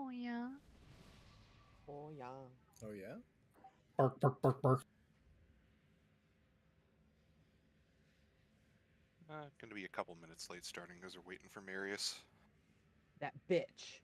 Oh yeah. Oh yeah. Oh yeah? Bark, bark, bark, bark. Gonna be a couple minutes late starting because we're waiting for Marius. That bitch.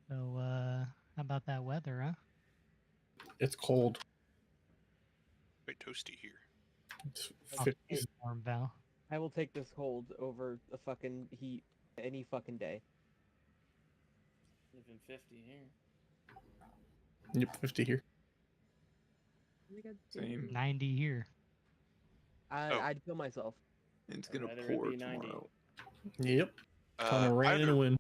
So, how about that weather, huh? It's cold. Quite toasty here. It's I'll 50s. take warm, Val. I will take this cold over the fucking heat any fucking day. Living 50 here. Yep, 50 here. Same. 90 here. I'd kill myself. It's I'd gonna rather it pour be 90. tomorrow. Yep. Kind of rain and wind.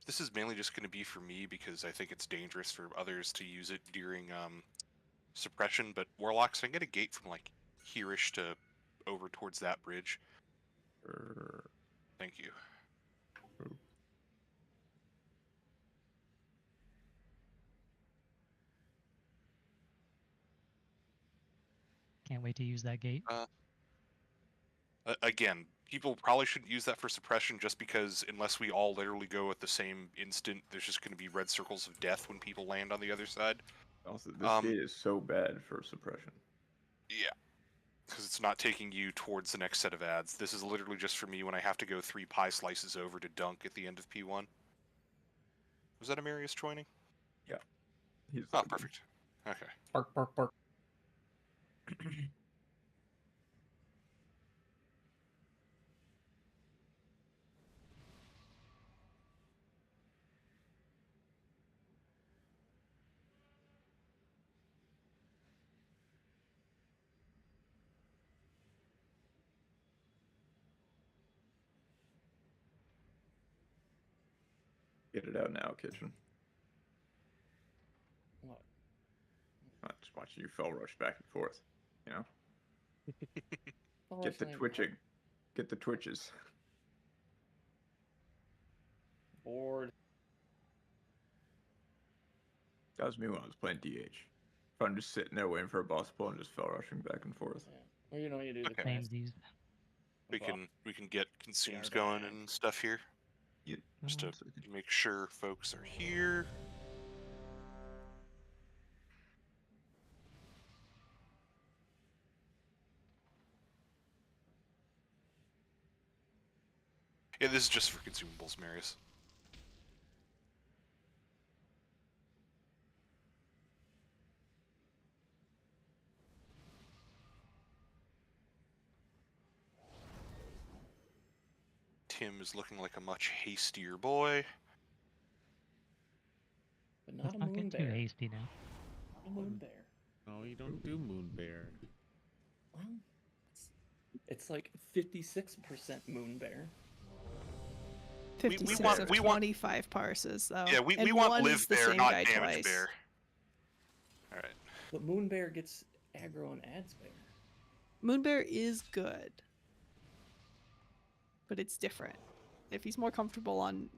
This is mainly just going to be for me because I think it's dangerous for others to use it during suppression. But Warlocks, I can get a gate from like here-ish to over towards that bridge. Thank you. Can't wait to use that gate. Again, people probably shouldn't use that for suppression just because unless we all literally go at the same instant, there's just going to be red circles of death when people land on the other side. Also, this gate is so bad for suppression. Yeah, because it's not taking you towards the next set of ads. This is literally just for me when I have to go 3 pie slices over to dunk at the end of P1. Was that Amarius joining? Yeah. He's Oh, perfect. Okay. Bark, bark, bark. Get it out now, kitchen. What? I just watch you fell rush back and forth. You know? Oh, Get the actually, twitching. Get the twitches. bored. That was me when I was playing DH. If I'm just sitting there waiting for a boss pull and just fell rushing back and forth. Yeah. Well, you know, you do the Okay. cast. Samesies. We can get consumes are going back. and stuff here. Yeah. Just to make sure folks are here. Yeah, this is just for consumables, Marius. Tim is looking like a much hastier boy. But not Let's a not moon get too bear. hasty now. Not a moon bear. No, you don't do moon bear. Well, it's like 56% moon bear. 56 want- of we want- 25 parses, though. Yeah, we And want one live is the bear, same not guy damage twice. bear. Alright. But moon bear gets aggro and adds bear. Moonbear is good, but it's different. If he's more comfortable on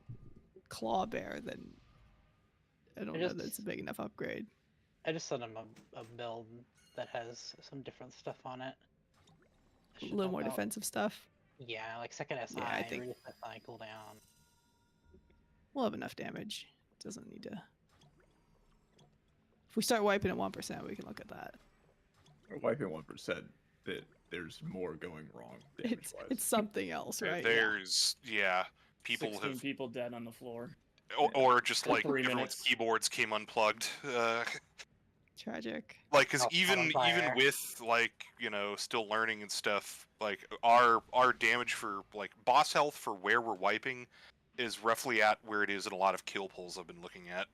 Claw Bear, then I don't know that it's a big enough upgrade. I just sent him a build that has some different stuff on it. A little more defensive stuff. Yeah, like second SI, Yeah, I think- reduce SI cooldown. We'll have enough damage. Doesn't need to. If we start wiping at 1%, we can look at that. Or wiping 1%, that there's more going wrong damage-wise. It's something else, right? There's, yeah, people 16 have, people dead on the floor. or just For like 3 everyone's minutes. keyboards came unplugged. Tragic. Like, cause Oh, even fire. with like, you know, still learning and stuff, like our damage for like boss health for where we're wiping is roughly at where it is in a lot of kill pulls I've been looking at.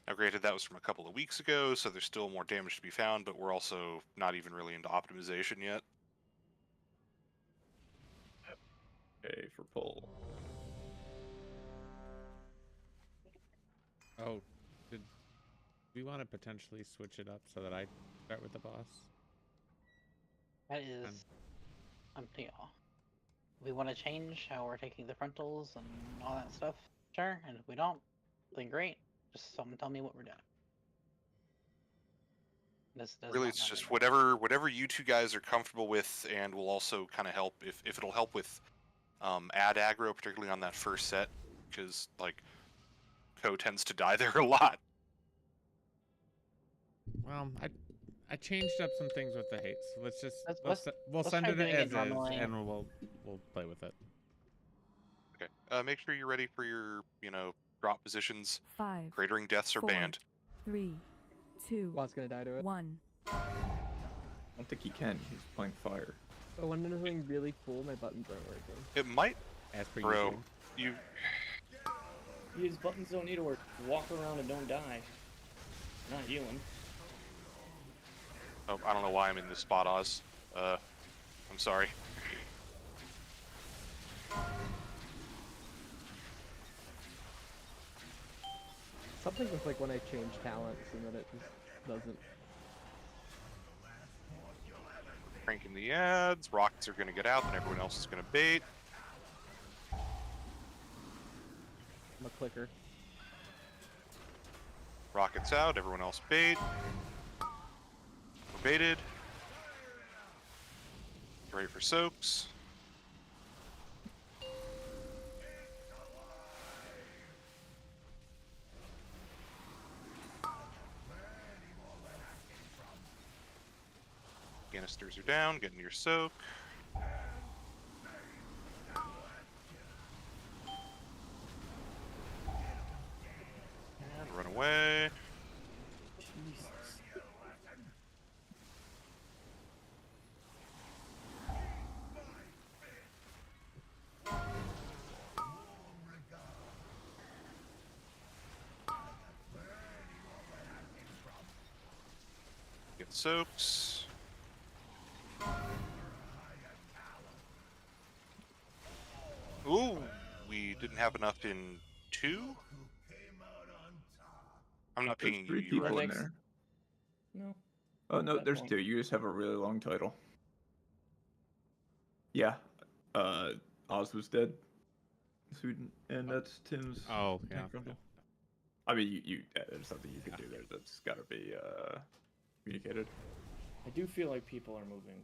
Now, granted, that was from a couple of weeks ago, so there's still more damage to be found, but we're also not even really into optimization yet. Okay, for pull. Oh, did we want to potentially switch it up so that I start with the boss? That is up to y'all. We want to change how we're taking the frontals and all that stuff. Sure, and if we don't, then great. Just someone tell me what we're doing. This does Really, not it's matter just to me. whatever you two guys are comfortable with, and will also kind of help if it'll help with add aggro, particularly on that first set, because like Ko tends to die there a lot. Well, I changed up some things with the hate, so let's just we'll let's send try it doing as it is, normally. and we'll play with it. Okay, make sure you're ready for your drop positions. 5, Cratering deaths are 4, banned. 3, 2, Bot's gonna die to it. 1. I don't think he can. He's playing fire. Oh, want to know something really cool? My buttons aren't working. It might, As per bro. usual. These buttons don't need to work. Walk around and don't die. Not healing. Oh, I don't know why I'm in this spot, Oz. I'm sorry. Something with like when I change talents and then it just doesn't. Cranking the ads. Rockets are gonna get out, and everyone else is gonna bait. I'm a clicker. Rockets out. Everyone else bait. We're baited. Ready for soaks. Canisters are down, getting your soak. And run away. Jesus. Get soaks. Ooh, we didn't have enough in 2? I'm not There's pinging 3 you, people right? in Next. there. No. Oh no, That there's one. 2. You just have a really long title. Yeah. Oz was dead. Sweden, and that's Tim's. Oh yeah. tank frontal. I mean, there's something you can do there that's got to be communicated. I do feel like people are moving.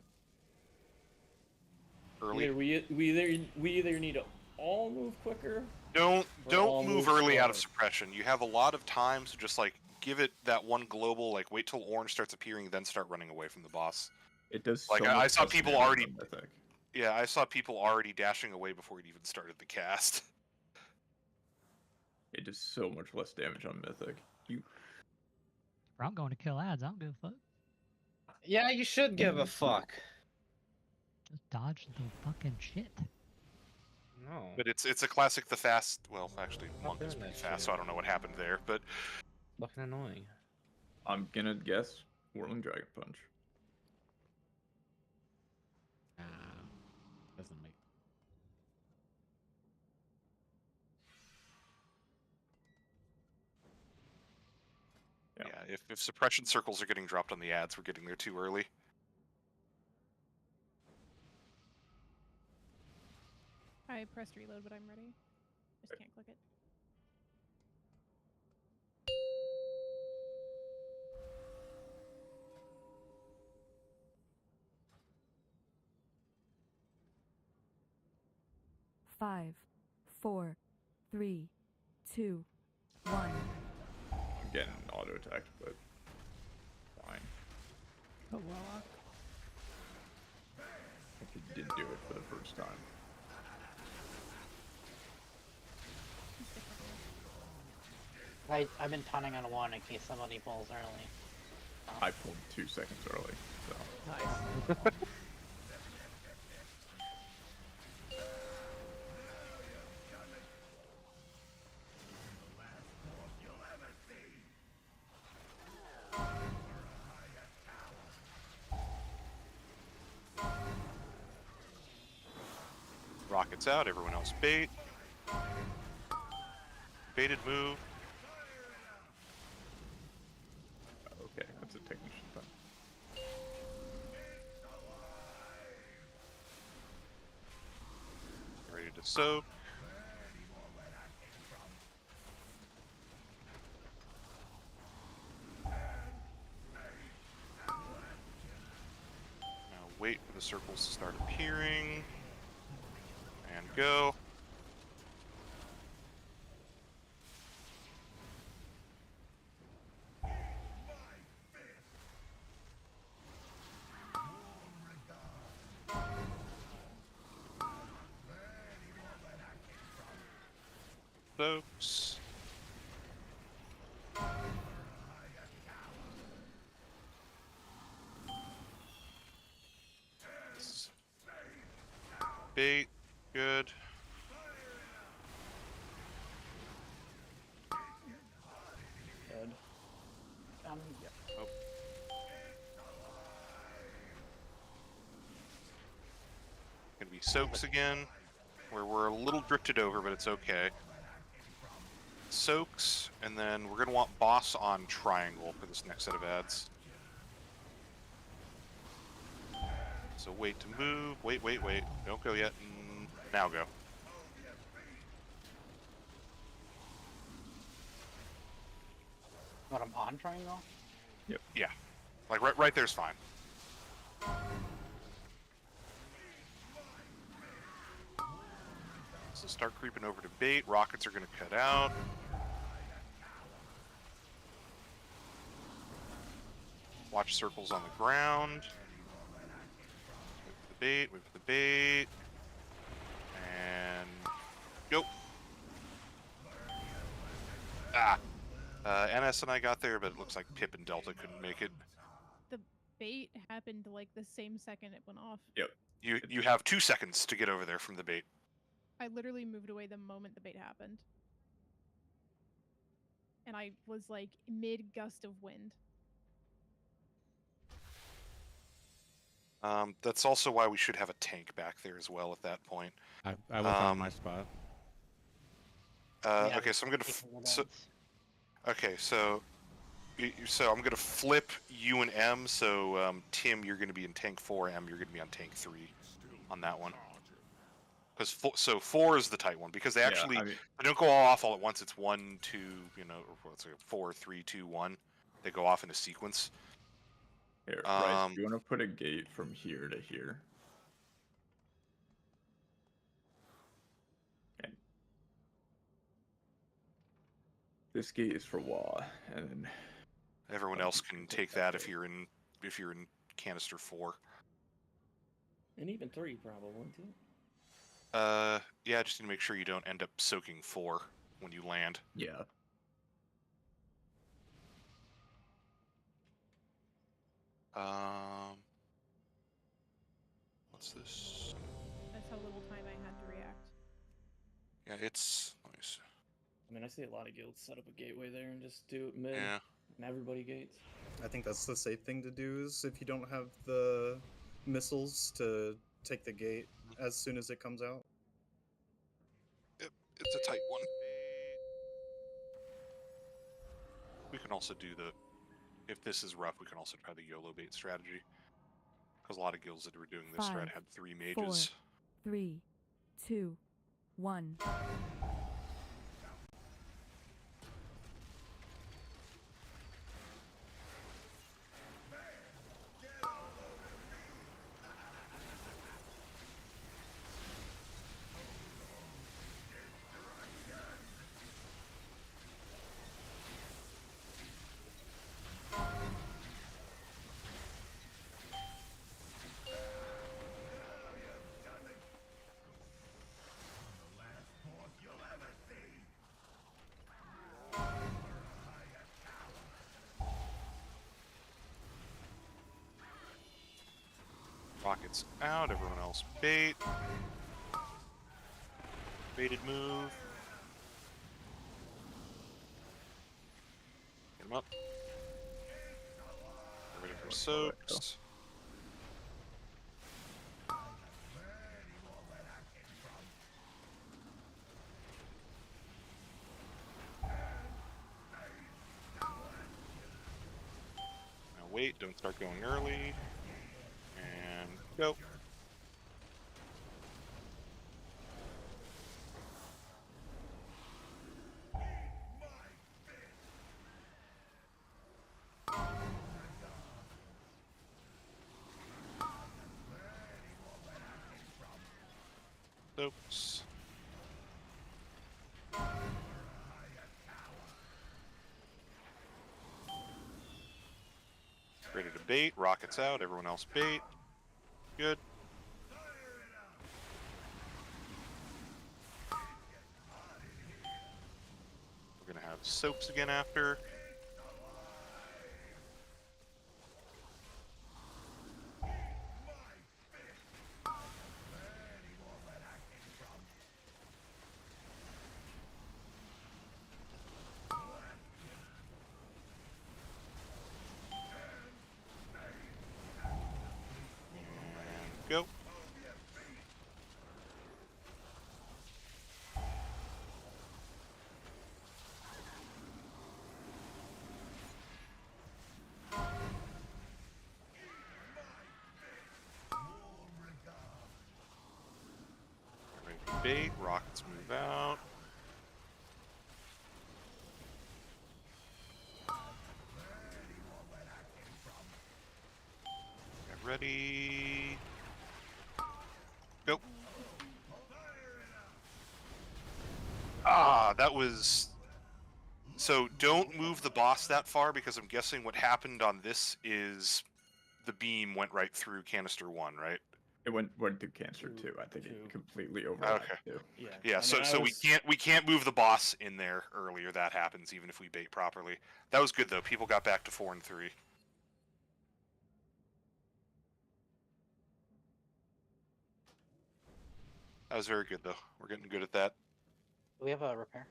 Early. Either we either need to all move quicker. Don't all move move early out of slower. suppression. You have a lot of time, so just like give it that one global. Like wait till orange starts appearing, then start running away from the boss. It does. Like, so I much saw less people damage already- on Mythic. Yeah, I saw people already dashing away before it even started the cast. It does so much less damage on Mythic. You If I'm going to kill ads, I don't give a fuck. Yeah, you should give a fuck. Just dodge the fucking shit. No. But it's a classic the fast. Well, actually, Not Monk is doing pretty that fast, shit. so I don't know what happened there. But Fucking annoying. I'm gonna guess Whirling Dragon Punch. Doesn't make. yeah, if suppression circles are getting dropped on the ads, we're getting there too early. I pressed reload, but I'm ready. Just can't click it. Five, 4, 3, 2, 1. I'm getting auto attacked, but fine. Oh, Warlock. I think it did do it for the first time. I've been taunting on 1 in case somebody pulls early. I pulled 2 seconds early, so. Nice. Rockets out, everyone else bait. Baited move. Okay, that's a technician thing. Ready to soak. Now wait for the circles to start appearing. And go. Folks. Bait, good. Dead. Yeah. Oh. Gonna be soaks again, where we're a little drifted over, but it's okay. Soaks, and then we're gonna want boss on triangle for this next set of ads. So wait to move. Wait. Don't go yet. Now go. What, I'm on triangle? Yep. Yeah. Like right there's fine. So start creeping over to bait. Rockets are gonna cut out. Watch circles on the ground. Wait for the bait. And go. NS and I got there, but it looks like Pip and Delta couldn't make it. The bait happened like the same second it went off. Yep. You have 2 seconds to get over there from the bait. I literally moved away the moment the bait happened. And I was like mid gust of wind. That's also why we should have a tank back there as well at that point. I was on my spot. Yeah, Okay, so I'm gonna taking the so bets. okay, so I'm gonna flip U and M. So Tim, you're gonna be in tank 4. M, you're gonna be on tank 3 on that one. Because 4 is the tight one because they actually they don't go all off all at once. It's 1, 2, or what's it, 4, 3, 2, 1. They go off in a sequence. Here, Bryce, you want to put a gate from here to here? Okay. This gate is for Wah, and then Everyone else can take that if you're in canister 4. And even 3 probably too. Yeah, just need to make sure you don't end up soaking 4 when you land. Yeah. What's this? That's how little time I had to react. Yeah, it's nice. I mean, I see a lot of guilds set up a gateway there and just do it mid. Yeah. And everybody gates. I think that's the safe thing to do is if you don't have the missiles to take the gate as soon as it comes out. Yep, it's a tight one. We can also do the, if this is rough, we can also try the YOLO bait strategy. Because a lot of guilds that were doing this strat had 3 mages. 4, 3, 2, 1. Rockets out, everyone else bait. Baited move. Get him up. Get ready for soaks. Now wait, don't start going early. And go. Oops. Ready to bait, rockets out, everyone else bait. Good. We're gonna have soaps again after. Go. Ready to bait, rockets move out. Get ready. Go. Ah, that was... So don't move the boss that far because I'm guessing what happened on this is the beam went right through canister 1, right? It went through cancer too. I think it completely overlapped too. Yeah. Yeah, I mean, so we can't move the boss in there earlier. That happens even if we bait properly. That was good though. People got back to 4 and 3. That was very good though. We're getting good at that. Do we have a repair?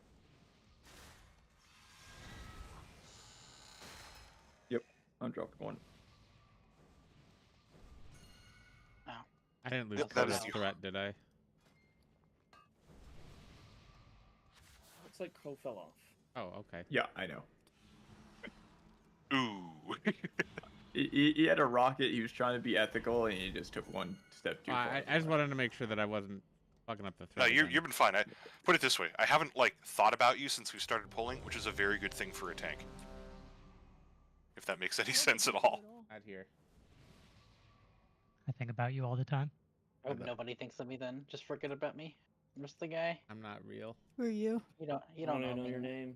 Yep, I dropped 1. Oh. I didn't lose Yep, that is that threat, did I? Looks like Crow fell off. Oh, okay. Yeah, I know. Ooh. He had a rocket. He was trying to be ethical, and he just took 1 step too far. I just wanted to make sure that I wasn't fucking up the No, threat. you've been fine. I put it this way: I haven't like thought about you since we started pulling, which is a very good thing for a tank. If that makes any sense at all. Out here. I think about you all the time. I hope nobody thinks of me then. Just forget about me. I'm just the guy. I'm not real. Who are you? You don't I don't know even know me. your name.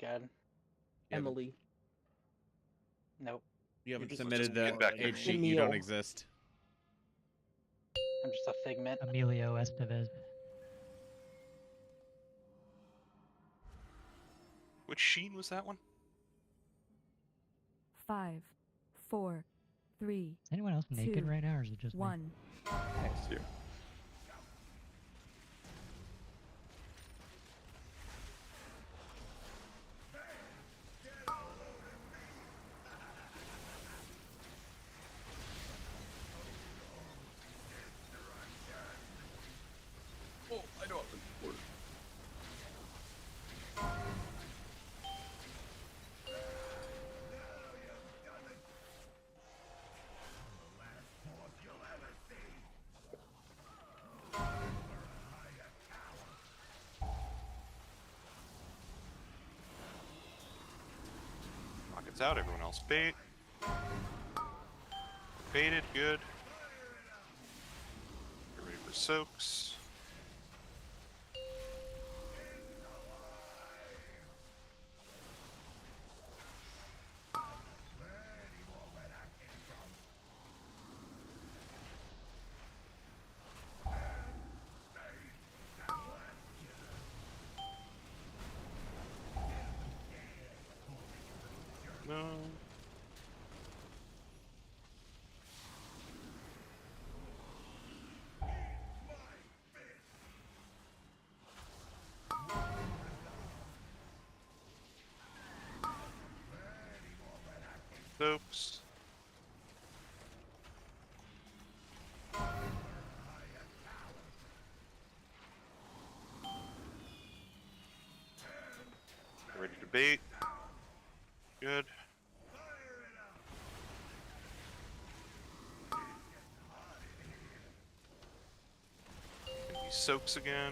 God. Yeah, but- Emily. Nope. You haven't just submitted get the back here. age sheet. You don't exist. I'm just a figment. Emilio Estevez. Which Sheen was that one? 5, 4, 3. Is anyone else naked 2, right now, or is it just me? 1. Thanks, you. Oh, I know. Rockets out, everyone else bait. Baited, good. Get ready for soaks. No. Soaps. Get ready to bait. Good. He soaks again.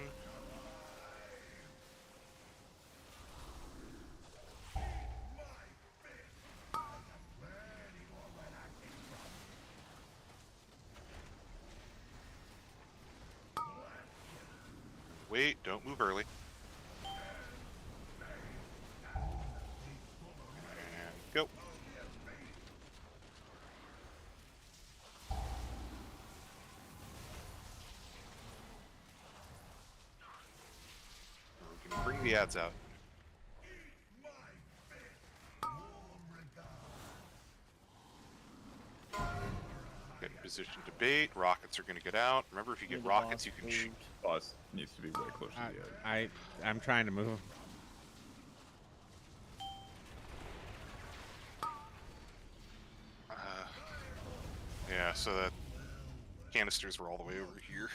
Wait, don't move early. And go. We can bring the ads out. Get in position to bait. Rockets are going to get out. Remember, if you get rockets, you can shoot. Boss needs to be way closer to the edge. I'm trying to move. Yeah, so that canisters were all the way over here.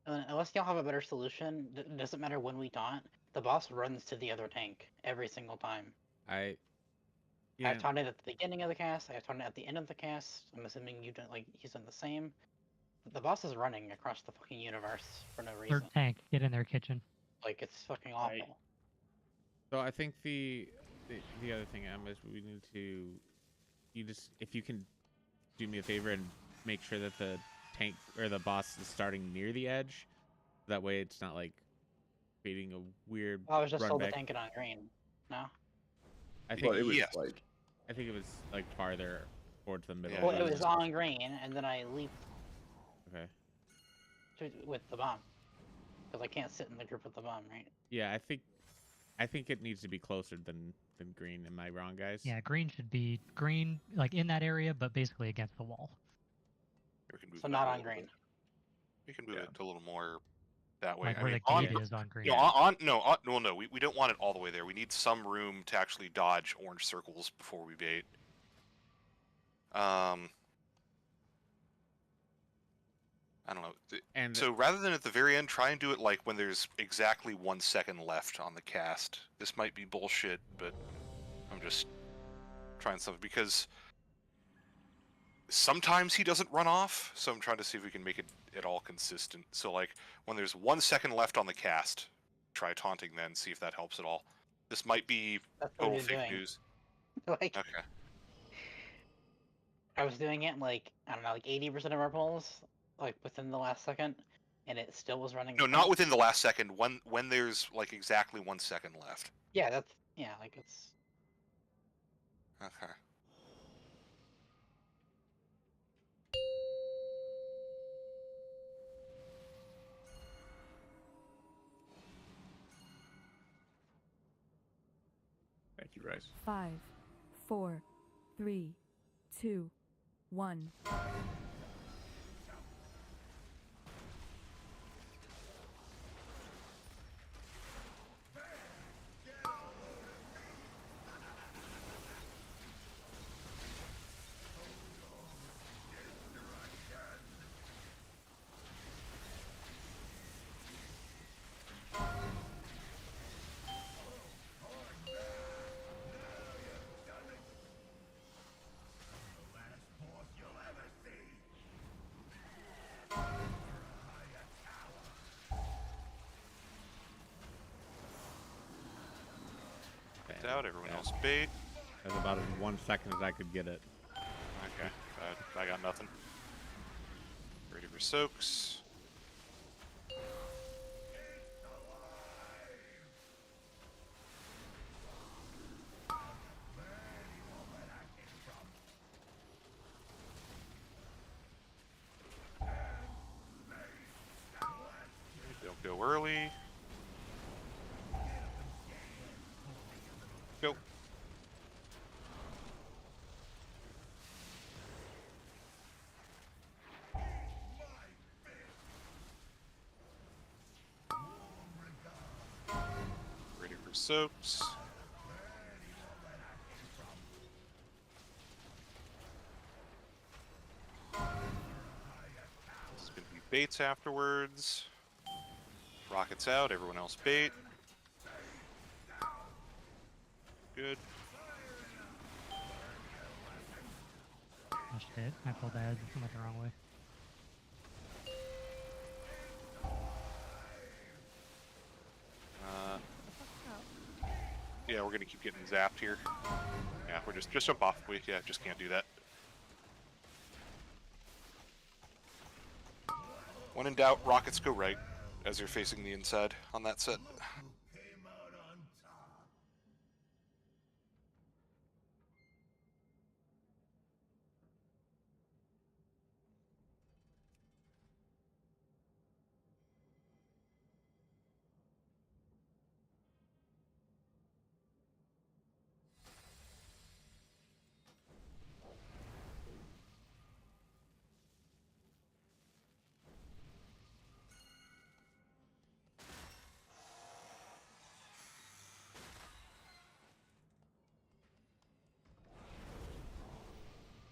Unless y'all have a better solution, it doesn't matter when we taunt. The boss runs to the other tank every single time. Yeah. I've taunted at the beginning of the cast. I've taunted at the end of the cast. I'm assuming you don't like. He's done the same. The boss is running across the fucking universe for no reason. Third tank, get in their kitchen. Like it's fucking awful. Right. So I think the other thing, is we need to, if you can do me a favor and make sure that the tank or the boss is starting near the edge. That way it's not like creating a weird I was just run told to back. tank it on green. No. I think Well, it was yes. like I think it was like farther towards the middle. Yeah, Well, it it was on green, and then I leaped Okay. with the bomb. Because I can't sit in the group with the bomb, right? Yeah, I think it needs to be closer than green. Am I wrong, guys? Yeah, green should be green, like in that area, but basically against the wall. We can move So it not up a on little green. bit. We can move it a little more that way. Like I where mean, the gate is on green. No, we don't want it all the way there. We need some room to actually dodge orange circles before we bait. I don't know. And so rather than at the very end, try and do it like when there's exactly 1 second left on the cast. This might be bullshit, but I'm just trying something because sometimes he doesn't run off, so I'm trying to see if we can make it at all consistent. So like when there's 1 second left on the cast, try taunting then, see if that helps at all. This might be That's what total you're fake doing. news. Like Okay. I was doing it like I don't know, like 80% of our polls, like within the last second, and it still was running. No, not within the last second. When there's like exactly 1 second left. Yeah, like it's. Okay. Thank you, Rice. 5, 4, 3, 2, 1. It's out. Everyone else bait. That's about as 1 second as I could get it. Okay, I got nothing. Ready for soaks. Don't go early. Go. Ready for soaks. This is going to be baits afterwards. Rockets out, everyone else bait. Good. Oh shit, I pulled ahead. I went the wrong way. Yeah, we're gonna keep getting zapped here. Yeah, we're just jump off. We just can't do that. When in doubt, rockets go right as you're facing the inside on that set.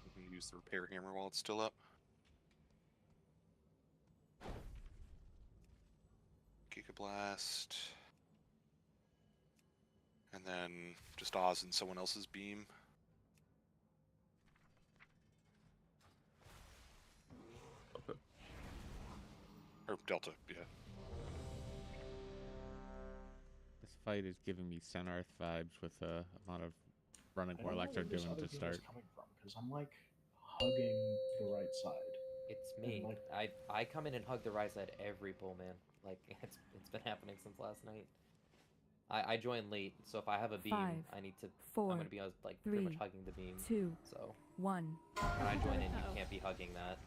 We can use the repair hammer while it's still up. Giga Blast. And then just Oz and someone else's beam. Delta. Or Delta, yeah. This fight is giving me Senarth vibes with the amount of running Warlocks are doing to start. Because I'm like hugging the right side. It's me. Like, I come in and hug the right side every pull, man. Like it's been happening since last night. I joined late, so if I have a beam, 5, I need to. 4, I'm gonna be like 3, pretty much hugging the beam. 2, So 1. when I join in, you can't be hugging that.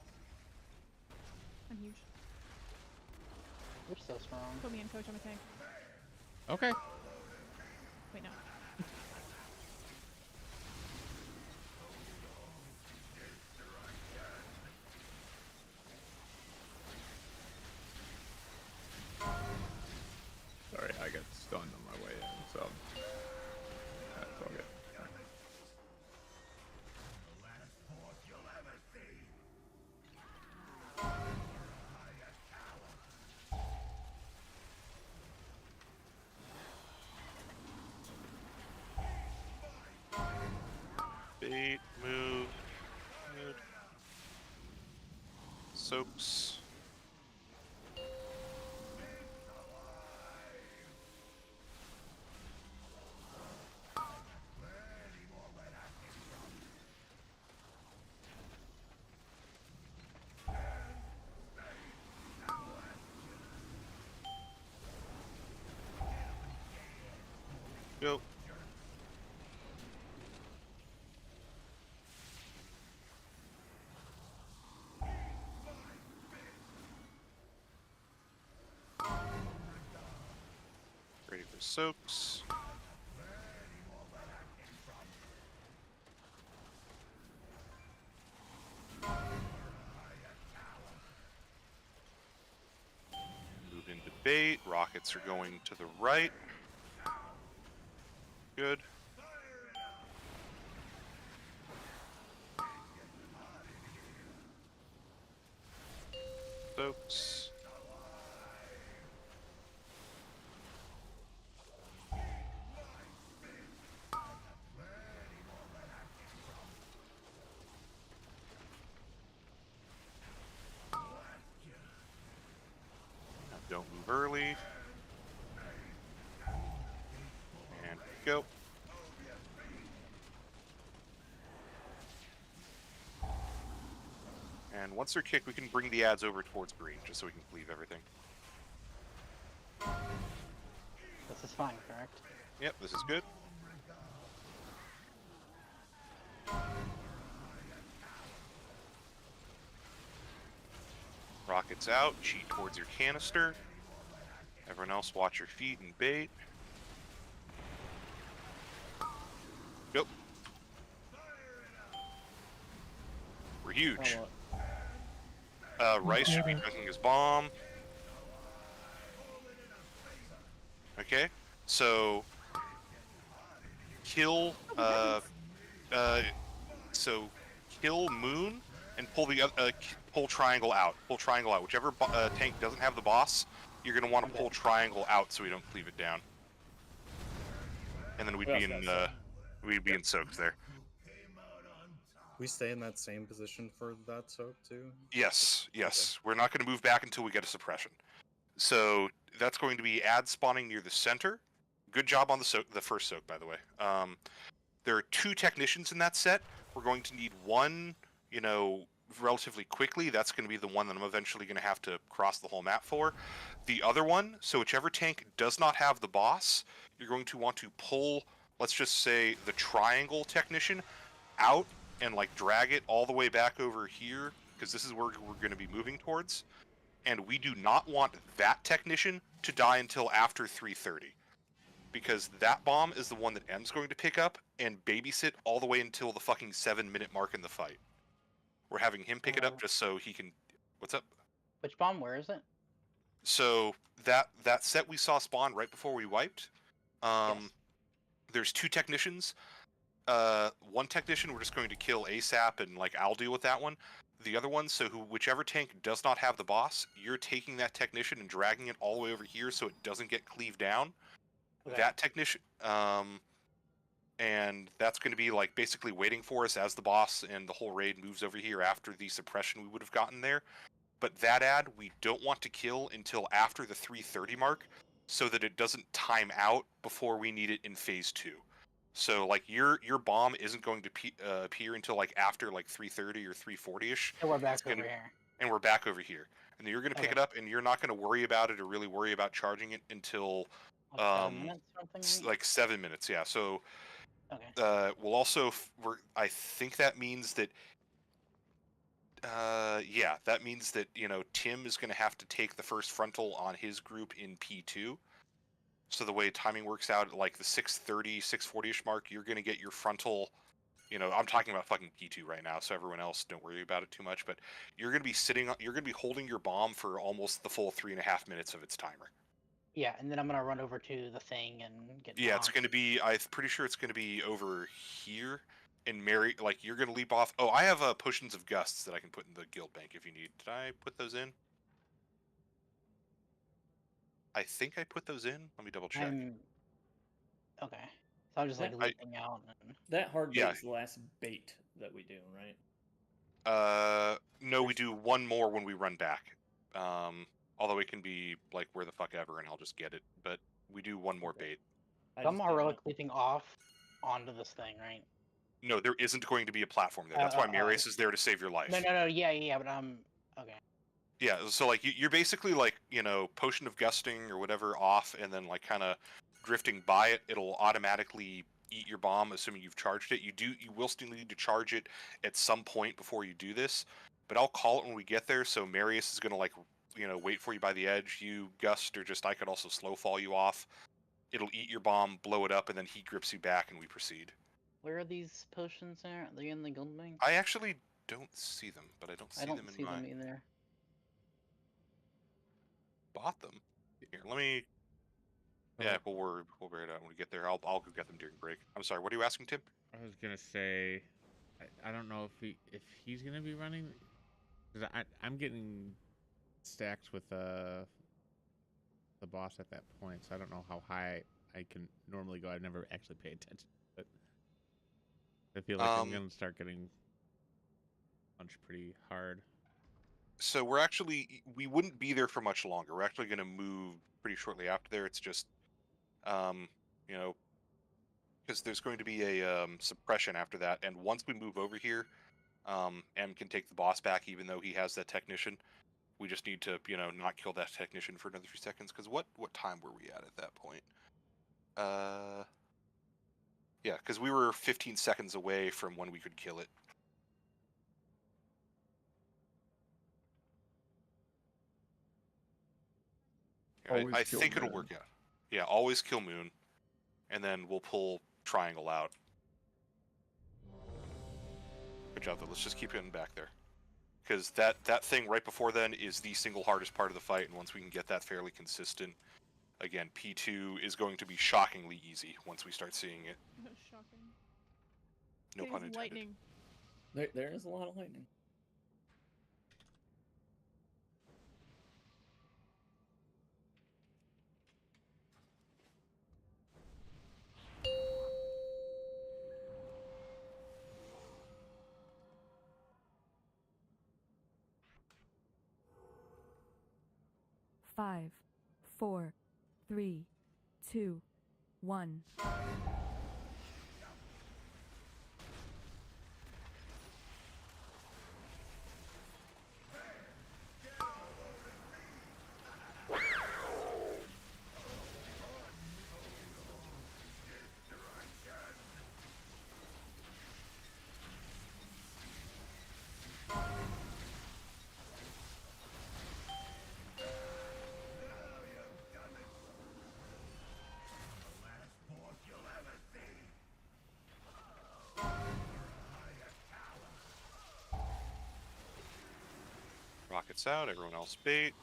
I'm huge. You're so strong. Put me in, coach. I'm a tank. Okay. Wait, no. Sorry, I got stunned on my way in, so that's all good. Bait, move. Good. Soaks. Go. Ready for soaks. bait. Rockets are going to the right. Good. Soaks. Don't move early. And go. And once they're kicked, we can bring the ads over towards green, just so we can cleave everything. This is fine, correct? Yep, this is good. Rockets out, cheat towards your canister. Everyone else watch your feet and bait. Go. We're huge. Rice should be drinking his bomb. Okay, so kill kill Moon and pull the pull Triangle out. Pull Triangle out. Whichever tank doesn't have the boss, you're gonna want to pull Triangle out so we don't cleave it down. And then we'd be in soaks there. We stay in that same position for that soak too? Yes, yes. Okay. We're not going to move back until we get a suppression. So that's going to be ad spawning near the center. Good job on the first soak, by the way. There are 2 technicians in that set. We're going to need one, relatively quickly. That's going to be the one that I'm eventually going to have to cross the whole map for. The other one, so whichever tank does not have the boss, you're going to want to pull, let's just say, the triangle technician out and drag it all the way back over here, because this is where we're going to be moving towards. And we do not want that technician to die until after 3:30, because that bomb is the one that M's going to pick up and babysit all the way until the fucking 7-minute mark in the fight. We're having him pick it up just so he can... What's up? Which bomb? Where is it? So that set we saw spawn right before we wiped. Yes. There's 2 technicians. One technician we're just going to kill ASAP, and I'll deal with that one. The other one, so whichever tank does not have the boss, you're taking that technician and dragging it all the way over here so it doesn't get cleaved down. Okay. That technician, and that's going to be basically waiting for us as the boss and the whole raid moves over here after the suppression we would have gotten there. But that ad we don't want to kill until after the 3:30 mark, so that it doesn't time out before we need it in phase 2. So your bomb isn't going to appear until after 3:30 or 3:40ish. And we're back over here. And we're back over here. And then you're going to pick it up, and you're not going to worry about it or really worry about charging it until 7 minutes, something like 7 minutes. Yeah. So okay. We'll also I think that means that that means that Tim is going to have to take the first frontal on his group in P2. So the way timing works out at the 6:30, 6:40ish mark, you're going to get your frontal, I'm talking about fucking P2 right now, so everyone else don't worry about it too much, but you're going to be you're going to be holding your bomb for almost the full 3.5 minutes of its timer. Yeah, and then I'm going to run over to the thing and get Yeah, it's going to be, I'm pretty sure it's going to be over here, and Mary, you're going to leap off. Oh, I have potions of gusts that I can put in the guild bank if you need. Did I put those in? I think I put those in. Let me double check. Okay. So I'm just leaping out. And... That hard bait is the last bait that we do, right? No, we do one more when we run back. Although it can be where the fuck ever, and I'll just get it. But we do one more bait. I'm heroic leaping off onto this thing, right? No, there isn't going to be a platform there. That's why Marius is there to save your life. No. Yeah, but I'm okay. Yeah, so you're basically potion of gusting or whatever off, and then kind of drifting by it. It'll automatically eat your bomb, assuming you've charged it. You will still need to charge it at some point before you do this, but I'll call it when we get there. So Marius is gonna wait for you by the edge. You gust, or I could also slow fall you off. It'll eat your bomb, blow it up, and then he grips you back, and we proceed. Where are these potions at? Are they in the guild bank? I actually don't see them, but I don't see them in them either. Bought them here. Let me. Yeah, we'll bear it out when we get there. I'll go get them during break. I'm sorry. What are you asking, Tim? I was gonna say, I don't know if he's gonna be running, because I'm getting stacked with the boss at that point, so I don't know how high I can normally go. I've never actually paid attention, but I feel like I'm gonna start getting punched pretty hard. So we wouldn't be there for much longer. We're actually going to move pretty shortly after there. It's just, you know, because there's going to be a suppression after that, and once we move over here, M can take the boss back, even though he has that technician. We just need to, not kill that technician for another few seconds. Because what time were we at that point? Yeah, because we were 15 seconds away from when we could kill it. I think it'll work out. Yeah, always kill Moon, and then we'll pull Triangle out. Good job, though. Let's just keep hitting back there. Because that thing right before then is the single hardest part of the fight, and once we can get that fairly consistent, again, P2 is going to be shockingly easy once we start seeing it. Shocking. No pun intended. Lightning. There is a lot of lightning. Five, 4, 3, 2, 1. Rockets out, everyone else bait.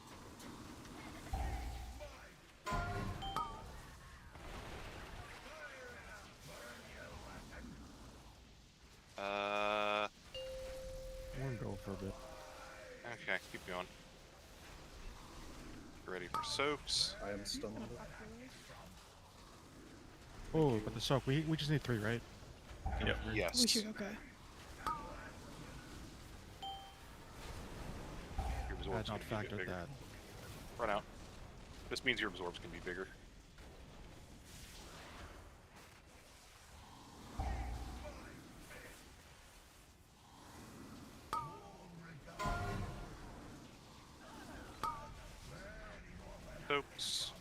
I'm gonna go for a bit. Okay, keep going. Get ready for soaks. I am stunned. Oh, but the soak, we just need 3, right? Yep. Yes. We should, okay. Your I absorbs had not can be a bit factored bigger. that. Run out. This means your absorbs can be bigger. Soaks.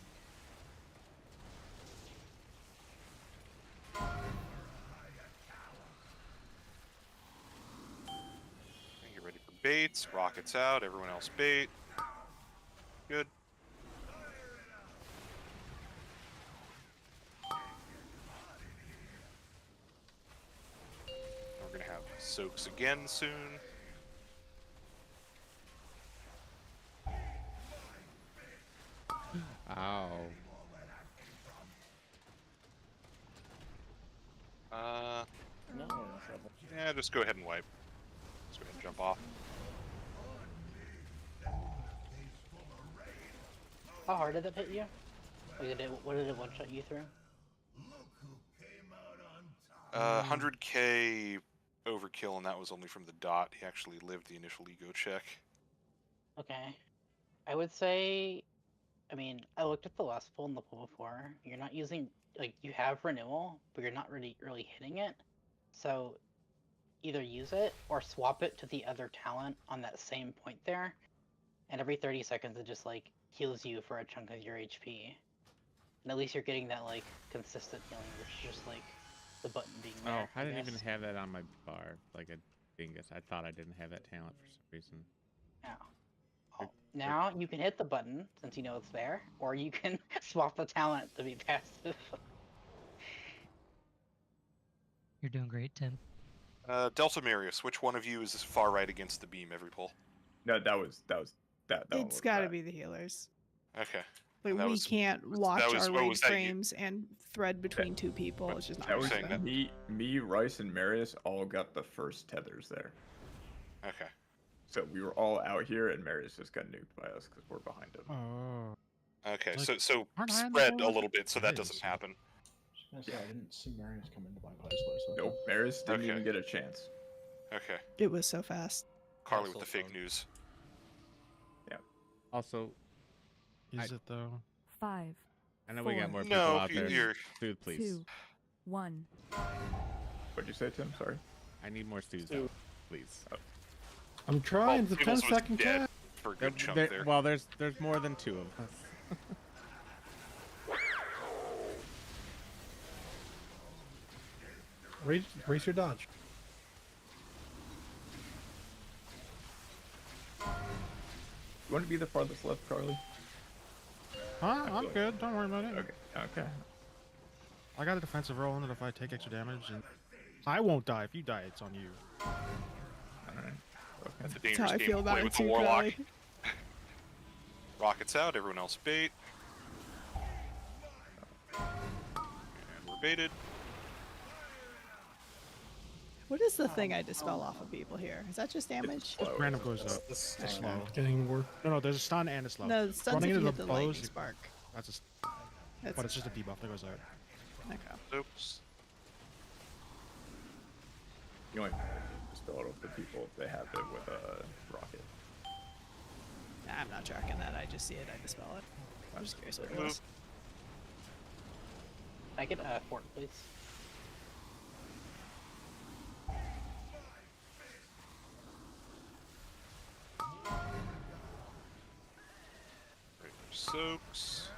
Get ready for baits. Rockets out. Everyone else bait. Good. We're gonna have soaks again soon. Ow. No, we're in trouble. Yeah, just go ahead and wipe. Just go ahead and jump off. How hard did it hit you? What did it one-shot you through? 100k overkill, and that was only from the dot. He actually lived the initial ego check. Okay. I would say, I mean, I looked at the last pull and the pull before. You're not using, like, you have renewal, but you're not really hitting it. So either use it or swap it to the other talent on that same point there. And every 30 seconds it just, like, heals you for a chunk of your HP. And at least you're getting that, like, consistent healing, which is just, like, the button being there. Oh, I didn't even have that on my bar, like a dingus. I thought I didn't have that talent for some reason. Now, now you can hit the button since you know it's there, or you can swap the talent to be passive. You're doing great, Tim. Delta Marius, which one of you is far right against the beam every pull? No, that was that. It's got to be the healers. Okay. But And that we was- can't watch that was- our what raid was that you- frames and thread between two people. It's just not That was worth it. me, Rice, and Marius all got the first tethers there. Okay. So we were all out here, and Marius just got nuked by us because we're behind him. Oh. Okay, Like, so aren't I on the spread a board? little bit so that It doesn't is. happen. I was gonna say, I didn't see Marius come into my place list. Nope, Marius didn't Okay. even get a chance. Okay. It was so fast. Carly with the fake news. Also, Is it though? 5. I know we got more people No, out there. you're- Food, please. 2. 1. What'd you say, Tim? Sorry. I need more stews, Stew. please. I'm trying. It's a Tables 10 was second dead cap. for a good chunk there. Well, there's more than 2 of us. Race your dodge. You want to be the farthest left, Carly? Huh? I'm good. Don't worry about it. Okay. I got a defensive roll, and if I take extra damage, and I won't die. If you die, it's on you. Alright. That's a That's dangerous how I game feel to about play it with the too, warlock. Carly. Rockets out, everyone else bait. And we're baited. What is the thing I dispel off of people here? Is that just damage? Random goes up. This It's time. slow. Getting more. No, there's a stun and a slow. No, the stun's Running if into you the hit the lightning blows, spark. that's That's but it's just a debuff that goes out. okay. Oops. You only dispel it off the people if they have it with a rocket. Nah, I'm not tracking that. I just see it. I dispel it. I'm just curious what it Move. was. Can I get a fort, please? Right, soaks.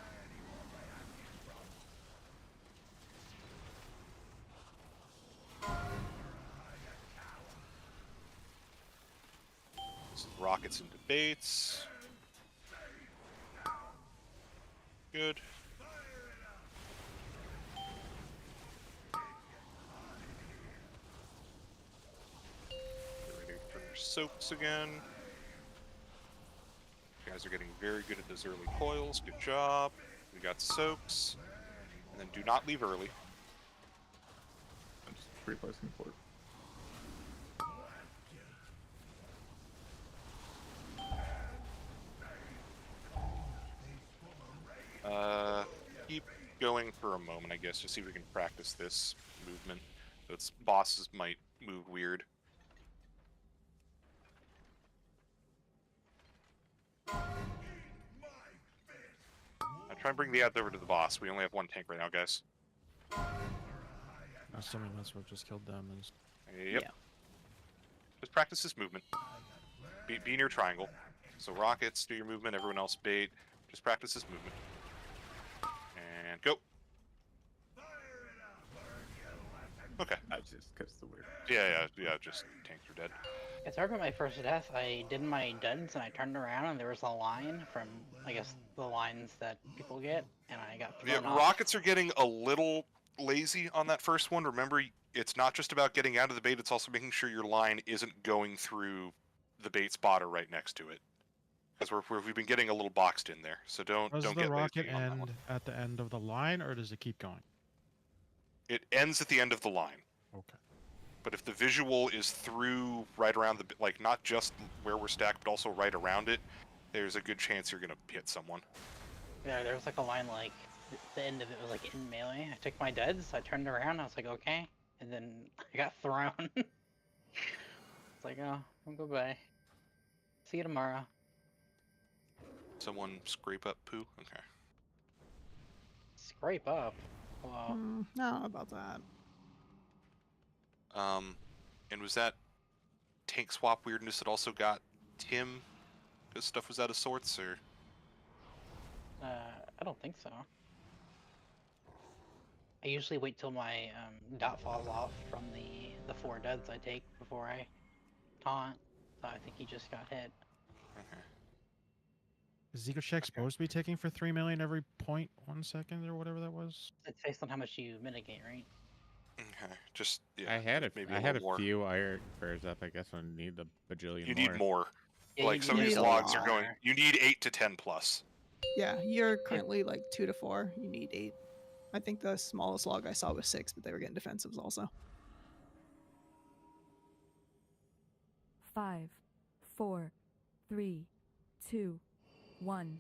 Some rockets and debates. Good. Get ready for soaks again. You guys are getting very good at those early coils. Good job. We got soaks. And then do not leave early. I'm just replacing port. Keep going for a moment, I guess, to see if we can practice this movement. So its bosses might move weird. Now try and bring the ads over to the boss. We only have one tank right now, guys. Assuming that's what just killed them is. Yep. Just practice this movement. Be near triangle. So rockets, do your movement. Everyone else bait. Just practice this movement. And go. Okay. That's just because the weird. Yeah. Just tanks are dead. It's hard with my first death. I did my duds and I turned around and there was a line from, I guess, the lines that people get, and I got thrown off. Rockets are getting a little lazy on that first one. Remember, it's not just about getting out of the bait, it's also making sure your line isn't going through the bait spotter right next to it. Because we've been getting a little boxed in there, so don't Does get the rocket lazy on that one. end at the end of the line, or does it keep going? It ends at the end of the line. Okay. But if the visual is through right around the, like, not just where we're stacked, but also right around it, there's a good chance you're gonna hit someone. Yeah, there was like a line like, the end of it was like in melee. I took my duds, I turned around, I was like, okay. And then I got thrown. It's like, oh, goodbye. See you tomorrow. Someone scrape up poo? Okay. Scrape up? Wow. No, about that. And was that tank swap weirdness that also got Tim? Because stuff was out of sorts, or? I don't think so. I usually wait till my dot falls off from the 4 duds I take before I taunt. So I think he just got hit. Okay. Is Zico Check supposed to be taking for 3 million every 0.1 second or whatever that was? It's based on how much you mitigate, right? Okay. Just yeah. I had a maybe I had a little more. few iron prayers up. I guess I need a bajillion. You need more. Yeah, like you some of need these a logs lot are going. more. You need 8 to 10 plus. Yeah, you're currently like 2 to 4. You need 8. I think the smallest log I saw was 6, but they were getting defensives also. 5, 4, 3, 2, 1.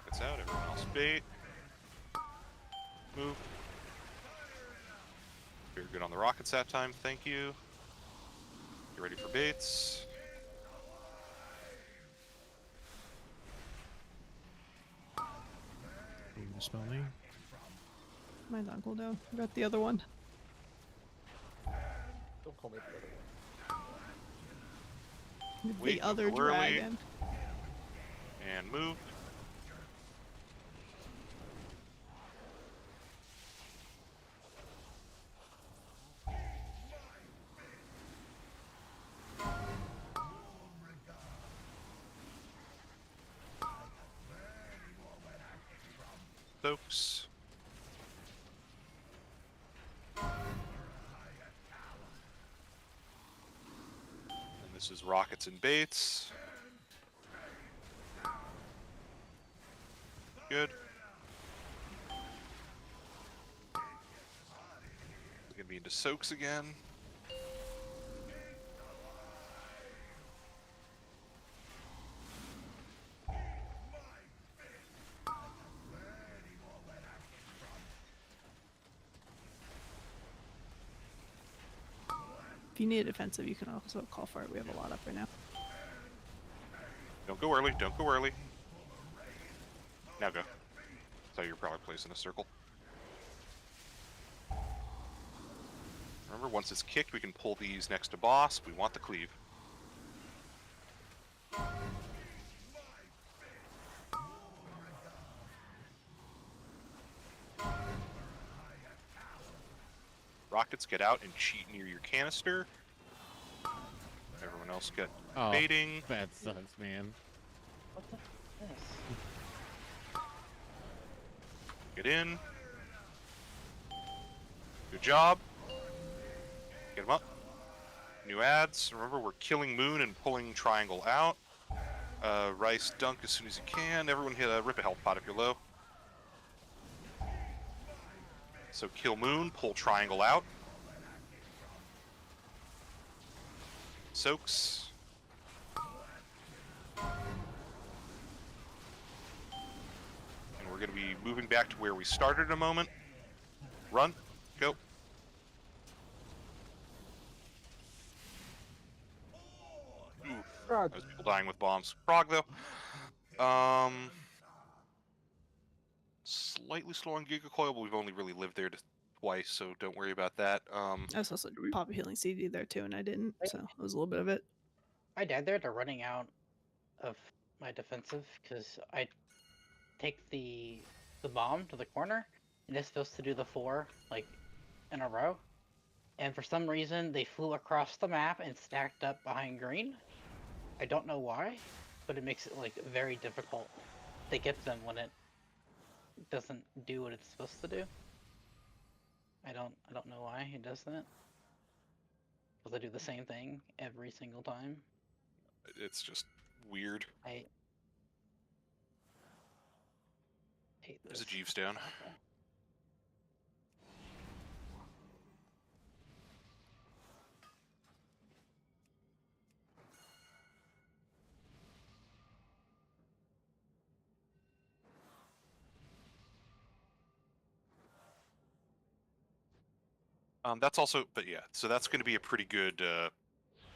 Gets out, everyone else bait. Move. Very good on the rockets that time, thank you. Get ready for baits. You can spell me. Mine's on cooldown. I got the other one. Don't call me the other one. The Wait, other go early. dragon. And move. Soaks. And this is rockets and baits. Good. It's gonna be into soaks again. If you need a defensive, you can also call for it. We have a lot up right now. Don't go early, don't go early. Now go. So you're probably placing a circle. Remember, once it's kicked, we can pull these next to boss. We want the cleave. Rockets, get out and cheat near your canister. Everyone else get Oh, baiting. that sucks, man. What the f is? Get in. Good job. Get them up. New ads. Remember, we're killing Moon and pulling Triangle out. Rice dunk as soon as you can. Everyone hit a rip a health pot if you're low. So kill Moon, pull Triangle out. Soaks. And we're going to be moving back to where we started in a moment. Run. Go. Ooh, those people dying with bombs. Frog, though. Slightly slow on Giga Coil, but we've only really lived there twice, so don't worry about that. I was also pop a healing CD there too, and I didn't, so it was a little bit of it. I died there to running out of my defensive because I take the bomb to the corner, and it's supposed to do the 4 like in a row, and for some reason they flew across the map and stacked up behind green. I don't know why, but it makes it like very difficult to get them when it doesn't do what it's supposed to do. I don't know why it does that. Because I do the same thing every single time. It's just weird. I hate There's a this. Jeeves down. That's also, but yeah, so that's going to be a pretty good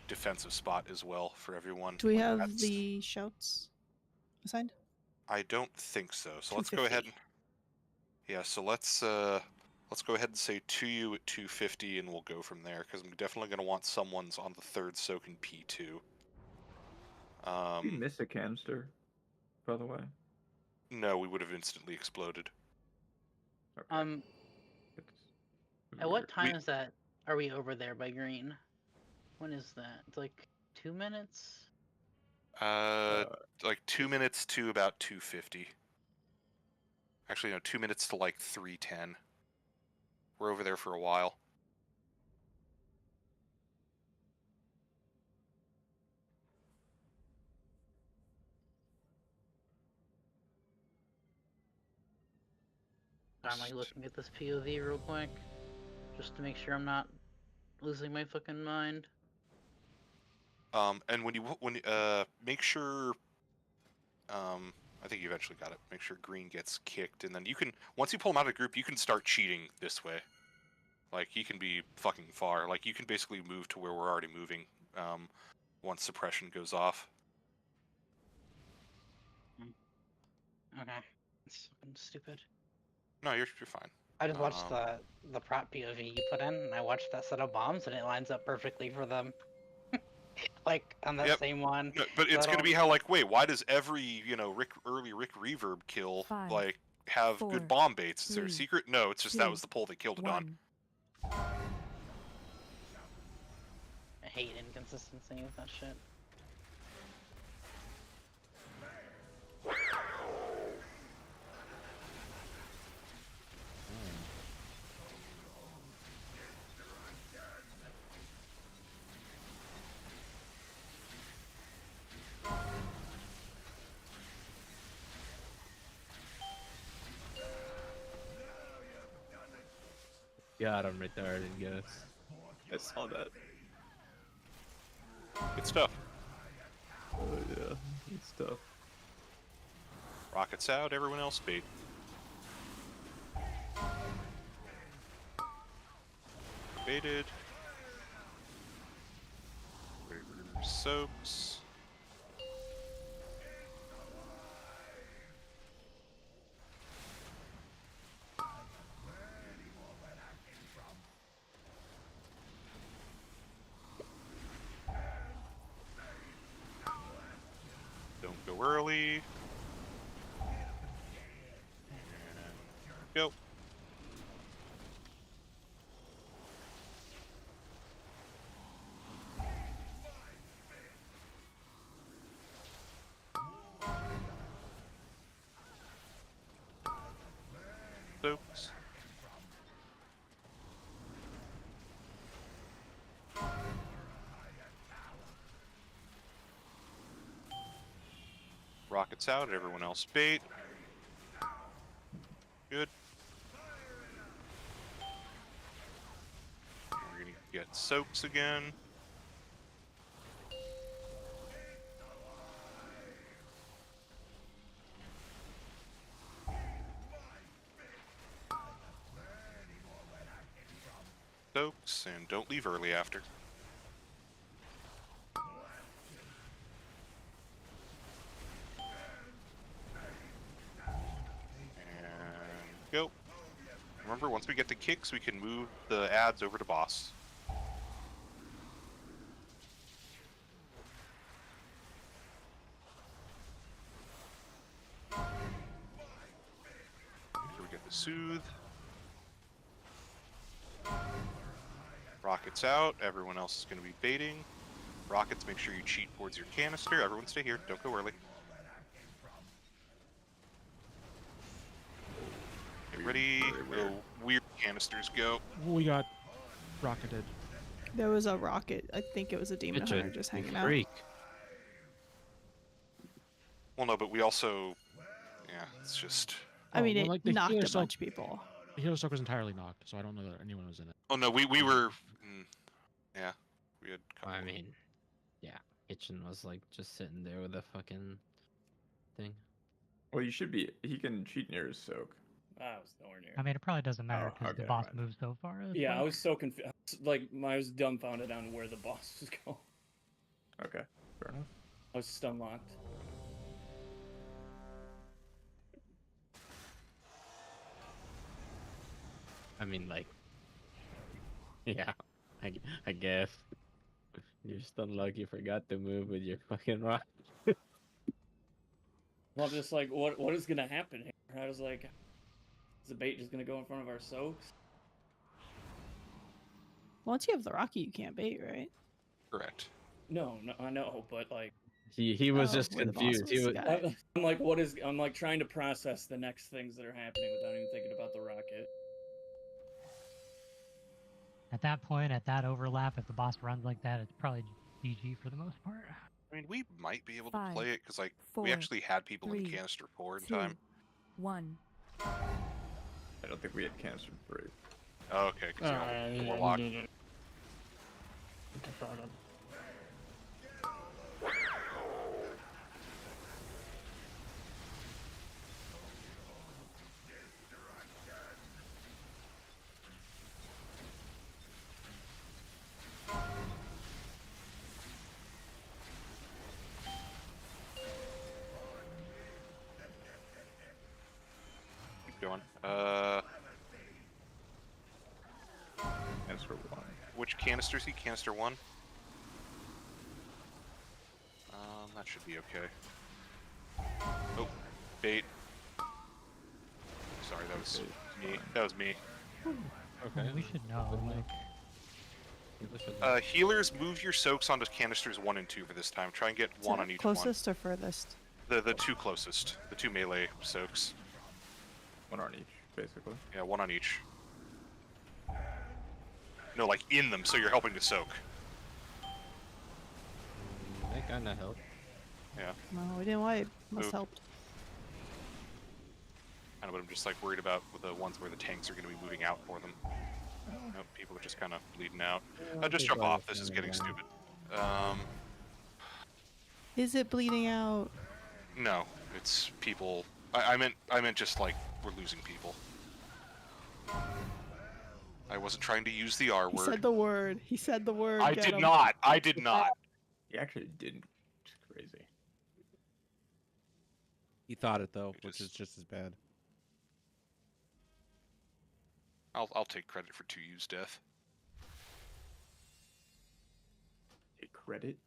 defensive spot as well for everyone. Do we Like, have that's- the shouts assigned? I don't think so. So let's go ahead. 250. And, yeah, so let's Let's go ahead and say to you at 250, and we'll go from there, because I'm definitely going to want someone's on the third soak in P2. We miss a canister, by the way. No, we would have instantly exploded. At what time is that? Are we over there by green? When is that? It's like 2 minutes? Like 2 minutes to about 250. Actually, no, 2 minutes to like 310. We're over there for a while. I'm like looking at this POV real quick, just to make sure I'm not losing my fucking mind. And when you make sure, I think you eventually got it. Make sure green gets kicked, and then you can, once you pull him out of the group, you can start cheating this way. Like, he can be fucking far. Like, you can basically move to where we're already moving, once suppression goes off. Okay, it's fucking stupid. No, you're fine. I just watched the prop POV you put in, and I watched that set of bombs, and it lines up perfectly for them. Like on that same one. No, but it's gonna be how, like, wait, why does every, early Rick Reverb kill, like, have good bomb baits? Is there a secret? No, it's just that was the pull they killed it on. I hate inconsistency with that shit. Got him right there, I didn't guess. I saw that. Good stuff. Oh yeah, good stuff. Rockets out, everyone else bait. Baited. Soaps. Don't go early. And go. Soaps. Rockets out, everyone else bait. Good. We're gonna get soaps again. Soaks, and don't leave early after. Go. Remember, once we get the kicks, we can move the ads over to boss. Here we get the soothe. Rockets out. Everyone else is going to be baiting. Rockets, make sure you cheat towards your canister. Everyone stay here. Don't go early. Get ready. Go. Weird canisters go. We got rocketed. There was a rocket. I think it was a demon hunter just hanging out. Well, no, but we also, yeah, it's just. I mean, it the knocked healer a bunch of people. The healer soak was entirely knocked, so I don't know that anyone was in it. Oh no, we were. Yeah, we had. I mean, yeah, Kitchen was like just sitting there with a fucking thing. Well, you should be. He can cheat near his soak. I was nowhere near. I mean, it probably doesn't matter Oh, because the okay, boss right. moves so far. Yeah, I was so confused. Like, I was dumbfounded on where the boss was going. Okay, fair enough. I was stun locked. I mean, like, yeah, I guess. You're just unlucky you forgot to move with your fucking rock. Well, I'm just like, what is gonna happen here? I was like, is the bait just gonna go in front of our soaks? Once you have the Rocky, you can't bait, right? Correct. No, I know, but like, He was Oh, just where the boss confused. He was, was. got it. I'm like, I'm like trying to process the next things that are happening without even thinking about the rocket. At that point, at that overlap, if the boss runs like that, it's probably GG for the most part. I mean, we might be able to 5, play it because like 4, we actually had people in 3, canister 4 in 2, time. 1. I don't think we had cancer 3. Oh, okay, because you're all warlock. Keep going. Canister 1. Which canister is he? Canister 1? That should be okay. Oh, bait. Sorry, that was me. That was me. Okay. We should know. Like, Healers, move your soaks onto canisters 1 and 2 for this time. Try and get one on each Closest or furthest? one. The two closest. The 2 melee soaks. One on each, basically. Yeah, one on each. No, like in them, so you're helping to soak. They kinda help. Yeah. No, we didn't wipe. Must Move. helped. I know, but I'm just like worried about the ones where the tanks are going to be moving out for them. Nope, people are just kind of bleeding out. Just jump off. This is getting stupid. Is it bleeding out? No, it's people. I meant just like we're losing people. I wasn't trying to use the R He word. said the word. He said the word. I Get did him. not. I did not. He actually didn't. It's crazy. He thought it though, which is just as bad. I'll take credit for 2U's death. Take credit.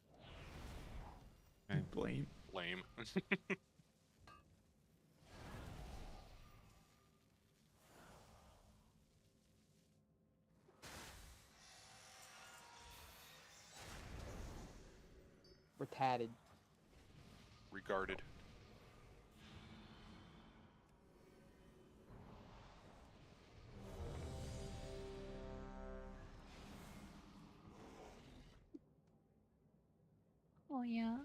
Okay. Blame. Lame. We're tatted. Regarded. Oh yeah.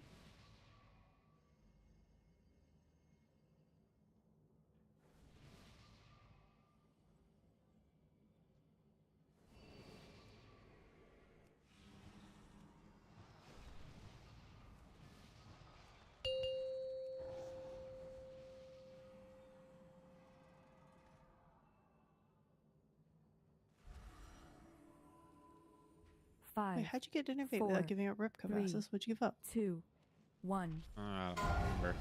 Five. Wait, how'd you get innovated 4, without giving up rip 3, Cabassus? What'd you give up? 2, 1. I don't remember.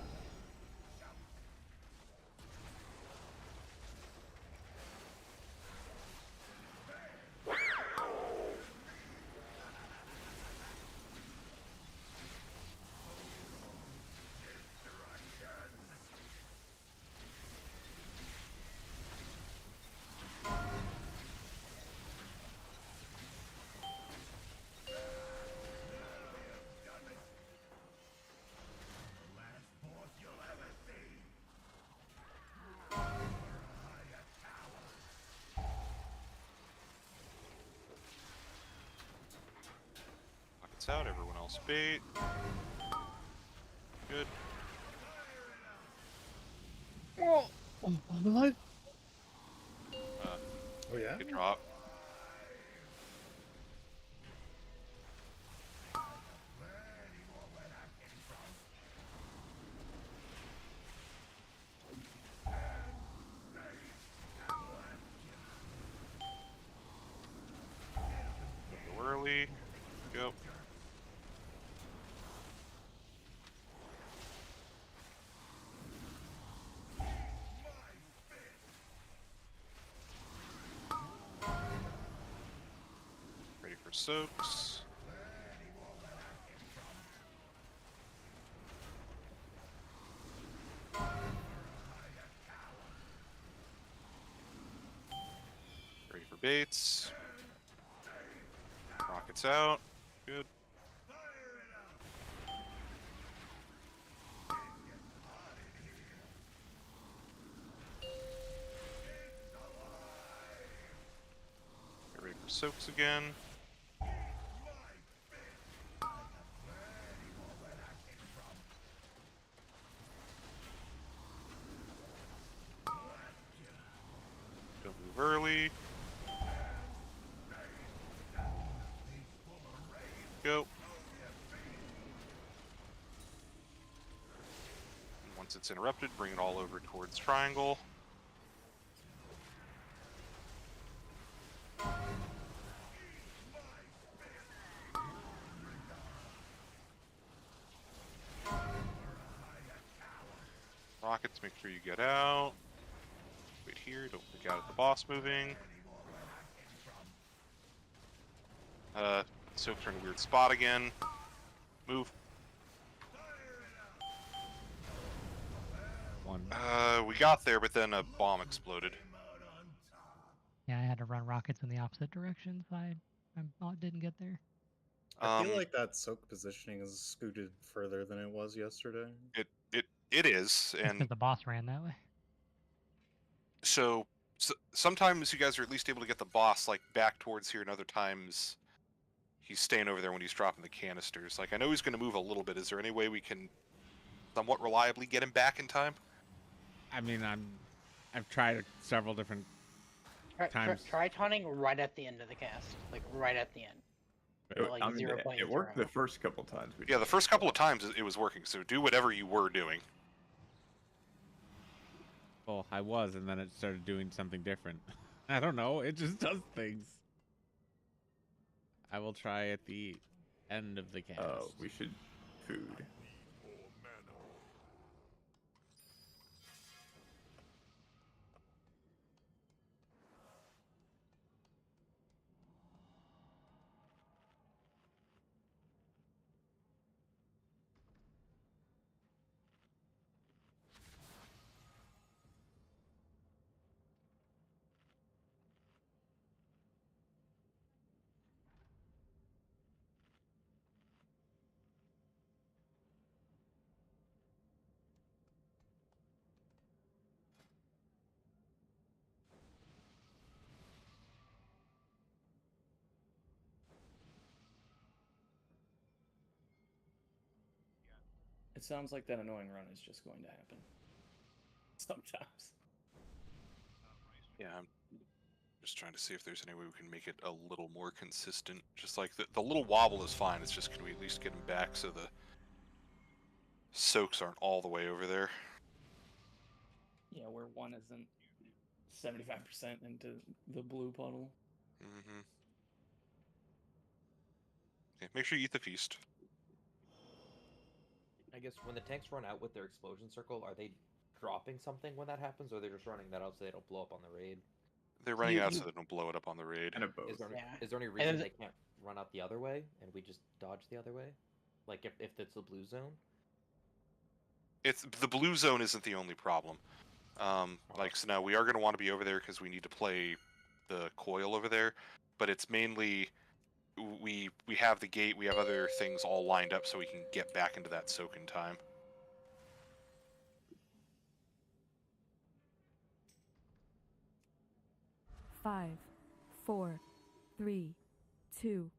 Pockets out. Everyone else bait. Good. Oh, I'm alive. Oh yeah. Good drop. Go early. Go. for soaks. Ready for baits. Rockets out. Good. Get ready for soaks again. Don't move early. Go. And once it's interrupted, bring it all over towards triangle. Rockets, make sure you get out. Wait here, don't look out at the boss moving. Soaks are in a weird spot again. Move. One. We got there, but then a bomb exploded. Yeah, I had to run rockets in the opposite direction, so I didn't get there. I feel like that soak positioning is scooted further than it was yesterday. It is, and Because the boss ran that way. so sometimes you guys are at least able to get the boss like back towards here, and other times he's staying over there when he's dropping the canisters. Like, I know he's going to move a little bit. Is there any way we can somewhat reliably get him back in time? I mean, I've tried several different times. Try taunting right at the end of the cast, like right at the end. Like I mean, it worked the first couple times. Yeah, the first couple of times it was working. So do whatever you were doing. Well, I was, and then it started doing something different. I don't know. It just does things. I will try at the end of the cast. Oh, we should food. It sounds like that annoying run is just going to happen. Sometimes. Yeah, I'm just trying to see if there's any way we can make it a little more consistent. Just like the little wobble is fine. It's just, can we at least get him back so the soaks aren't all the way over there? Yeah, where one isn't 75% into the blue puddle. Mm-hmm. Okay, make sure you eat the feast. I guess when the tanks run out with their explosion circle, are they dropping something when that happens, or they're just running that out so they don't blow up on the raid? They're running out so they don't blow it up on the raid. And a boat. Is there any reason they can't run out the other way and we just dodge the other way? Like if it's the blue zone? It's the blue zone isn't the only problem. Like, so now we are going to want to be over there because we need to play the coil over there, but it's mainly we have the gate, we have other things all lined up so we can get back into that soak in time. Five, 4, 3, 2,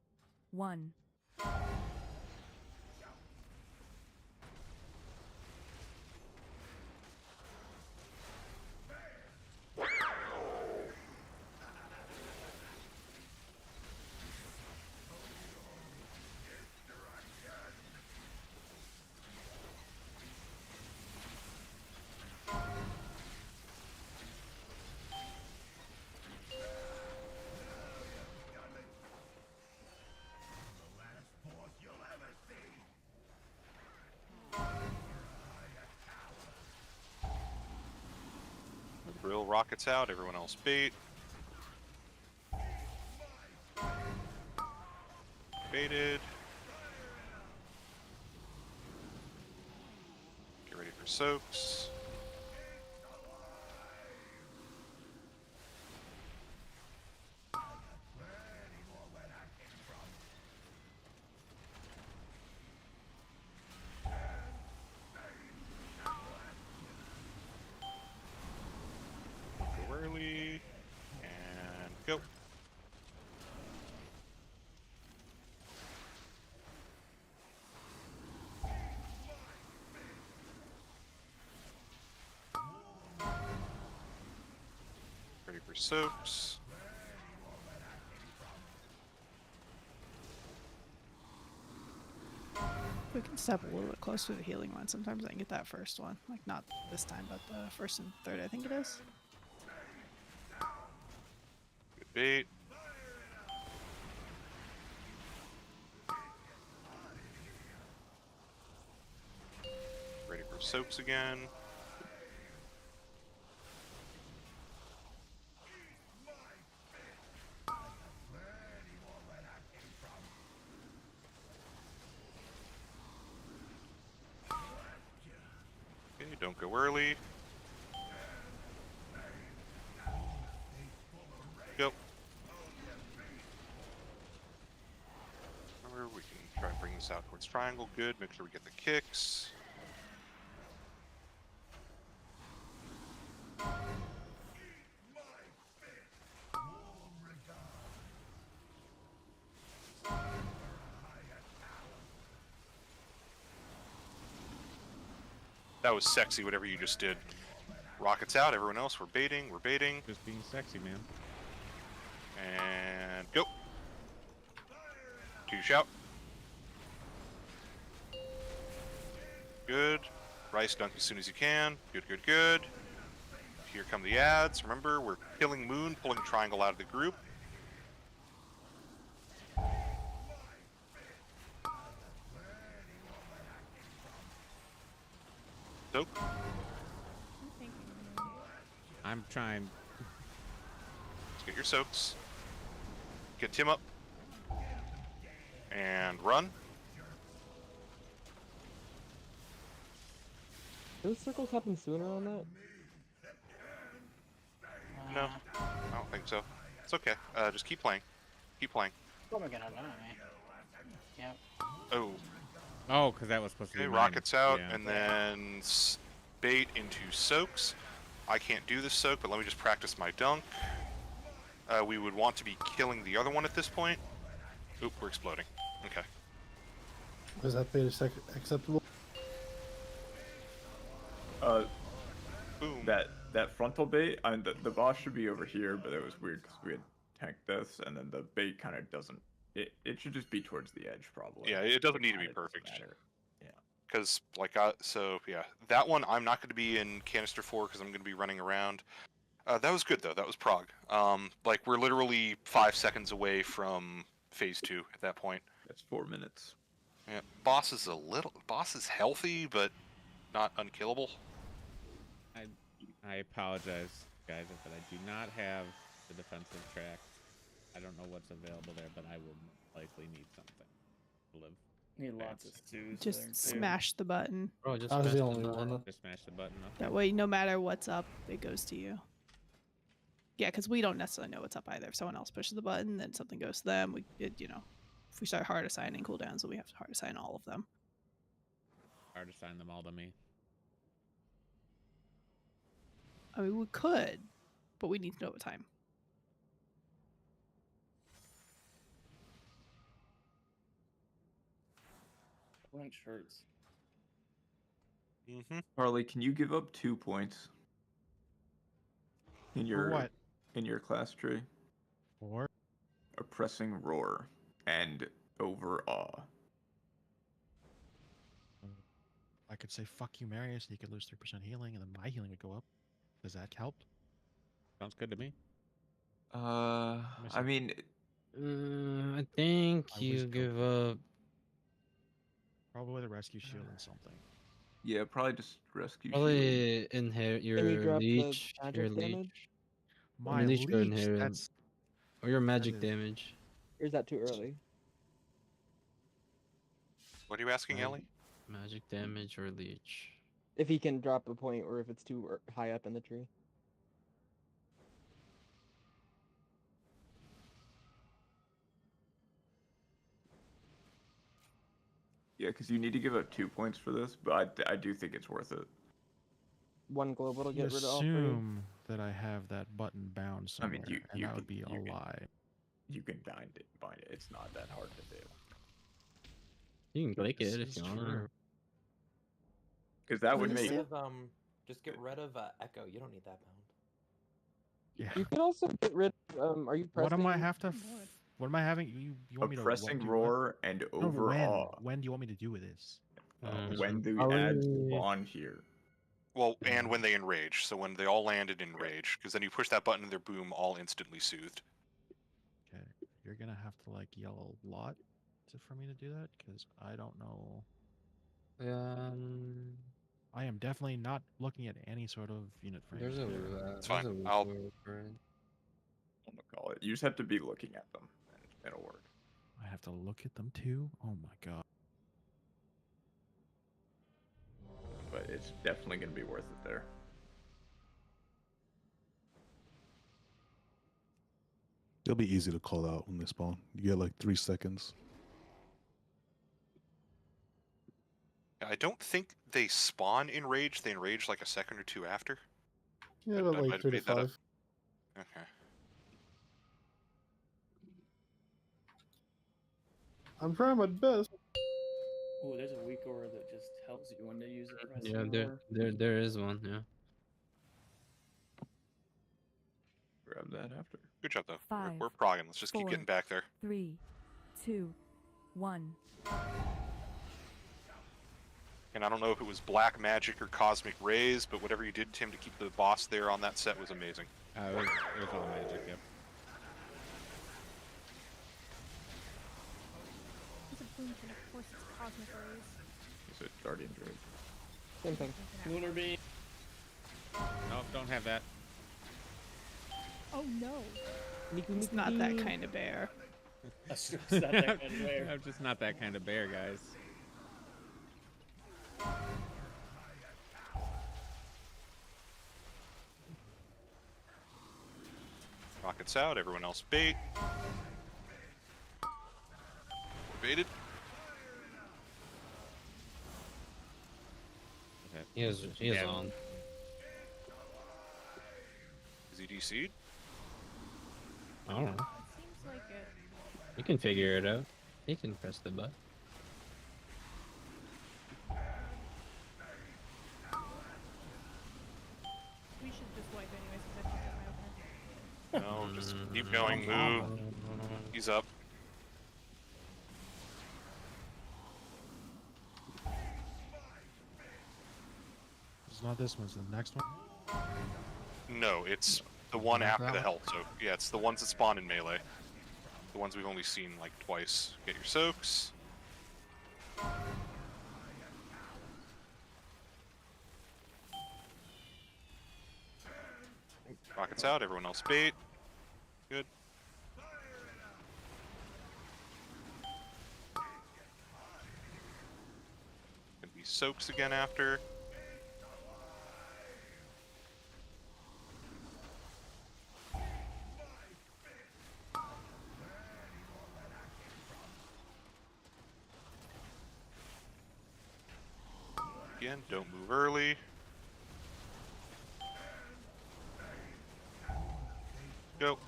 1. Grill rockets out, everyone else bait. activated. Get ready for soaks. Go early. And go. Ready for soaks. We can step a little bit closer to the healing one. Sometimes I can get that first one. Like, not this time, but the first and third, I think it is. Good bait. Ready for soaks again. Okay, don't go early. Go. Remember, we can try and bring this out towards triangle. Good. Make sure we get the kicks. That was sexy, whatever you just did. Rockets out, everyone else, we're baiting, we're baiting. Just being sexy, man. And go. 2 shout. Good. Rice dunk as soon as you can. Good, good, good. Here come the ads. Remember, we're killing Moon, pulling Triangle out of the group. Soak. I'm trying. Let's get your soaks. Get Tim up. And run. Do those circles happen sooner on that? No, I don't think so. It's okay. Just keep playing. Keep playing. Probably gonna die. Yep. Oh. Oh, because that was supposed to be Okay, mine. rockets out, Yeah. and then bait into soaks. I can't do this soak, but let me just practice my dunk. We would want to be killing the other one at this point. Oop, we're exploding. Okay. Was that bait acceptable? Boom. That frontal bait, I mean, the boss should be over here, but it was weird because we had tanked this, and then the bait kind of doesn't. It should just be towards the edge, probably. Yeah, it doesn't need to be Kinda doesn't perfect. matter. Yeah. Because, like, so, yeah. That one I'm not going to be in canister for because I'm going to be running around. That was good, though. That was prog. Like, we're literally 5 seconds away from phase 2 at that point. That's 4 minutes. Yeah, boss is healthy, but not unkillable. I apologize, guys, but I do not have the defensive track. I don't know what's available there, but I will likely need something to live. Need lots of stews. Just smash the button. Bro, just I was smash the the only button. one. Just smash the button. Okay. That way, no matter what's up, it goes to you. Yeah, because we don't necessarily know what's up either. If someone else pushes the button, then something goes to them. If we start hard assigning cooldowns, then we have to hard assign all of them. Hard to assign them all to me. I mean, we could, but we need to know what time. Blank shirts. Harley, can you give up 2 points in your what? in your class tree? For Oppressing roar and overawe. I could say fuck you, Marius, and you could lose 3% healing, and then my healing would go up. Does that help? Sounds good to me. I mean, I think I you was give up. Probably the rescue shield and something. yeah, probably just rescue shield. Probably inherit your Can you drop the leech. Your magic leech. damage? My Leech or leech, inherent. that's Or your magic is- damage. Or is that too early? What are you asking, Mag- Ellie? Magic damage or leech? If he can drop a point or if it's too high up in the tree. Yeah, because you need to give up 2 points for this, but I do think it's worth it. One global to You get rid of all three. assume that I have that button bound I somewhere, mean, and that would be a lie. You can bind it. It's not that hard to do. You can click This it if is you want. true. Because that What would is make it? Just get rid of Echo. You don't need that bound. Yeah. You could also get rid of, are you pressing? What am I have to? What am I having? You want me to oppressing do roar and what? No, overawe. when do you want me to do with this? When the Probably- ads spawn here. Well, and when they enrage. So when they all landed in rage, because then you push that button and their boom all instantly soothed. Okay, you're gonna have to like yell a lot for me to do that because I don't know. I am definitely not looking at any sort of unit frame. There's a. It's fine. I'll I'm gonna call it. You just have to be looking at them, and it'll work. I have to look at them too. Oh my god. But it's definitely gonna be worth it there. It'll be easy to call out when they spawn. You get like 3 seconds. I don't think they spawn in rage. They enrage like a second or two after. Yeah, I about might like have 3 to made that up. 5. Okay. I'm trying my best. Oh, there's a weak aura that just helps you when they use a pressing Yeah, roar. there is one. Yeah. Grab that after. Good job though. Five, We're progging. Let's just keep four, getting back there. 3, 2, 1. And I don't know if it was black magic or cosmic rays, but whatever you did, Tim, to keep the boss there on that set was amazing. It was all magic. Yep. It's a boom and of course it's cosmic rays. Is it Guardian Druid? Same thing. Lunar beam. No, don't have that. Oh no. It's not that kind of bear. That's not that kind of bear. I'm just not that kind of bear, guys. Rockets out, everyone else bait. We're baited. Okay. He is Yeah. on. Is he DC'd? I don't know. It seems like it. You can figure it out. You can press the button. We should just wipe anyways because I fucked up my opener. No, just keep going, move. He's up. It's not this one. It's the next one. No, it's the one Like after that the one? health. So yeah, it's the ones that spawn in melee. The ones we've only seen like twice. Get your soaks. Rockets out, everyone else bait. Good. Gonna be soaks again after. Again, don't move early. Go.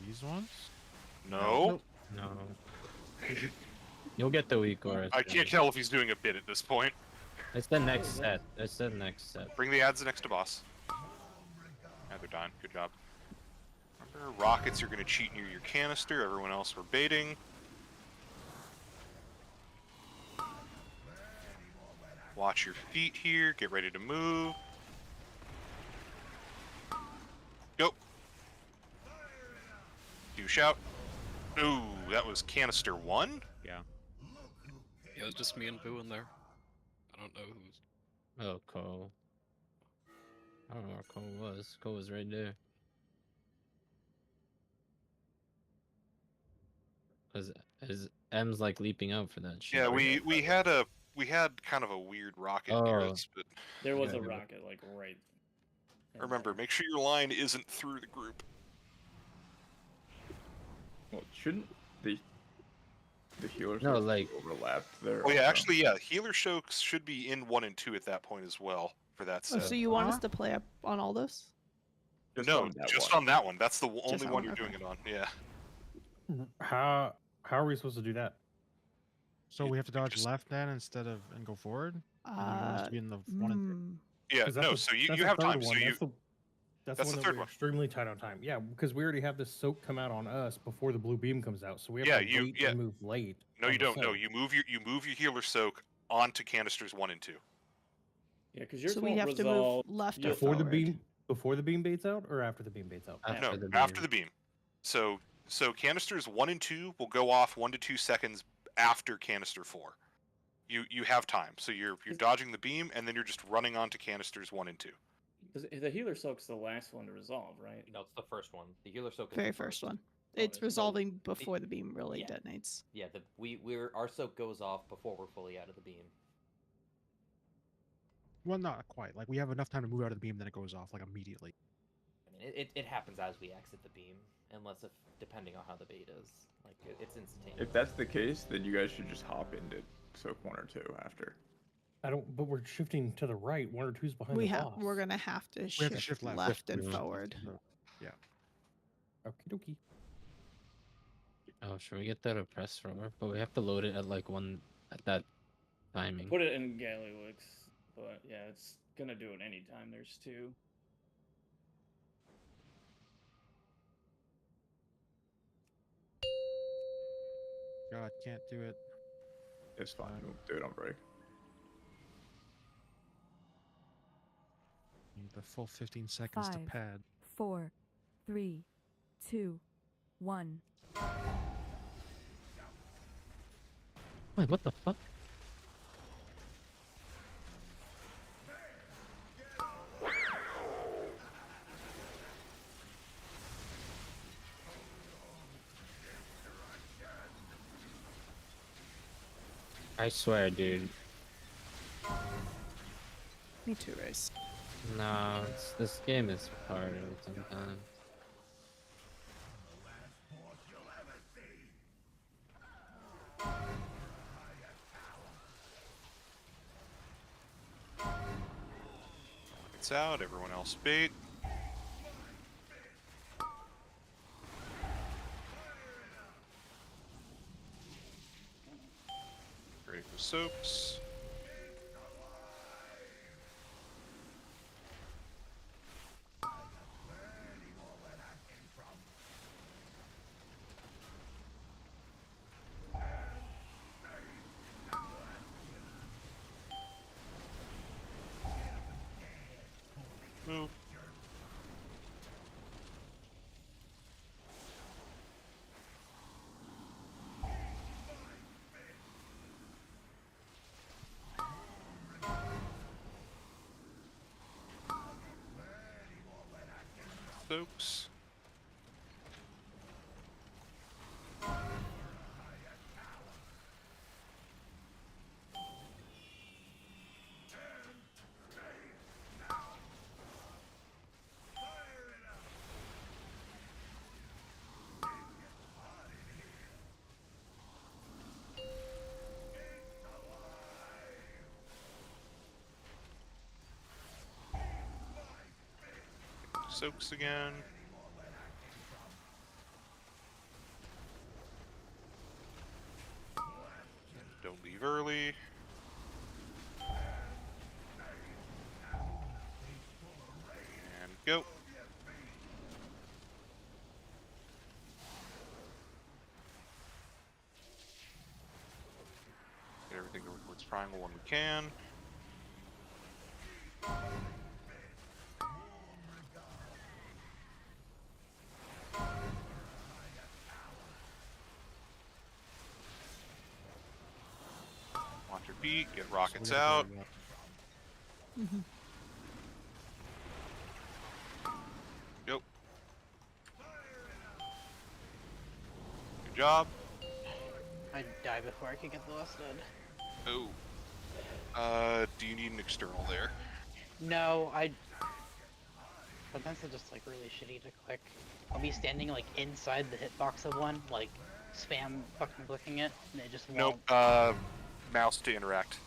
These ones? No. No. You'll get the weak aura. I can't tell if he's doing a bit at this point. It's the next set. It's the next set. Bring the ads next to boss. Yeah, they're done. Good job. Remember, rockets are going to cheat near your canister. Everyone else we're baiting. Watch your feet here. Get ready to move. Go. Do shout. Ooh, that was canister 1? Yeah. Yeah, it was just me and Boo in there. I don't know who's. Oh, Cole. I don't know where Cole was. Cole was right there. Is M's like leaping out for that shit? Yeah, we had kind of a weird rocket near Oh. us, but There was Yeah, a yeah. rocket like right. in remember, make sure your line isn't through the group. Well, shouldn't the healers No, like overlapped there? Oh yeah, also? actually, yeah, healer soaks should be in 1 and 2 at that point as well for that Oh, set. so you want us to play up on all this? No, on that just one. on that one. That's the Just only that one one, you're okay. doing it on. Yeah. How are we supposed to do that? So we have to dodge left then instead of and go forward. And you want us to be in the 1 and 3. Yeah, 'Cause that's no. the- So you that's you the have third time. So one. you That's that's one the that third we're one. extremely tight on time. Yeah, because we already have this soak come out on us before the blue beam comes out, so we have Yeah, to wait and move late. No, on you the don't. No, soak. you move your healer soak onto canisters 1 and 2. Yeah, because yours So we won't have to resolve. move left or before the beam. before the beam baits out, or after the beam baits out. No, after the beam. So canisters 1 and 2 will go off 1 to 2 seconds after canister 4. You have time. So you're dodging the beam and then you're just running onto canisters 1 and 2. The healer soak's the last one to resolve, right? No, it's the first one. The healer soak is Very the first one. Oh, It's it's resolving before the beam really yeah. detonates. Yeah, our soak goes off before we're fully out of the beam. Well, not quite. Like we have enough time to move out of the beam, then it goes off like immediately. I mean, it happens as we exit the beam, unless if depending on how the bait is, like it's instantaneous. If that's the case, then you guys should just hop into soak 1 or 2 after. I don't. But we're shifting to the right. 1 or 2's behind We the have. boss. We're gonna have to We shift, have to shift left. left and Yeah. forward. Yeah. Okie dokie. Oh, should we get that oppressed from her? But we have to load it at like 1 at that timing. Put it in Gallywix, but yeah, it's gonna do it anytime there's 2. God, can't do it. It's fine. We'll do it on break. Need the full 15 seconds to 5, pad. 4, 3, 2, 1. Wait, what the fuck? I swear, dude. Me too, Race. No, this game is hard sometimes. It's out. Everyone else bait. Ready for soaps. Move. Soaps. Soaks again. Don't leave early. And go. Get everything over towards triangle when we can. Watch your beat, get rockets out. Mm-hmm. Yep. Good job. I'd die before I could get the last dead. Oh. Do you need an external there? No, sometimes it's just like really shitty to click. I'll be standing like inside the hitbox of one, like spam fucking clicking it, and it just won't. Nope. Mouse to interact.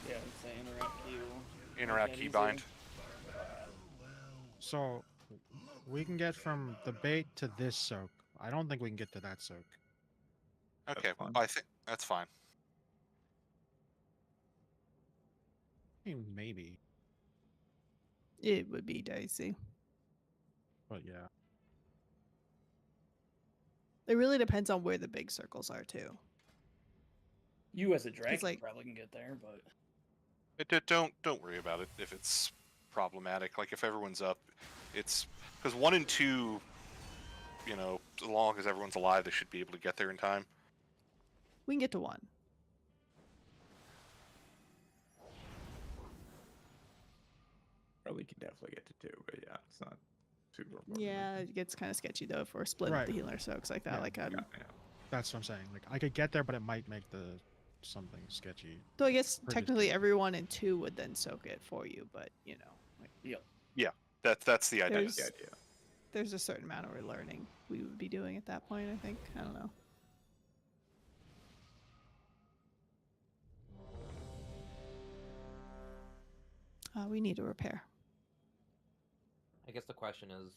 Yeah, I'd say interact key. will Interact make that key easier. bind. So we can get from the bait to this soak. I don't think we can get to that soak. Okay, I think that's fine. I mean, maybe, It would be dicey. but yeah. It really depends on where the big circles are too. You as a dragon like- probably can get there, but Don't worry about it if it's problematic. Like if everyone's up, it's because 1 and 2, you know, as long as everyone's alive, they should be able to get there in time. We can get to 1. Probably can definitely get to 2, but yeah, it's not super important. Yeah, it gets kind of sketchy though if we're splitting Right. the healer soaks like that. Yeah, Like, That's what I'm saying. Like I could get there, but it might make the something sketchy. though I guess Or just- technically everyone in 2 would then soak it for you, but you know, like, Yeah, that's the idea. There's- there's a certain amount of relearning we would be doing at that point. I think. I don't know. We need a repair. I guess the question is,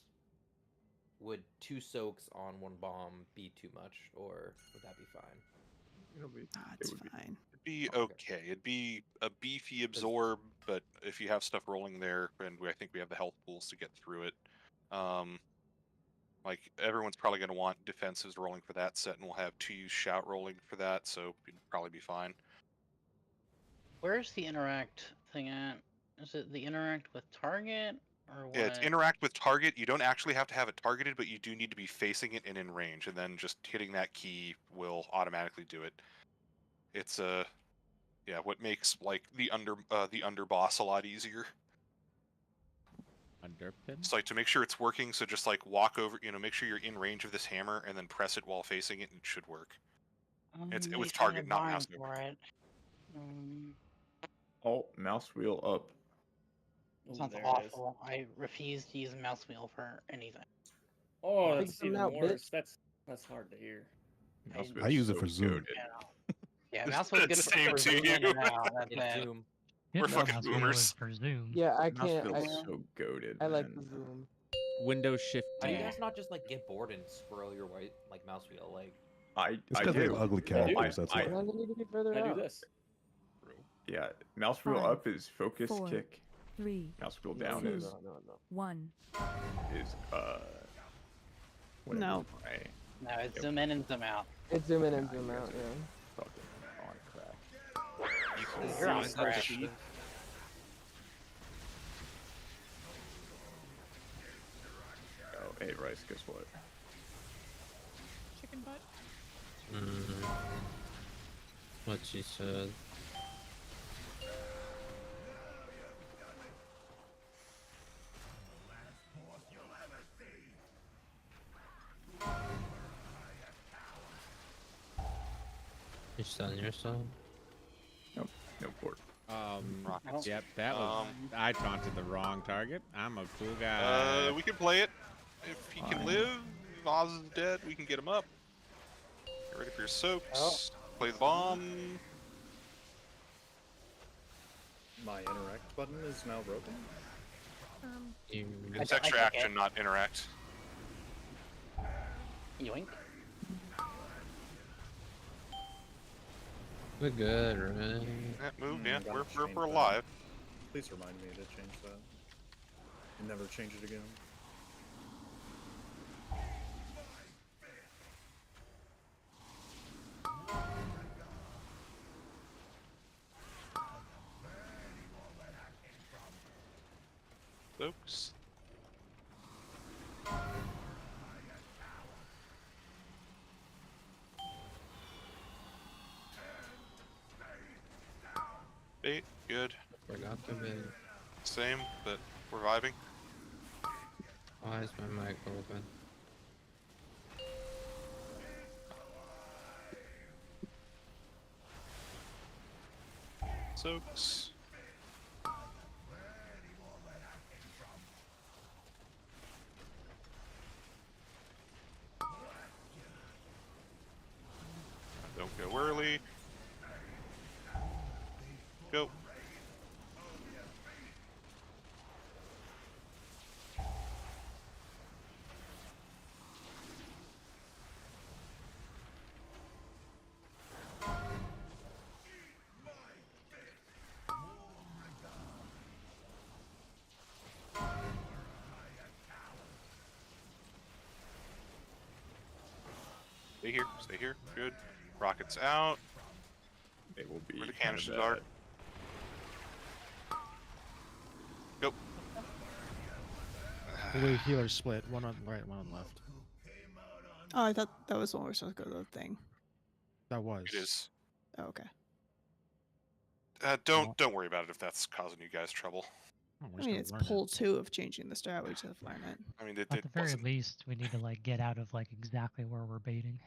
would 2 soaks on 1 bomb be too much, or would that be fine? It's fine. It'd be okay. It'd be a beefy absorb, but if you have stuff rolling there, and I think we have the health pools to get through it. Like everyone's probably going to want defensives rolling for that set, and we'll have 2 use shout rolling for that, so it'd probably be fine. Where's the interact thing at? Is it the interact with target or what? Yeah, it's interact with target. You don't actually have to have it targeted, but you do need to be facing it and in range, and then just hitting that key will automatically do it. It's yeah, what makes like the under boss a lot easier. Underpin? It's like to make sure it's working, so just like walk over, you know, make sure you're in range of this hammer and then press it while facing it and it should work. It's with target, not mouse for it. Alt mouse wheel up. Sounds there it is. awful. I refuse to use a mouse wheel for anything. Oh, Fix that's them even out, worse. bitch. That's hard to hear. Mouse I wheel's use it so for Zoom. goated. Yeah, mouse wheel's good for Same to zooming in you. and out. That's It's it. Zoom. Yeah, We're no, fucking mouse wheel boomers. is for Zoom. Yeah, I Mouse can't. wheel's I, so goated. I like man. the zoom. Windows Shift How do you D. guys not just like get bored and scroll your white like mouse wheel? Like I It's I because they do. have ugly characters. That's I- why. Why does it need to be further I out? do this. Yeah, mouse wheel 5, up is focus 4, kick. 3, Mouse wheel No, down no, is no, no, no. 1. whatever No. No, it's zoom in and zoom out. It's zoom in and zoom out. Yeah. Fucking on crack. You're on That's crack. cheap. Oh, hey Rice, guess what? Chicken butt. What she said. You selling yourself? Nope, no port. Rockets. Yep, that was. I taunted the wrong target. I'm a cool guy. We can play it. If he can live, if Oz is dead, we can get him up. Get ready for your soaks. Play the bomb. My interact button is now broken. It's extra action, not interact. Yoink. We're good, right? That move, yeah, Gotta we're change alive. that. Please remind me to change that. And never change it again. Soaks. Bait, good. Forgot the bait. Same, but we're vibing. Why is my mic open? Soaks. Don't go early. Go. Stay here. Stay here. Good. Rockets out. They will be Where the kind of canisters are. Go. Blue healer split. One on right, one on left. Oh, I thought that was when we were supposed to go to the thing. That was. It is. Oh, okay. Don't worry about it if that's causing you guys trouble. I mean, it's pull 2 of changing the strat. We just have to learn it. I mean, At the very least, we need to like get out of like exactly where we're baiting.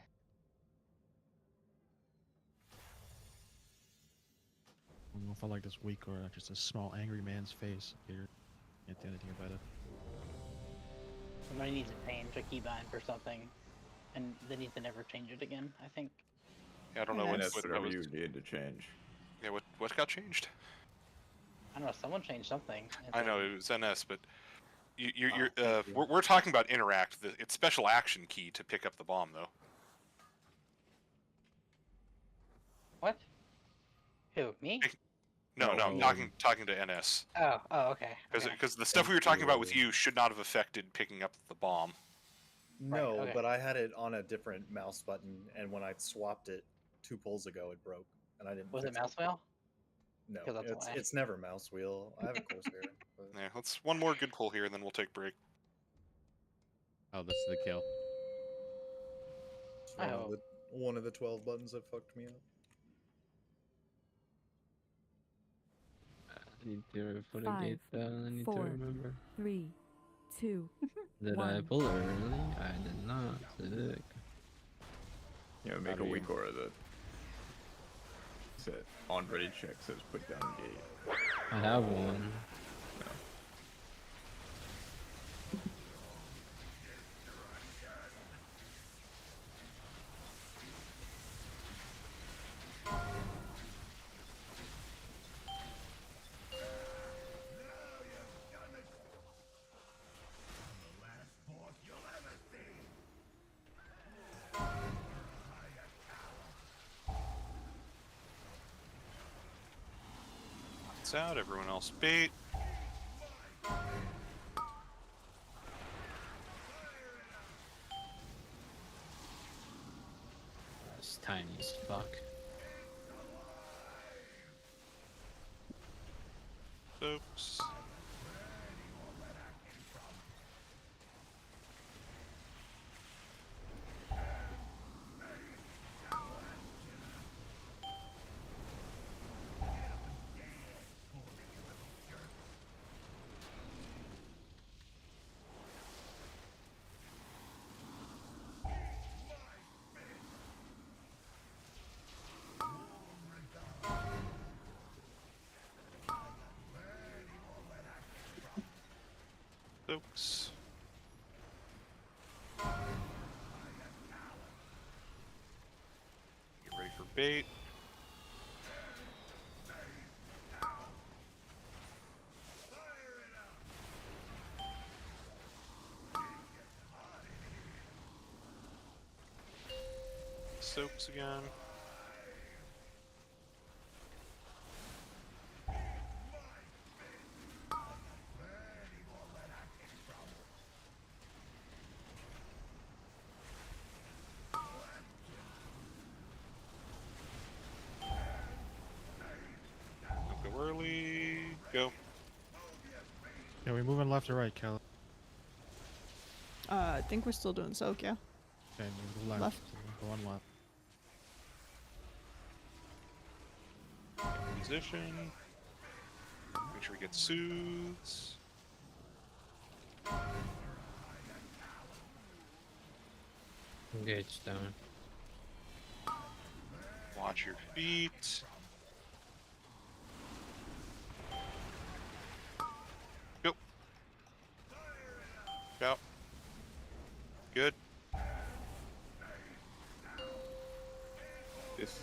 I don't know if I like this weak or just a small angry man's face here. Can't do anything about it. Somebody needs to change a keybind for something, and they need to never change it again, I think. Yeah, I don't know what that whatever was. you need to change. Yeah, what got changed? I don't know, someone changed something. I know it was NS, but we're talking about interact. It's special action key to pick up the bomb, though. What? Who, me? No, I'm talking to NS. Oh, okay. Because the stuff we were talking about with you should not have affected picking up the bomb. No, okay. but I had it on a different mouse button, and when I swapped it 2 pulls ago, it broke, and I didn't. Was it fix mouse wheel? No, 'Cause that's why. it's never mouse wheel. I have a Corsair. But... Yeah, let's one more good pull here, and then we'll take break. Oh, this is the kill. It's one of the 12 buttons that fucked me up. I need to put a 5, gate down. I need 4, to remember. 3, 2, Did 1. I pull early? I did not. Sick. You know, make a weak aura that said on ready check says put down gate. I have one. It's out. Everyone else bait. It's tiny as fuck. Oops. Oops. Get ready for bait. Soaks again. Don't go early. Go. Yeah, we moving left or right, Kelly? I think we're still doing soak, yeah. Okay, move left. Left. Go on left. Position. Make sure we get soothes. Gate's down. Watch your feet.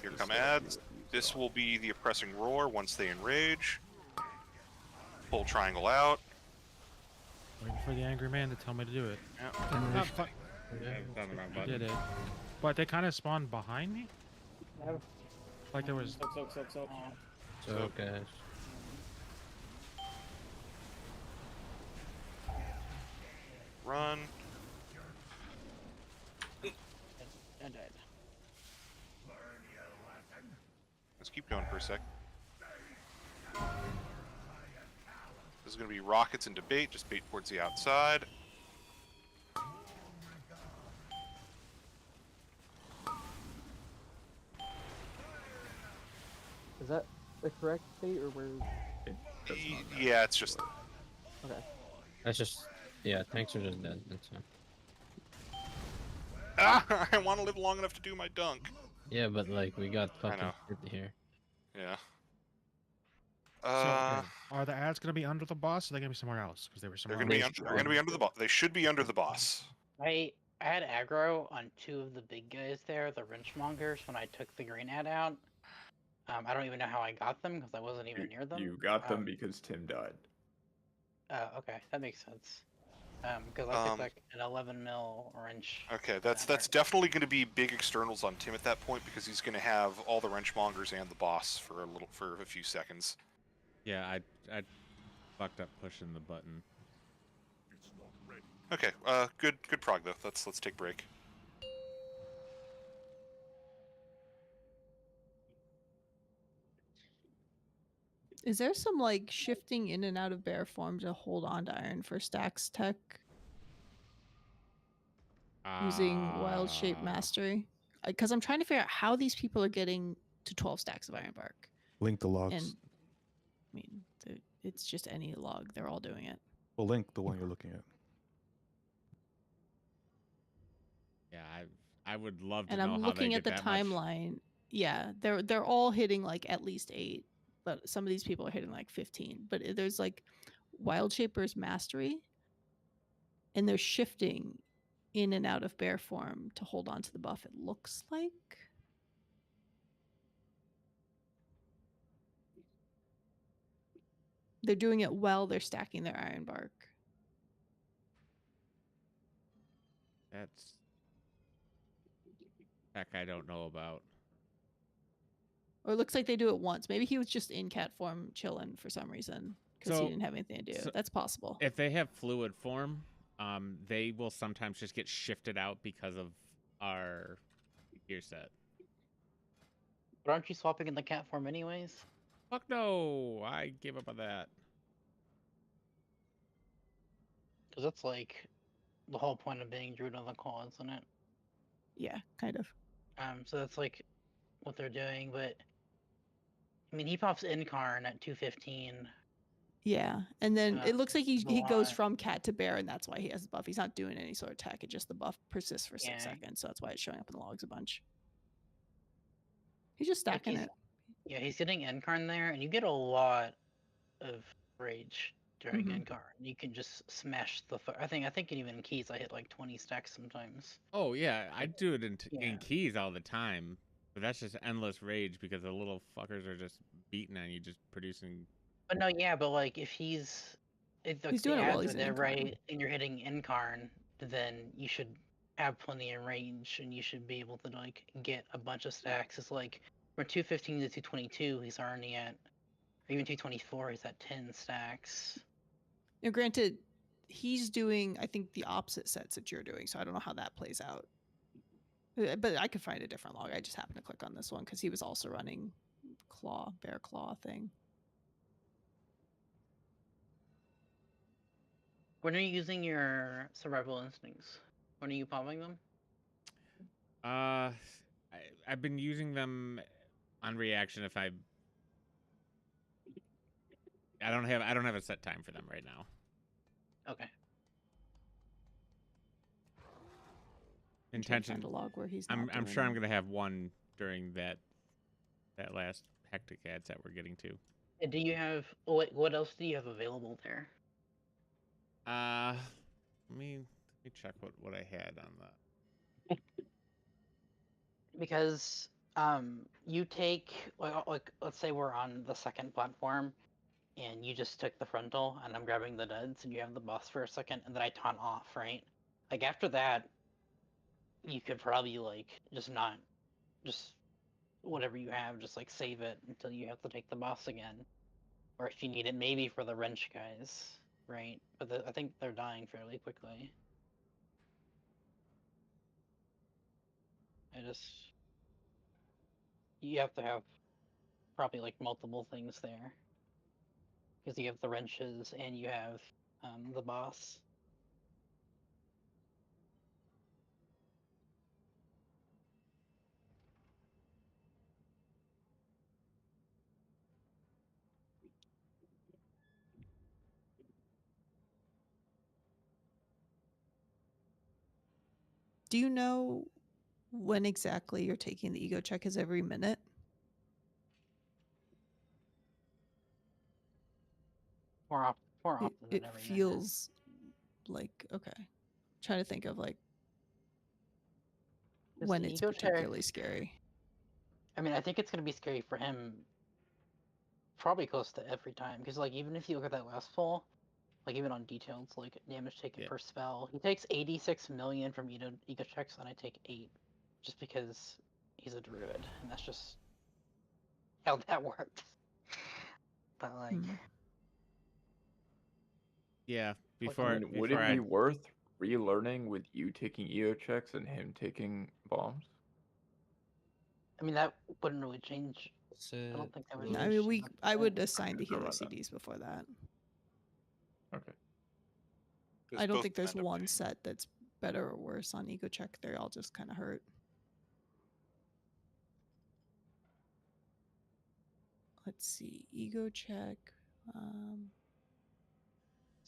Here come ads. This will be the oppressing roar once they enrage. Pull triangle out. Waiting for the angry man to tell me to do it. Yeah. Oh, fuck. Yeah. I found the wrong I button. did it. But they kind of spawned behind me. Like there was. Soak. So, guys. Run. I died. Let's keep going for a sec. This is going to be rockets and debate. Just bait towards the outside. Is that the correct state or where? Yeah, it's just. Okay. That's just, yeah, tanks are just dead. That's fine. Ah, I want to live long enough to do my dunk. Yeah, but like we got fucking know. 50 here. Yeah. So, okay, are the ads gonna be under the boss? Or are they gonna be somewhere else? Because they were They're somewhere. going to be under the boss. They should be under the boss. I had aggro on 2 of the big guys there, the wrenchmongers, when I took the green ad out. I don't even know how I got them because I wasn't even near them. You got them because Tim died. Okay, that makes sense. Because I took like an 11 mil wrench. Okay, that's definitely going to be big externals on Tim at that point because he's going to have all the wrenchmongers and the boss for a few seconds. Yeah, I fucked up pushing the button. Okay, good prog though. Let's take a break. Is there some like shifting in and out of bear form to hold on to iron for stacks tech using wild shape mastery? Because I'm trying to figure out how these people are getting to 12 stacks of iron bark. Link the logs. And I mean, it's just any log. They're all doing it. Well, link the one you're looking at. Yeah, I would love to And know I'm how they looking get at the that much. timeline. Yeah, they're all hitting like at least 8, but some of these people are hitting like 15. But there's like Wild Shaper's Mastery, and they're shifting in and out of bear form to hold on to the buff. It looks like. They're doing it while they're stacking their iron bark. That's heck, I don't know about. Or it looks like they do it once. Maybe he was just in cat form chilling for some reason because So- he didn't have anything to do. so- That's possible. If they have fluid form, they will sometimes just get shifted out because of our gear set. But aren't you swapping in the cat form anyways? Fuck no! I gave up on that. Because that's like the whole point of being Druid on the Claw, isn't it? Yeah, kind of. So that's like what they're doing, but I mean, he pops Incarn at 215. Yeah, and then it looks like he a goes lot. from cat to bear, and that's why he has the buff. He's not doing any sort of attack. It just the buff persists for 6 Yeah. seconds, so that's why it's showing up in the logs a bunch. He's just Like, stacking it. Yeah, he's getting Incarn there, and you get a lot of rage during Mhm. Incarn. You can just smash the. I think even in keys, I hit like 20 stacks sometimes. Oh yeah, I do it in Yeah. keys all the time, but that's just endless rage because the little fuckers are just beating on you, just producing. But no, yeah, but like if he's He's doing it while he's in there, Incarn. right, and you're hitting Incarn, then you should have plenty of range, and you should be able to like get a bunch of stacks. It's like from 215 to 222, he's already at, or even 224, he's at 10 stacks. Now, granted, he's doing I think the opposite sets that you're doing, so I don't know how that plays out. But I could find a different log. I just happened to click on this one because he was also running bear claw thing. When are you using your survival instincts? When are you popping them? I've been using them on reaction if I don't have a set time for them right now. Okay. I'm trying to Intention. find a log where he's not I'm doing sure I'm it. gonna have one during that last hectic ads that we're getting to. And do you have? Oh wait, what else do you have available there? Let me check what I had on the. Because You take like let's say we're on the second platform, and you just took the frontal, and I'm grabbing the duds, and you have the boss for a second, and then I taunt off, right? Like after that, you could probably like just not just whatever you have, just like save it until you have to take the boss again, or if you need it, maybe for the wrench guys, right? But I think they're dying fairly quickly. You have to have probably like multiple things there because you have the wrenches and you have the boss. Do you know when exactly you're taking the ego check? Is every minute? More often than It every minute. feels like okay. Trying to think of like when the it's ego check- particularly scary. I mean, I think it's gonna be scary for him probably close to every time because like even if you look at that last pull, like even on details, like damage taken per spell, he takes 86 million from ego checks, and I take 8, just because he's a druid, and that's just how that works. But like, Yeah, I before mean, would it be worth relearning with you taking EO checks and him taking bombs? I mean that wouldn't really change. I don't think that would. No, I mean I would assign the healer CDs before that. Okay. I don't think there's one set that's better or worse on ego check. They all just kind of hurt. Let's see, ego check.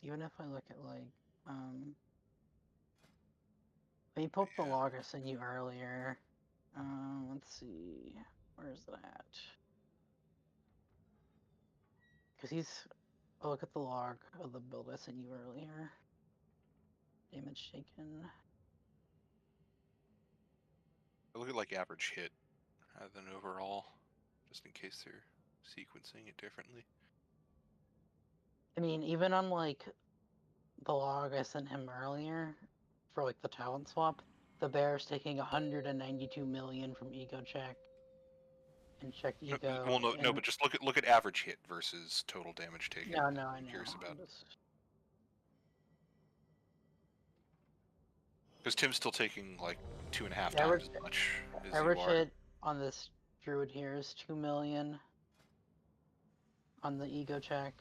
Even if I look at like, when you pulled the log I sent you earlier, let's see, where's that at? Because I'll look at the log of the build I sent you earlier. Damage taken. I look at like average hit rather than overall, just in case they're sequencing it differently. I mean, even on like the log I sent him earlier for like the talent swap, the bear's taking 192 million from ego check and checked ego. Well, no, but just look at average hit versus total damage taken. No, I I'm know. curious about. Because Tim's still taking like 2.5 times as much as average you are. hit on this druid here is 2 million on the ego check.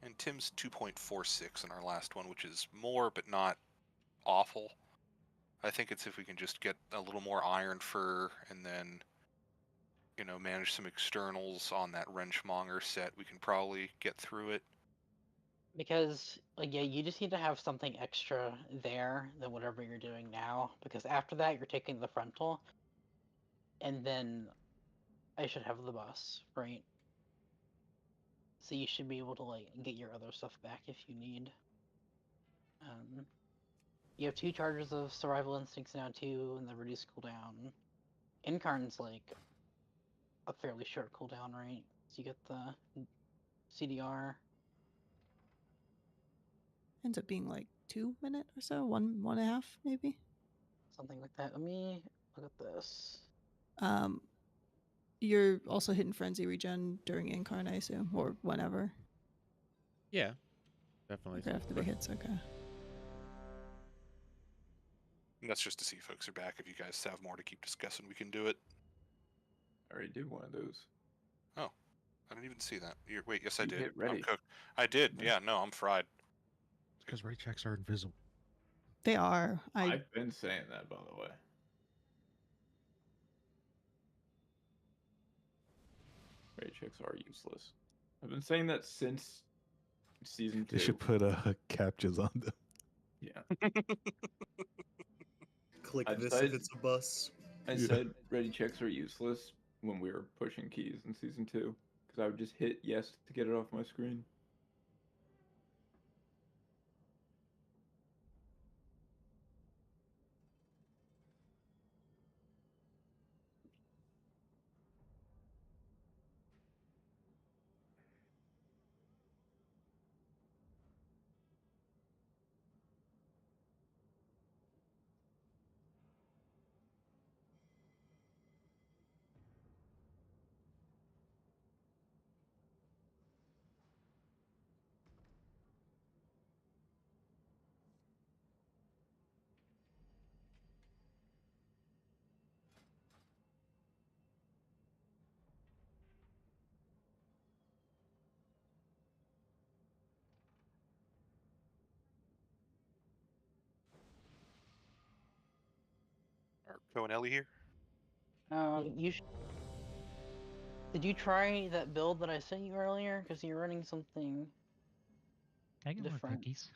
And Tim's 2.46 in our last one, which is more but not awful. I think it's if we can just get a little more iron fur and then, you know, manage some externals on that wrenchmonger set, we can probably get through it. Because, like, yeah, you just need to have something extra there than whatever you're doing now. Because after that, you're taking the frontal, and then I should have the bus, right? So you should be able to, like, get your other stuff back if you need. You have 2 charges of survival instincts now, too, and the reduced cooldown. Incarn's, like, a fairly short cooldown, right? So you get the CDR. Ends up being like 2 minutes or so, 1.5 maybe. Something like that. Let me look at this. You're also hitting frenzy regen during incarn, I assume, or whenever. Yeah, definitely. Okay, after the hits, okay. And that's just to see if folks are back. If you guys have more to keep discussing, we can do it. I already did one of those. Oh, I didn't even see that. Wait, yes, I You did. hit ready. I'm cooked. I did. Yeah, no, I'm fried. Because ready checks are invisible. They are. I've been saying that, by the way. Ready checks are useless. I've been saying that since season 2. They should put captures on them. Yeah. Click this if it's a bus. I said ready checks are useless when we were pushing keys in season 2, because I would just hit yes to get it off my screen. Poe and Ellie here. Did you try that build that I sent you earlier? Because you're running something I get more different. cookies.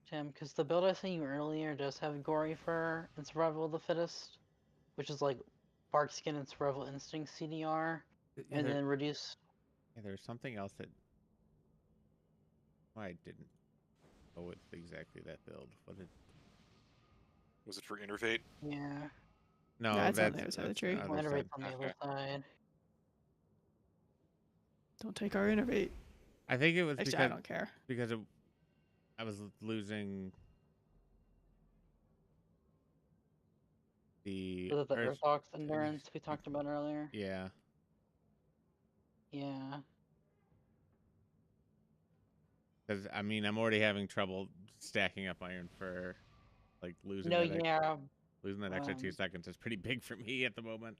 Tim, because the build I sent you earlier does have Gory Fur and Survival of the Fittest, which is like Bark Skin and Survival Instinct CDR, and then reduce. Yeah, there's something else that I didn't go with exactly that build. What did? Was it for Innervate? Yeah. No, That's on that's the other side of the that's tree. other Innervate's side. on the other side. Don't take our innovate. I think it was Actually, because I don't care. because I was losing the. Was it the Earth- Earthbox Endurance we talked about earlier? Yeah. Yeah. Because I mean, I'm already having trouble stacking up iron for like losing. No, that yeah. Losing that extra 2 seconds is pretty big for me at the moment.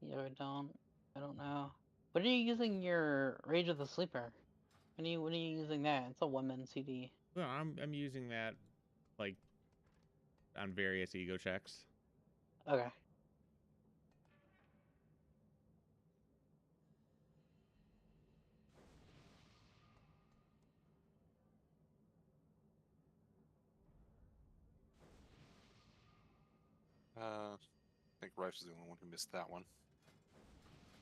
Yeah, I don't know. What are you using your Rage of the Sleeper? When are you using that? It's a 1-min CD. Well, I'm using that like on various ego checks. Okay. I think Rife is the only one who missed that one.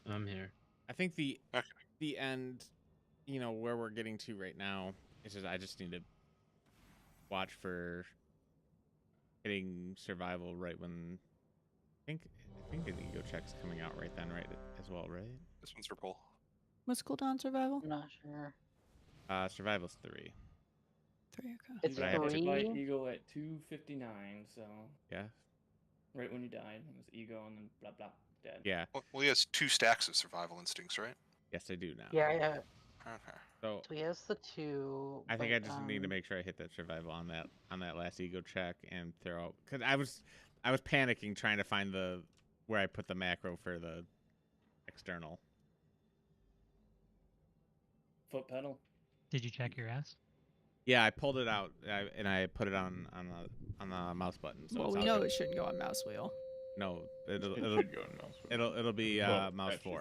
I'm here. I think the end, where we're getting to right now is just I just need to watch for hitting survival right when I think an ego check's coming out right then, right as well, right? This one's for Paul. What's cooldown survival? I'm not sure. Survival's 3. 3, okay. It's But I have to- 3. Ego at 2:59, so Yeah. right when you died, it was ego and then blah blah dead. Yeah. Well, he has 2 stacks of survival instincts, right? Yes, I do now. Yeah, yeah. Okay. So he has the 2. I think but, I just need to make sure I hit that survival on that last ego check and throw out, because I was panicking trying to find where I put the macro for the external. Foot pedal. Did you check your ass? Yeah, I pulled it out and I put it on the mouse button. So Well, it's we out know there. it shouldn't go on mouse wheel. No, It it'll should go on mouse wheel. it'll be Well, mouse actually,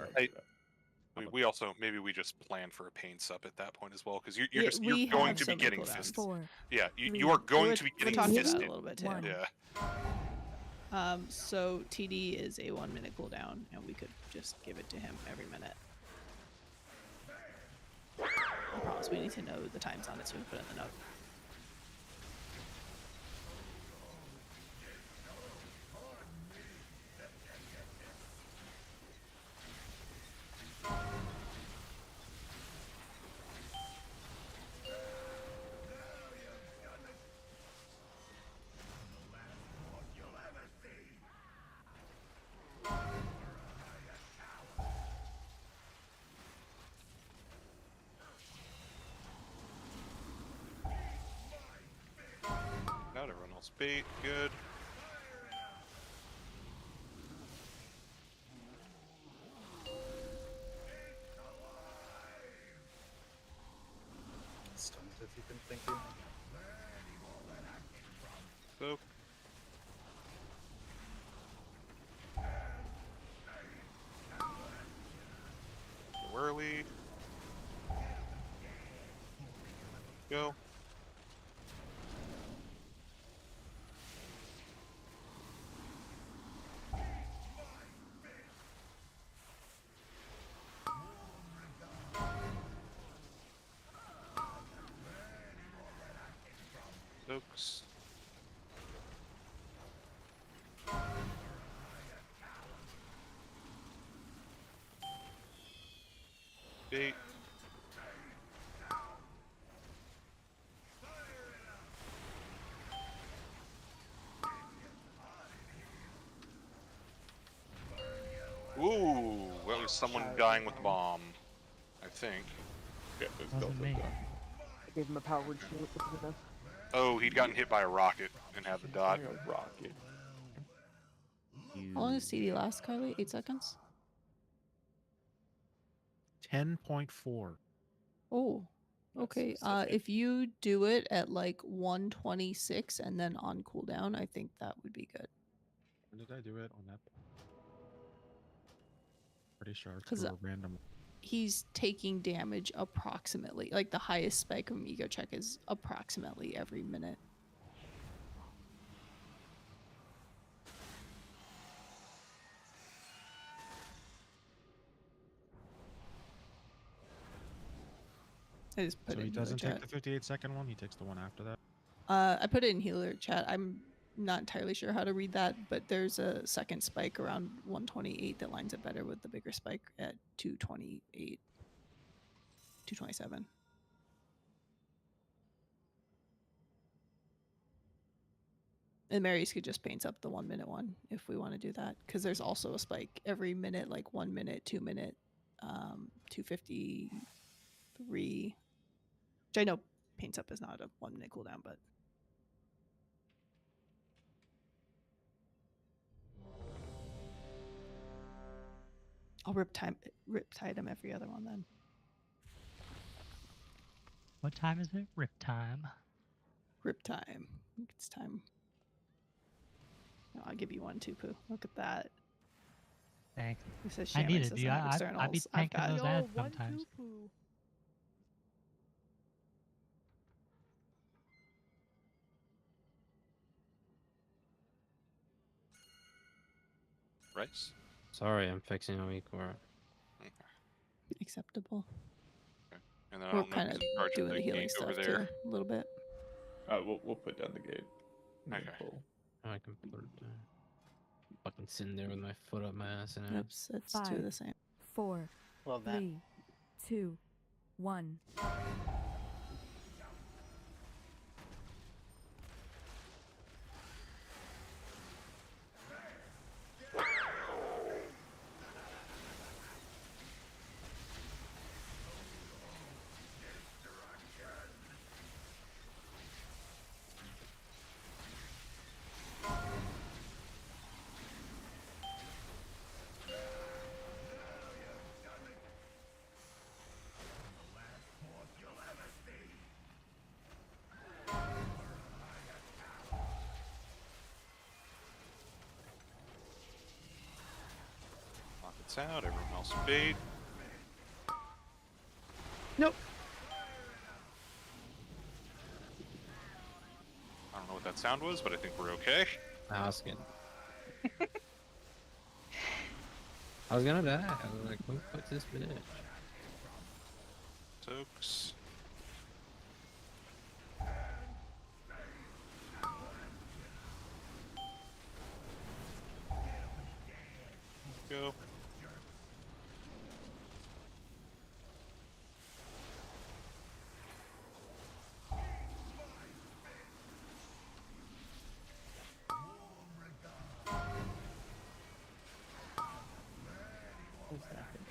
4. We also maybe we just plan for a pain sup at that point as well, because you're we going have to so be many getting cooldowns. fisted. 4, Yeah, you 3, are going we to be we getting talked about fisted. it a little bit too. 1. Yeah. So TD is a 1-minute cooldown, and we could just give it to him every minute. I promise we need to know the times on it so we can put it in the note. Not everyone else bait. Good. Stunned if you've been thinking. So. Go early. Go. Soaks. Bait. Ooh, that was someone dying with a bomb, I think. Yeah, Wasn't me. I gave him a powered shield. Wasn't enough. Oh, he'd gotten hit by a rocket and had the dot. A rocket. How long does CD last, Carly? 8 seconds? 10.4. Oh, okay. If you do it at like 126 and then on cooldown, I think that would be good. When did I do it on that? Pretty sure it's 'Cause, through a random. He's taking damage approximately. Like the highest spike from Ego Check is approximately every minute. I just put So it he in healer doesn't take chat. the 58-second one. He takes the one after that. I put it in healer chat. I'm not entirely sure how to read that, but there's a second spike around 128 that lines up better with the bigger spike at 228, 227. And Mary's could just paint up the 1 minute one if we want to do that, because there's also a spike every minute, like 1 minute, 2 minute, 253. Which I know paints up is not a 1 minute cooldown, but I'll rip tide him every other one then. What time is it? Rip time. Rip time. I think it's time. No, I'll give you one too, Pooh. Look at that. Thanks. It says I Shaman need it, doesn't dude. have I'd be externals. I've tanking got those Yo, ads 1, sometimes. 2, poo. Rice. Sorry, I'm fixing a weak core. acceptable. Okay. And then I We're don't know kind who's of in charge of doing the the healing gate over stuff there. too, a little bit. We'll put down the gate. And then Okay. pull. I can put it down. Fucking sitting there with my foot up my ass and Oops, it's two of the same. 4, Love that. 3, 2, 1. Rockets out. Everyone else bait. Nope. I don't know what that sound was, but I think we're okay. I was good. I was gonna die. I was like, who puts this bitch? Soaks. Go.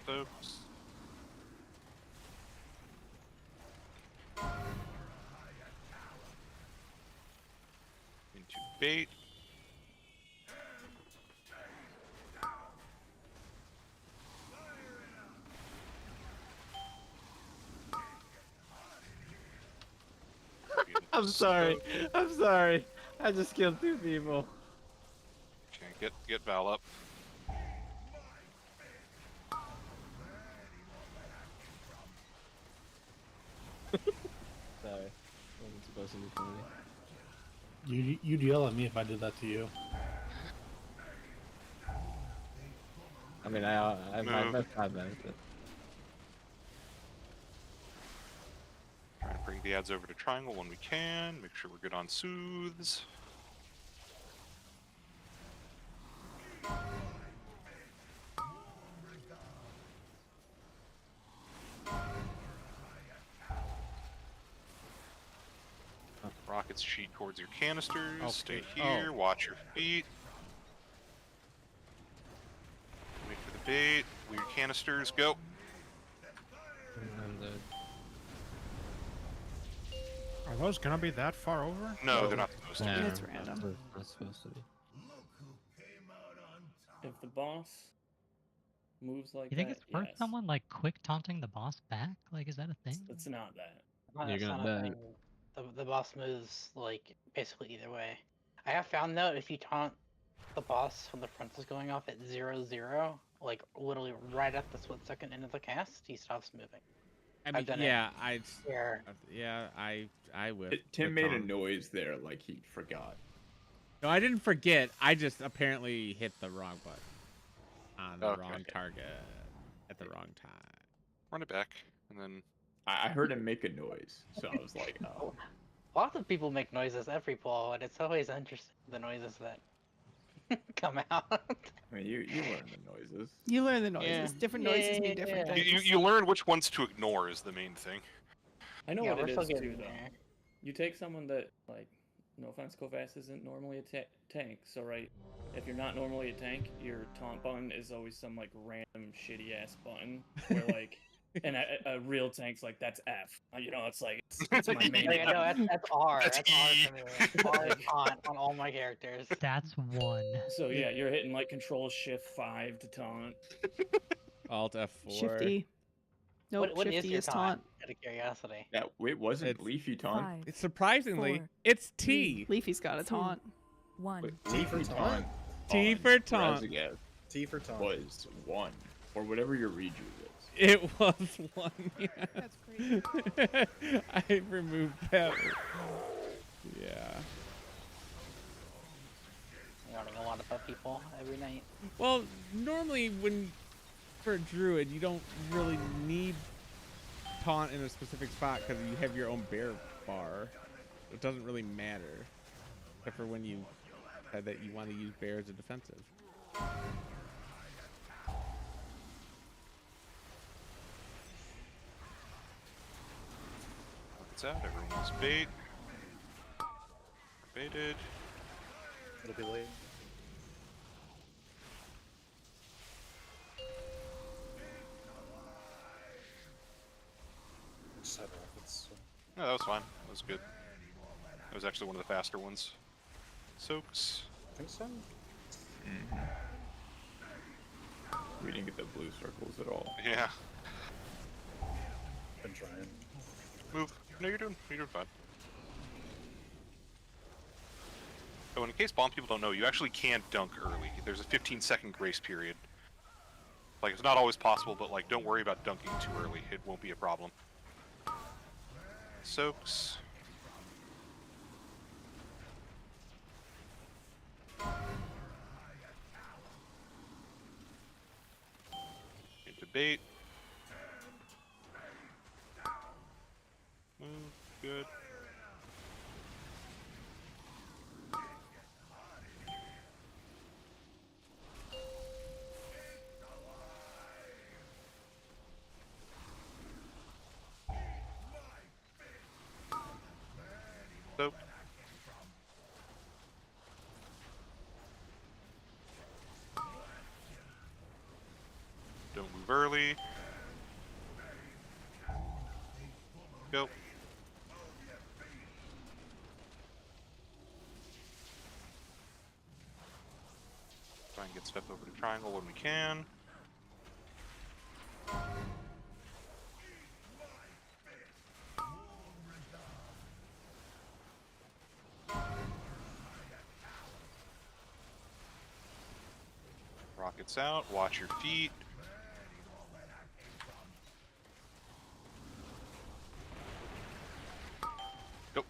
Soaks. Into bait. I'm sorry. I'm sorry. I just killed 2 people. Okay, get Val up. Sorry. Wasn't supposed to be funny. You'd yell at me if I did that to you. I mean, I Move. that's not bad. But... Trying to bring the ads over to triangle when we can. Make sure we're good on soothes. Rockets cheat towards your canisters. Okay. Stay here. Watch your feet. Wait for the bait. Weird canisters. Go. And, Are those gonna be that far over? No, they're not supposed to be. It's random. Not supposed to be. if the boss moves like You think that, it's worth yes. someone like quick taunting the boss back? Like, is that a thing? It's not that. That's not a thing. The boss moves like basically either way. I have found though, if you taunt the boss when the front is going off at 0-0, like literally right at the split second into the cast, he stops moving. I mean, yeah, I would. Tim made a noise there, like he forgot. No, I didn't forget. I just apparently hit the wrong button on the wrong target at the wrong time. Run it back, and then I heard him make a noise, so I was like, oh. Lots of people make noises every pull, and it's always interesting the noises that come out. I mean, you learn the noises. You learn the noises. Different noises mean different things. You learn which ones to ignore is the main thing. I know Yeah, what we're it still is getting too, though. there. You take someone that, like, no offense, Kovacs isn't normally a tank, so right, if you're not normally a tank, your taunt button is always some like random shitty ass button where like, and a real tank's like that's F. You know, it's like it's my main. Yeah, no, that's R. That's That's R for me. R is taunt on all my characters. That's 1. So yeah, you're hitting like Control Shift 5 to taunt. Alt F4. Shift E. Nope, What Shift is E your is taunt. Out of curiosity. Yeah, it wasn't Leafy taunt. 5, It's surprisingly, 4, it's T. Leafy's got a taunt. 1. Wait, T for taunt. T for taunt. Razageth T for taunt. was 1, or whatever your redo is. It was 1. Yeah. That's crazy. I removed that. Yeah. You're learning a lot about people every night. Well, normally when for a druid, you don't really need taunt in a specific spot because you have your own bear bar. It doesn't really matter, except for when you said that you want to use bear as a defensive. It's out. Everyone's bait. Baited. It'll be late. Just have rockets, so. No, that was fine. That was good. That was actually one of the faster ones. Soaks. I think so. We didn't get the blue circles at all. Yeah. Been trying. Move. No, you're doing fine. Oh, and in case bomb people don't know, you actually can dunk early. There's a 15-second grace period. Like, it's not always possible, but, like, don't worry about dunking too early. It won't be a problem. Soaks. Into bait. Move. Good. Soap. Don't move early. Go. Try and get stuff over to triangle when we can. Rockets out, watch your feet. Go.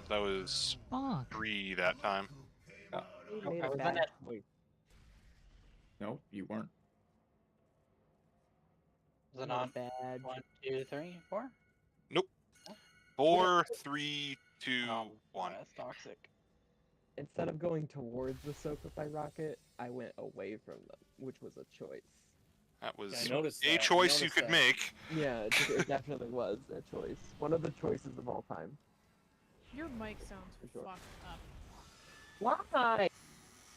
That was Fuck. 3 that time. Made I it was back. in it. Wait. No, you weren't. Was it Not on? bad. 1, 2, 3, 4? Nope. 4, 3, 2, Oh, 1. that's toxic. Instead of going towards the soak with my rocket, I went away from them, which was a choice. That was I noticed a that. I choice you noticed could that. make. Yeah, it definitely was a choice. One of the choices of all time. Your mic sounds For sure. fucked up. Why?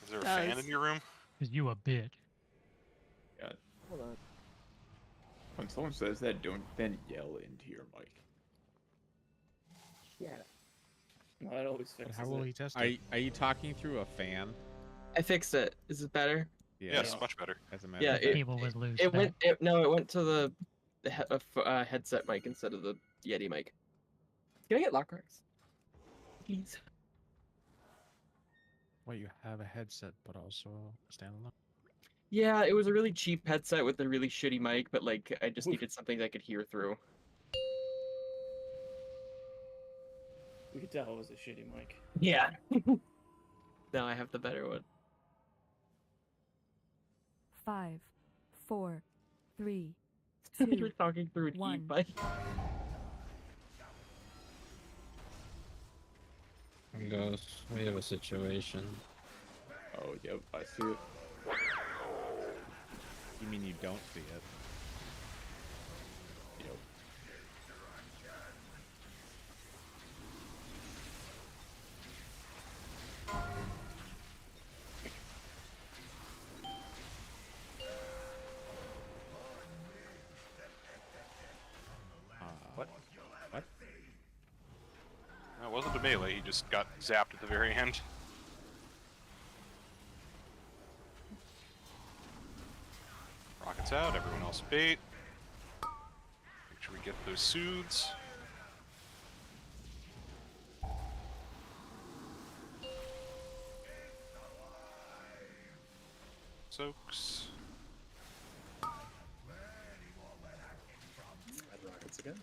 Is there a fan in your room? Cause you a bitch. Yeah. Hold on. When someone says that, don't then yell into your mic. Yeah. No, that always But fixes how will it. he test Are it? are you talking through a fan? I fixed it. Is it better? Yes, much better. As a matter Yeah, of it, fact. Cable was loose. it went. No, it went to the headset mic instead of the Yeti mic. Can I get lock rocks? Please. Wait, you have a headset, but also standalone? Yeah, it was a really cheap headset with a really shitty mic, but like I just needed something I could hear through. We could tell it was a shitty mic. Yeah. Now I have the better one. 5, 4, 3, You're 2, talking through an 1. e-mic. Ghost, we have a situation. Oh, yep, I see it. You mean you don't see it? Yep. What? What? That wasn't a melee, he just got zapped at the very end. Rockets out, everyone else bait. Make sure we get those soothes. Soaks. Add rockets again.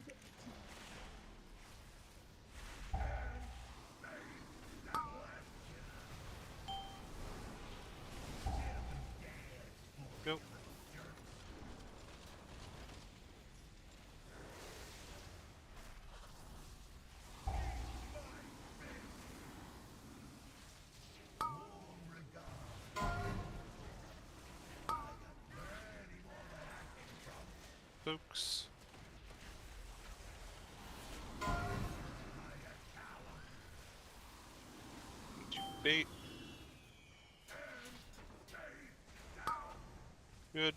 Go. Soaks. Bait. Good.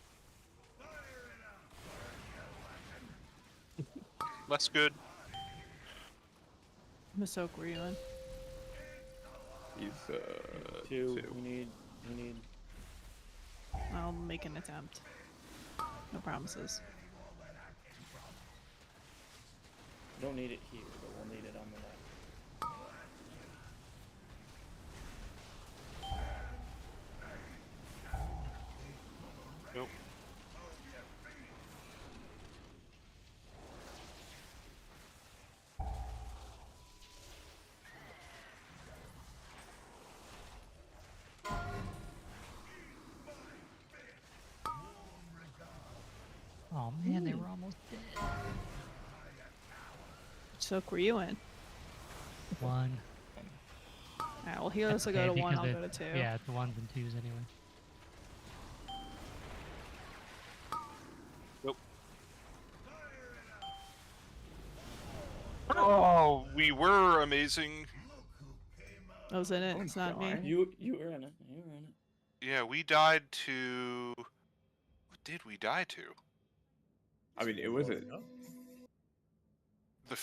Less good. Masok, were you in? He's Two. We need. I'll make an attempt. No promises. We don't need it here, but we'll need it on the left. Nope. Oh man, they were almost dead. Masok, were you in? One. Alright, well, healers will Okay, go to 1, because I'll go to 2. Yeah, it's ones and twos anyway. Nope. Oh, we were amazing. I was in it, it's not me. You were in it. You were in it. Yeah, we died to... What did we die to? I mean, it was a... The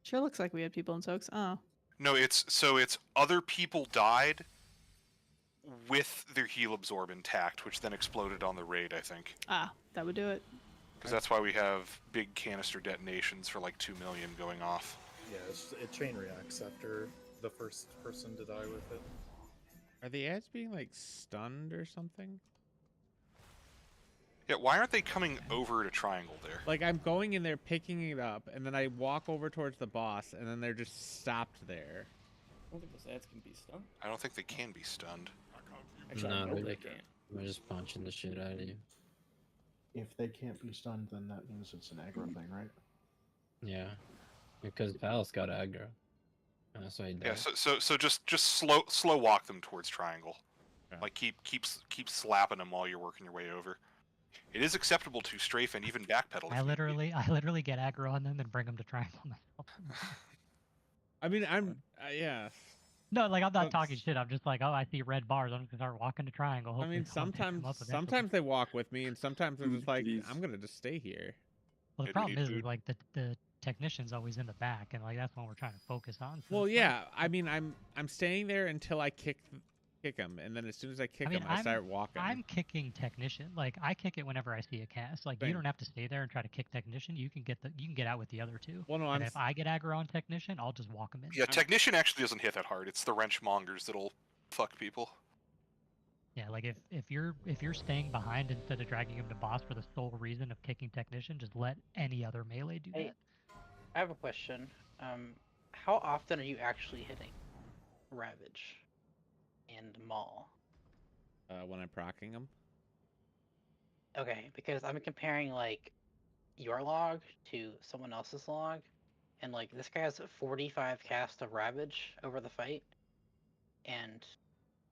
Sure looks like we had people in soaks. Oh. No, it's other people died with their heal absorb intact, which then exploded on the raid, I think. Ah, that would do it. Because that's why we have big canister detonations for like 2 million going off. Yeah, it chain reacts after the first person to die with it. Are the ads being like stunned or something? Yeah, why aren't they coming over to triangle there? Like I'm going in there picking it up, and then I walk over towards the boss, and then they're just stopped there. I don't think those ads can be stunned. I don't think they can be stunned. Actually, I No, know they they can't. can't. We're just punching the shit out of you. If they can't be stunned, then that means it's an aggro thing, right? Yeah, because Palace got aggro. And that's why he died. Yeah, so just slow walk them towards triangle. Okay. Like keep slapping them while you're working your way over. It is acceptable to strafe and even backpedal. I literally get aggro on them and bring them to triangle myself. I mean, yeah. No, like I'm not talking shit. I'm just like, oh, I see red bars. I'm just gonna start walking to triangle. I mean, Hopefully someone picks 'em up eventually. sometimes they walk with me, and sometimes they're just like, I'm gonna just stay here. Well, the problem is like the technician's always in the back, and like that's what we're trying to focus on. for Well, this yeah. I mean, I'm staying there until I kick him, and then as soon as I kick I mean, him, I start walking. I'm kicking technician. Like I kick it whenever I see a cast. Like you Same. don't have to stay there and try to kick technician. You can get out with the other two. Well, no, and I'm if I get aggro on technician, I'll just walk him in. Yeah, technician actually doesn't hit that hard. It's the wrench mongers that'll fuck people. Yeah, like if you're staying behind instead of dragging him to boss for the sole reason of kicking technician, just let any other melee do Hey, that. I have a question. How often are you actually hitting Ravage and Maul? When I'm procking him. Okay, because I'm comparing like your log to someone else's log, and like this guy has 45 cast of Ravage over the fight, and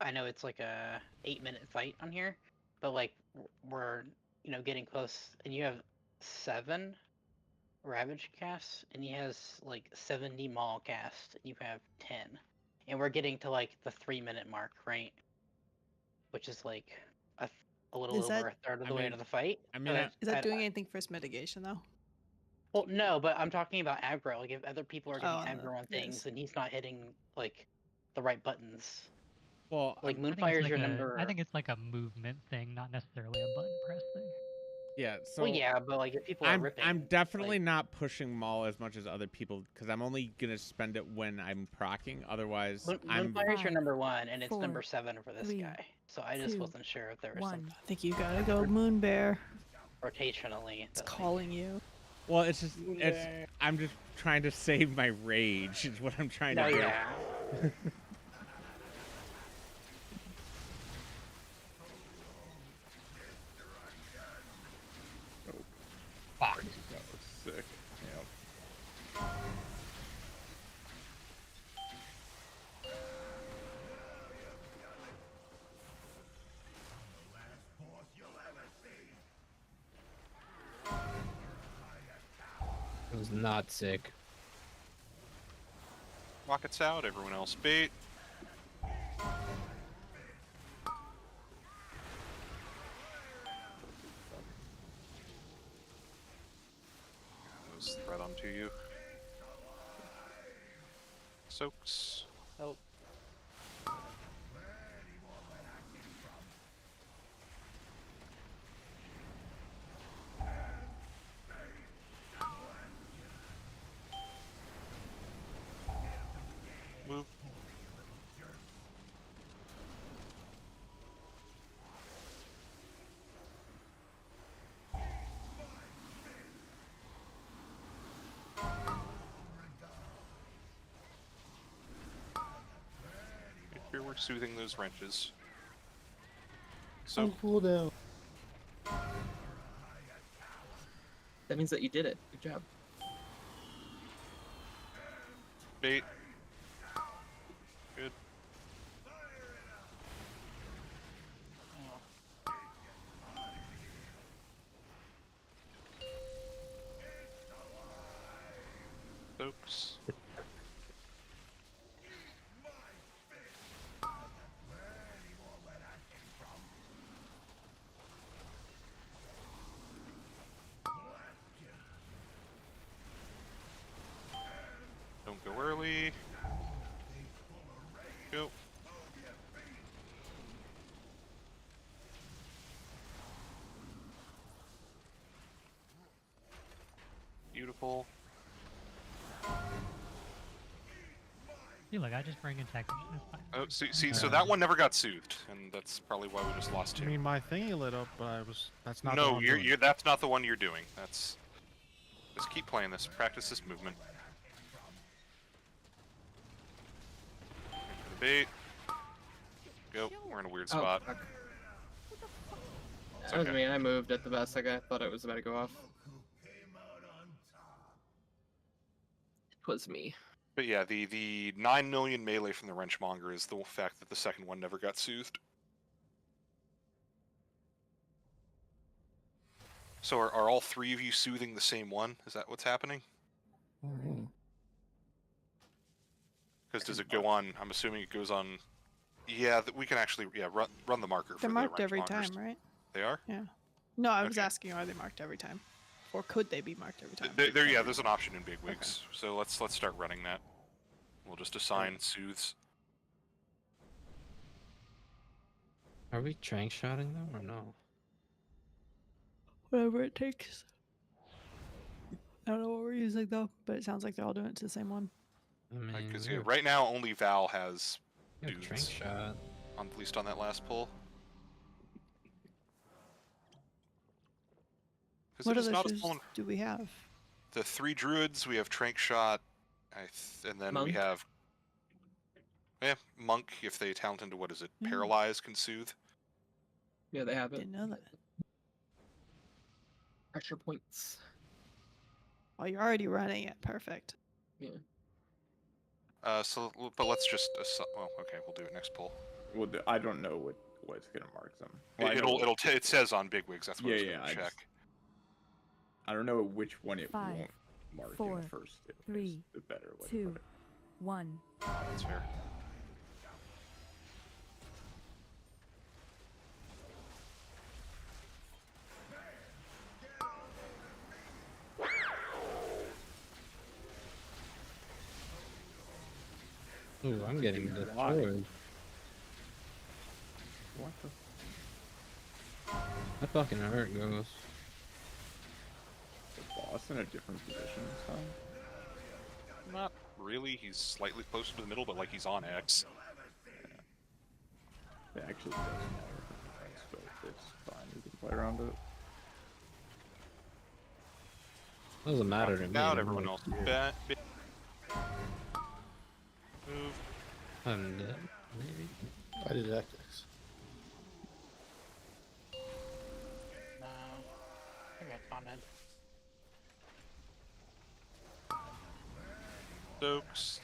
I know it's like a 8-minute fight on here, but like we're getting close, and you have 7 Ravage casts, and he has like 70 Maul cast, and you have 10, and we're getting to like the 3-minute mark, right? Which is like a little Is over that- a third of the way into the fight. I mean, Is that doing anything for his mitigation though? Well, no, but I'm talking about aggro. Like if other people are getting Oh, aggro on things, yes. and he's not hitting like the right buttons. Well, like I think it's Moonfire's like your a- number. I think it's like a movement thing, not necessarily a button press thing. Yeah. So Well, yeah, but like if people are ripping, I'm definitely not pushing Maul as much as other people because I'm only gonna spend it when I'm procking. Otherwise, I'm. Moonfire's your number 1, and it's 4, number 7 for this 3, guy. So I just 2, wasn't sure if there was 1. some I think you gotta go Moon Bear. rotationally. It's calling you. Well, it's just I'm just trying to save my rage. Is what I'm trying to No, do. yeah. Fuck. That was sick. Yep. It was not sick. Rockets out, everyone else bait. Those thread onto you. Soaks. Oh. Move. Here we're soothing those wrenches. So cooldown. That means that you did it. Good job. bait. Good. Oops. Don't go early. Go. Beautiful. See, look, I just bring in technician. It's fine. Oh, see, so that one never got soothed, and that's probably why we just lost I him. mean, my thingy lit up, but that's not the No, one you're, doing you're that's not the one you're doing. That's just keep playing this. Practice this movement. Into the bait. Go. We're in a weird spot. fuck. It's That was okay. me. I moved at the best. Like I thought it was about to go off. It was me. But yeah, the 9 million melee from the Wrenchmonger is the fact that the second one never got soothed. So are all three of you soothing the same one? Is that what's happening? Because does it go on? I'm assuming it goes on. Yeah, we can actually run the marker. They're for marked the every Wrenchmongers. time, right? They are? Yeah. No, I was Okay. asking, are they marked every time? or could they be marked every time? Yeah, there's an option in bigwigs. So let's start running that. We'll just assign soothes. Are we trank shotting them or no? Whatever it takes. I don't know what we're using though, but it sounds like they're all doing it to the same one. I mean, Because right now only Val has trank dudes. shot. At least on that last pull. What other shoes do we have? The 3 druids, we have Trank Shot, and then Monk? we have Monk, if they talent into, what is it, Paralyze can soothe. Yeah, they have it. Didn't know that. Pressure points. Oh, you're already running it. Perfect. Yeah. But let's just, well, okay, we'll do it next pull. Well, I don't know what's gonna mark them. Well, It says on bigwigs, that's what I was gonna I check. I don't know which one it 5, won't mark 4, in the first. 3, the better way. 2, 1. That's fair. Ooh, I'm getting destroyed. What the? That fucking hurt, Ghost. The boss in a different position this time? Not really, he's slightly closer to the middle, but like he's on X. It actually doesn't matter, but it's fine. We can play around it. Doesn't matter to me. Out everyone else. Bet. Move. I'm dead, maybe. I did X. No. I think I found it. Stokes.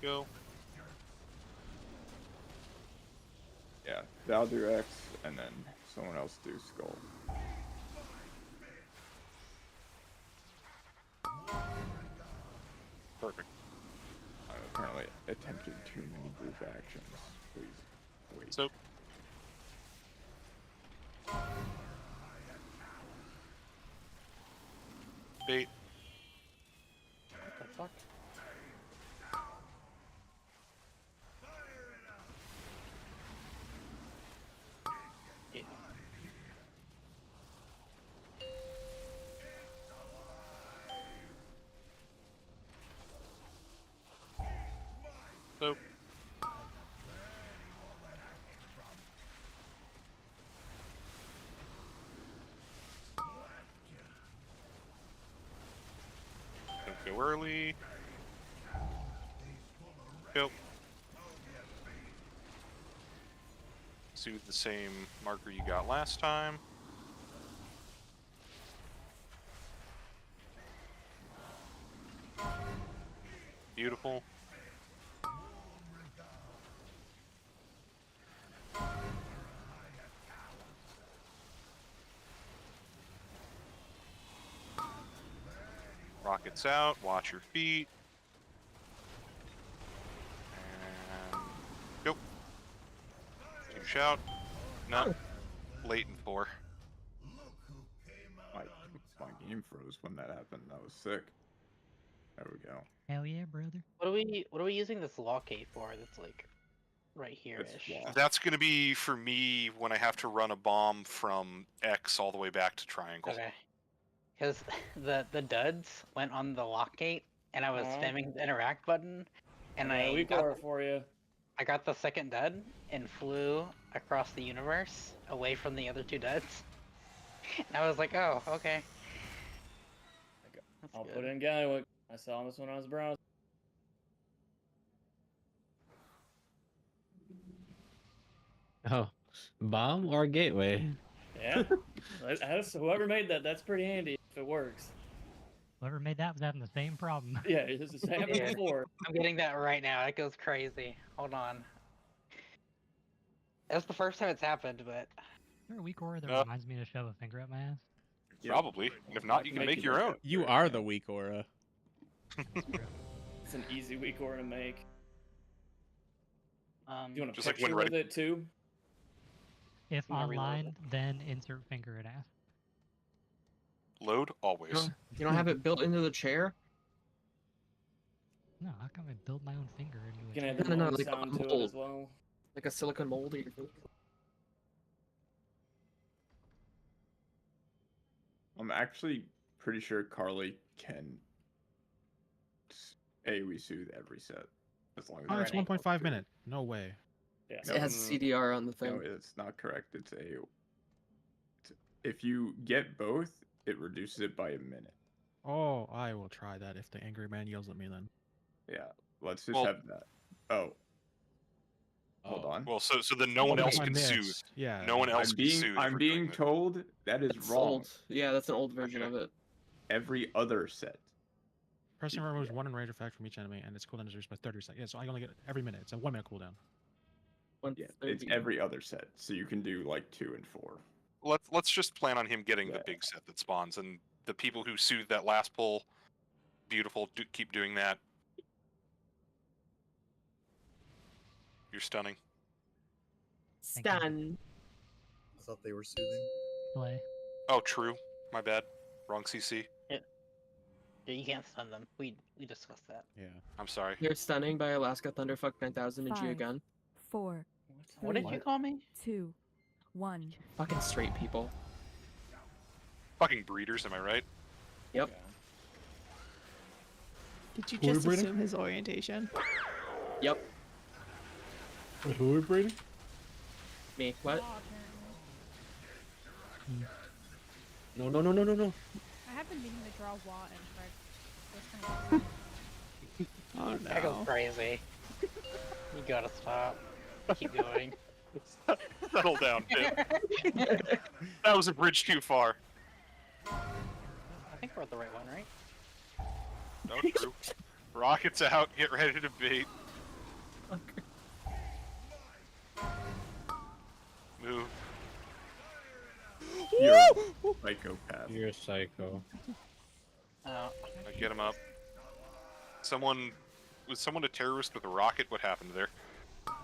Go. Yeah, Val do X, and then someone else do Skull. Perfect. I apparently attempted too many group actions. Please wait. So. Bait. What the fuck? Yeah. So. Don't go early. Go. Soothe the same marker you got last time. Beautiful. Rockets out, watch your feet. And go. Team shout. No. Late in 4. My game froze when that happened. That was sick. There we go. Hell yeah, brother. What are we using this locate for? That's like right here-ish. That's going to be for me when I have to run a bomb from X all the way back to triangle. Okay. Because the duds went on the lock gate, and I was spamming the interact button, and we got it for you. I got the second dud and flew across the universe away from the other 2 duds. And I was like, oh, okay. I'll put it in Galliwick. I saw this when I was browsing. Oh, bomb or gateway? Yeah. Whoever made that, that's pretty handy if it works. Whoever made that was having the same problem. Yeah, it's just happened before. I'm getting that right now. It goes crazy. Hold on. That's the first time it's happened, but... Is there a weak aura that reminds me to shove a finger up my ass? Probably. If not, you can make your own. You are the weak aura. It's an easy weak to make. Do you want to Just like picture when with it too? If I'm gonna reload online, then insert finger and ass. Load always. You don't have it built into the chair? No, how come I build my own finger into You a can chair? add the No, mold like a sound to it mold. as well. Like a silicone mold? I'm actually pretty sure Carly can AoE soothe every set. As long as Oh, it's it's 1.5 minute. No way. Yeah. It has CDR on the No, thing. it's not correct. If you get both, it reduces it by a minute. Oh, I will try that if the angry man yells at me then. Yeah, let's just Well- have that. Oh. Hold on. Well, so then no one Well, else if I can miss, soothe. yeah. No one else I'm can soothe. if I'm we're being doing that. told that is It's wrong. old. Yeah, that's an old version of it. Every other set. Pressing removes one enrage effect from each enemy, and its cooldown is reduced by 30 seconds. Yeah, so I only get every minute. It's a 1 minute cooldown. Yeah, it's every other set, so you can do like 2 and 4. Let's just plan on him getting the big set that spawns, and the people who soothe that last pull, beautiful. Keep doing that. You're stunning. Stun. I thought they were soothing. Play. Oh, true. My bad. Wrong CC. Yeah, you can't stun them. We discussed that. Yeah. I'm sorry. You're stunning by Alaska Thunderfuck 9000 and Gia 5, Gun. 4, What did you call me? 2, 1. Fucking straight people. Fucking breeders, am I right? Yep. Did you Who are we just breeding? assume his orientation? Yep. Wait, who are we breeding? Me. What? No, no, no, no, no, no. I have been meaning to draw Watt and Fred. Oh That goes no. crazy. You gotta stop. Keep going. Settle down, Tim. That was a bridge too far. I think we're at the right one, right? No, true. Rockets out. Get ready to bait. Move. You're a psychopath. You're a psycho. I get him up. Was someone a terrorist with a rocket? What happened there? Don't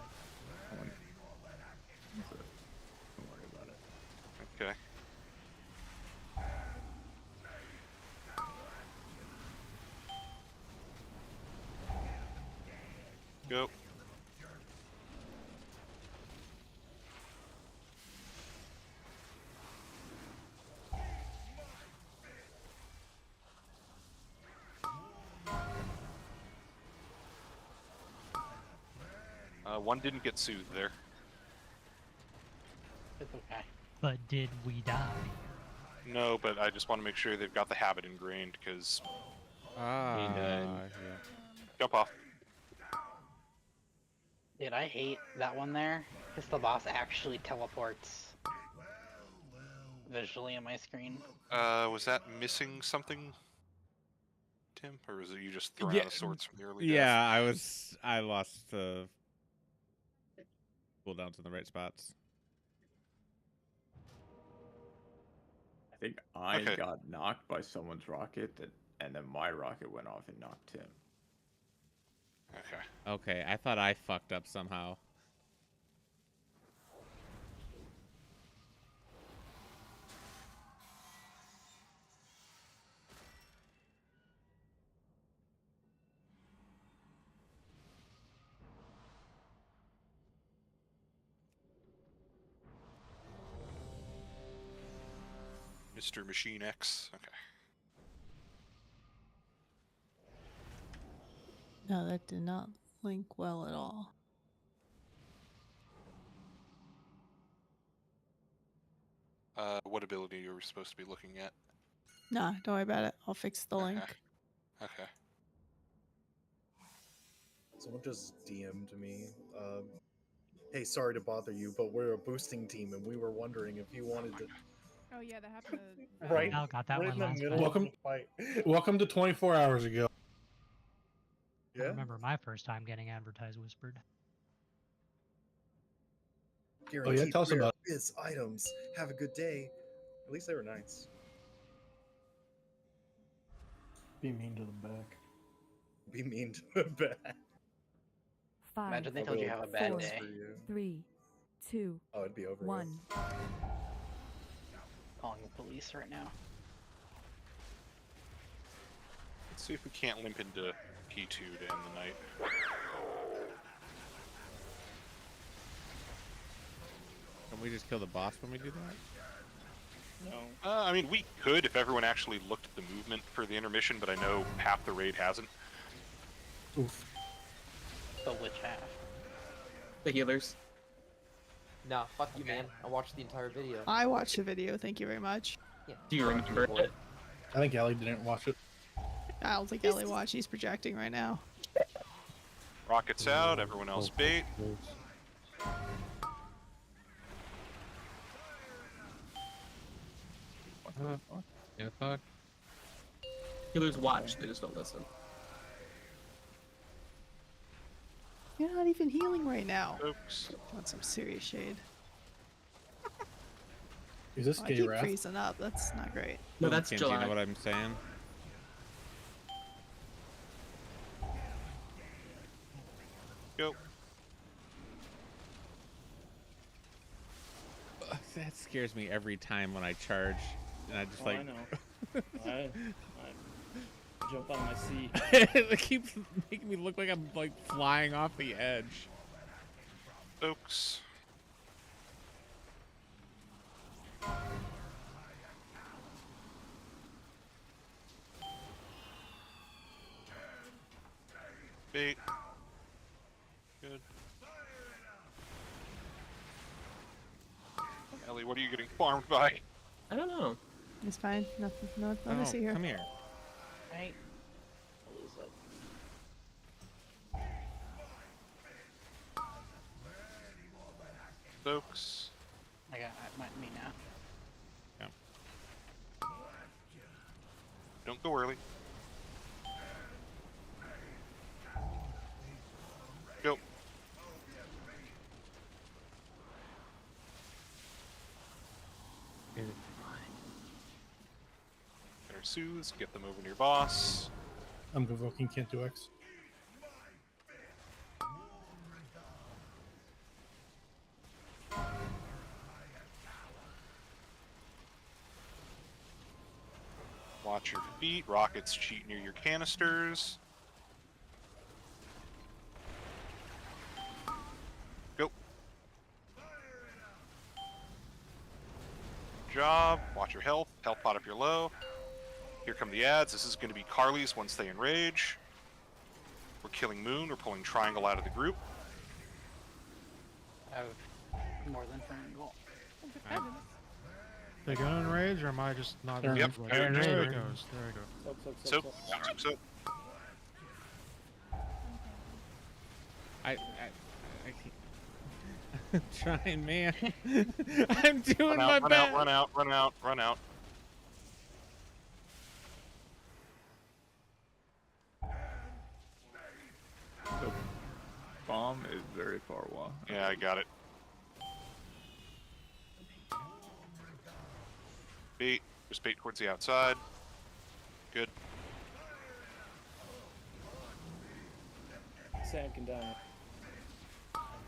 worry about it. Okay. Go. One didn't get soothed there. It's okay. But did we die? No, but I just want to make sure they've got the habit ingrained, because... Yeah. Jump off. Dude, I hate that one there, because the boss actually teleports visually on my screen. Was that missing something, Tim? Or was it you just throwing out of sorts from the early days? Yeah, I lost the cooldowns in the right spots. I think I Okay. got knocked by someone's rocket, and then my rocket went off and knocked him. Okay. Okay, I thought I fucked up somehow. Mr. Machine X. Okay. No, that did not link well at all. What ability you were supposed to be looking at? Nah, don't worry about it. I'll fix the link. Okay. Someone just DM'd me. Hey, sorry to bother you, but we're a boosting team, and we were wondering if you wanted to. Oh yeah, that happened to Right. Val got that right one in the last middle fight. of the fight. Welcome to 24 hours ago. I remember my first time getting advertised whispered. Guaranteed tell us rare about Biz items. Have a good day. At least they were nice. Be mean to them back. be mean to a bat. 5, Imagine they told you have a bad 4, day. 3, 2, Oh, it'd be over. 1. Calling the police right now. Let's see if we can't limp into P2 to end the night. Can we just kill the boss when we do that? No. I mean, we could if everyone actually looked at the movement for the intermission, but I know half the raid hasn't. Oof. So which half? The healers. Nah, fuck you, man. I watched the entire video. I watched the video. Thank you very much. Yeah, Do you fuck remember boy. it? I think Ellie didn't watch it. I don't think Ellie watched. He's projecting right now. Rockets out, everyone else bait. Yeah, fuck. Healers watch, they just don't listen. You're not even healing right now. Oops. Want some serious shade. Is this Oh, I gay keep wrath? freezing up. That's not great. No, that's Kenzie, you July. know what I'm saying? Go. That scares me every time when I charge, and I just Oh, like. I know. I jump on my seat. It keeps making me look like I'm like flying off the edge. Oaks. Bait. Good. Ellie, what are you getting farmed by? I don't know. It's fine. Nothing. Nothing to Oh, see here. come here. Right? What is it? Oaks. I got me now. Don't go early. Go. Better soothes, get them over to your boss. I'm provoking, can't do X. Watch your feet. Rockets cheat near your canisters. Go. Job. Watch your health. Health pot if you're low. Here come the ads. This is going to be Carly's once they enrage. We're killing Moon. We're pulling Triangle out of the group. I have more than triangle. They gonna enrage, or am I just not? Yep. There Good. it Just goes. good. There it goes. So. I can't. I'm trying, man. I'm doing Run my out, best. run out. The bomb is very far away. Yeah, I got it. Bait. Just bait towards the outside. Good. Sad can die.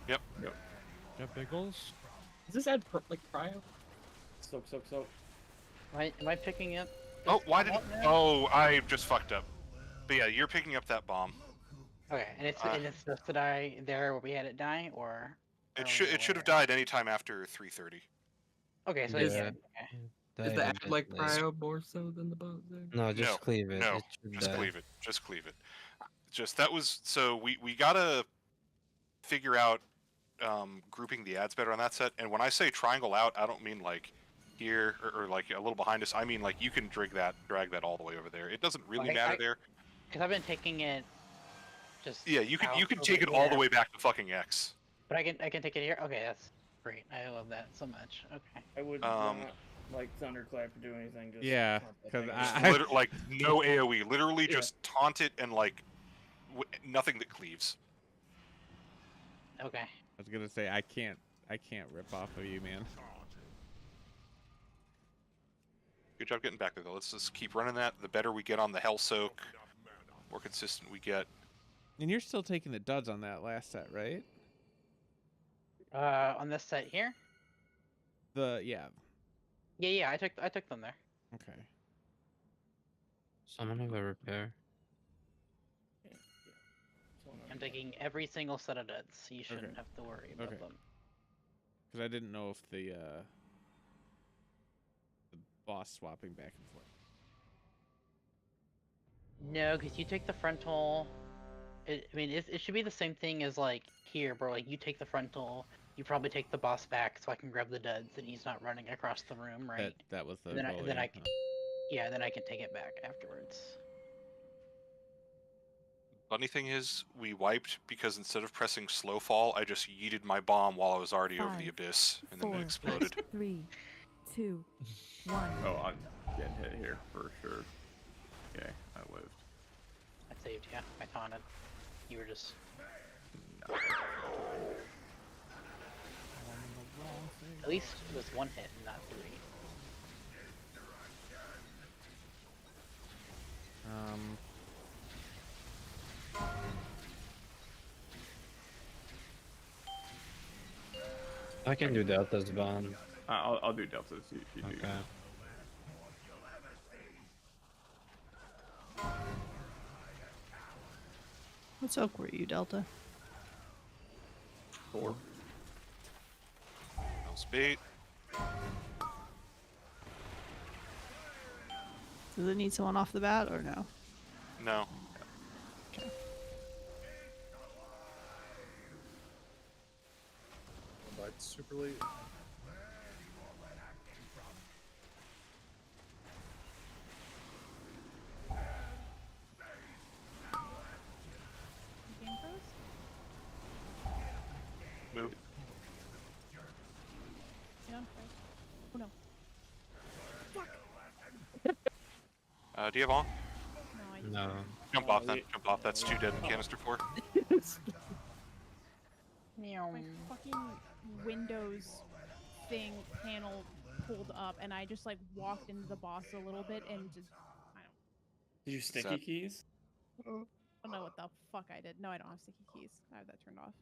Yep. Got Biggles. Does this add like cryo? Soak. Am I picking up? Oh, why did? Oh, I just fucked up. But yeah, you're picking up that bomb. Okay, and it's supposed to die there where we had it die, or? It should have died anytime after 3:30. Okay, so Yeah. it's okay. Is the ad like cryo more so than the boat there? No, just cleave it. No, It should just die. cleave it. Just cleave it. Just that was so we gotta figure out grouping the ads better on that set. And when I say triangle out, I don't mean like here or like a little behind us. I mean like you can drag that all the way over there. It doesn't really matter there. Because I've been taking it. Just Yeah, you can out take it over all the here. way back to fucking X. But I can take it here. Okay, that's great. I love that so much. Okay. I would not like Thunderclap to do anything. Just Yeah, taunt that because thing. Like no AOE. Literally Yeah. just taunt it and like nothing that cleaves. Okay. I was gonna say I can't rip off of you, man. Good job getting back there though. Let's just keep running that. The better we get on the Hell Soak, more consistent we get. And you're still taking the duds on that last set, right? On this set here? Yeah. Yeah, I took them there. Okay. Someone have a repair. I'm taking every single set of duds, so you shouldn't Okay. have to worry about them. Because I didn't know if the boss swapping back and forth. No, because you take the frontal. I mean, it should be the same thing as like here, bro. Like you take the frontal, you probably take the boss back, so I can grab the duds, and he's not running across the room, right? That was the And then goal. then yeah. I can, yeah, then I can take it back afterwards. Funny thing is, we wiped because instead of pressing slow fall, I just yeeted my bomb while I was already over the 5, abyss, and then 4, it exploded. 3, 2, 1. Oh, I'm getting hit here for sure. Okay, I lived. I saved you. I taunted. You were just. At least it was one hit, and not 3. I can do deltas, Van. I'll do deltas if you do. Okay. What soak were you, Delta? 4. No speed. Does it need someone off the bat or no? No. But super late. Game froze? Move. Yeah, okay. Oh no. Do you have on? No, I No. Jump off then. Jump off. That's 2 dead in canister 4. My fucking Windows thing panel pulled up, and I just like walked into the boss a little bit and just Did you sticky keys? I don't know what the fuck I did. No, I don't have sticky keys. I have that turned off.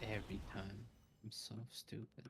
Every time. I'm so stupid.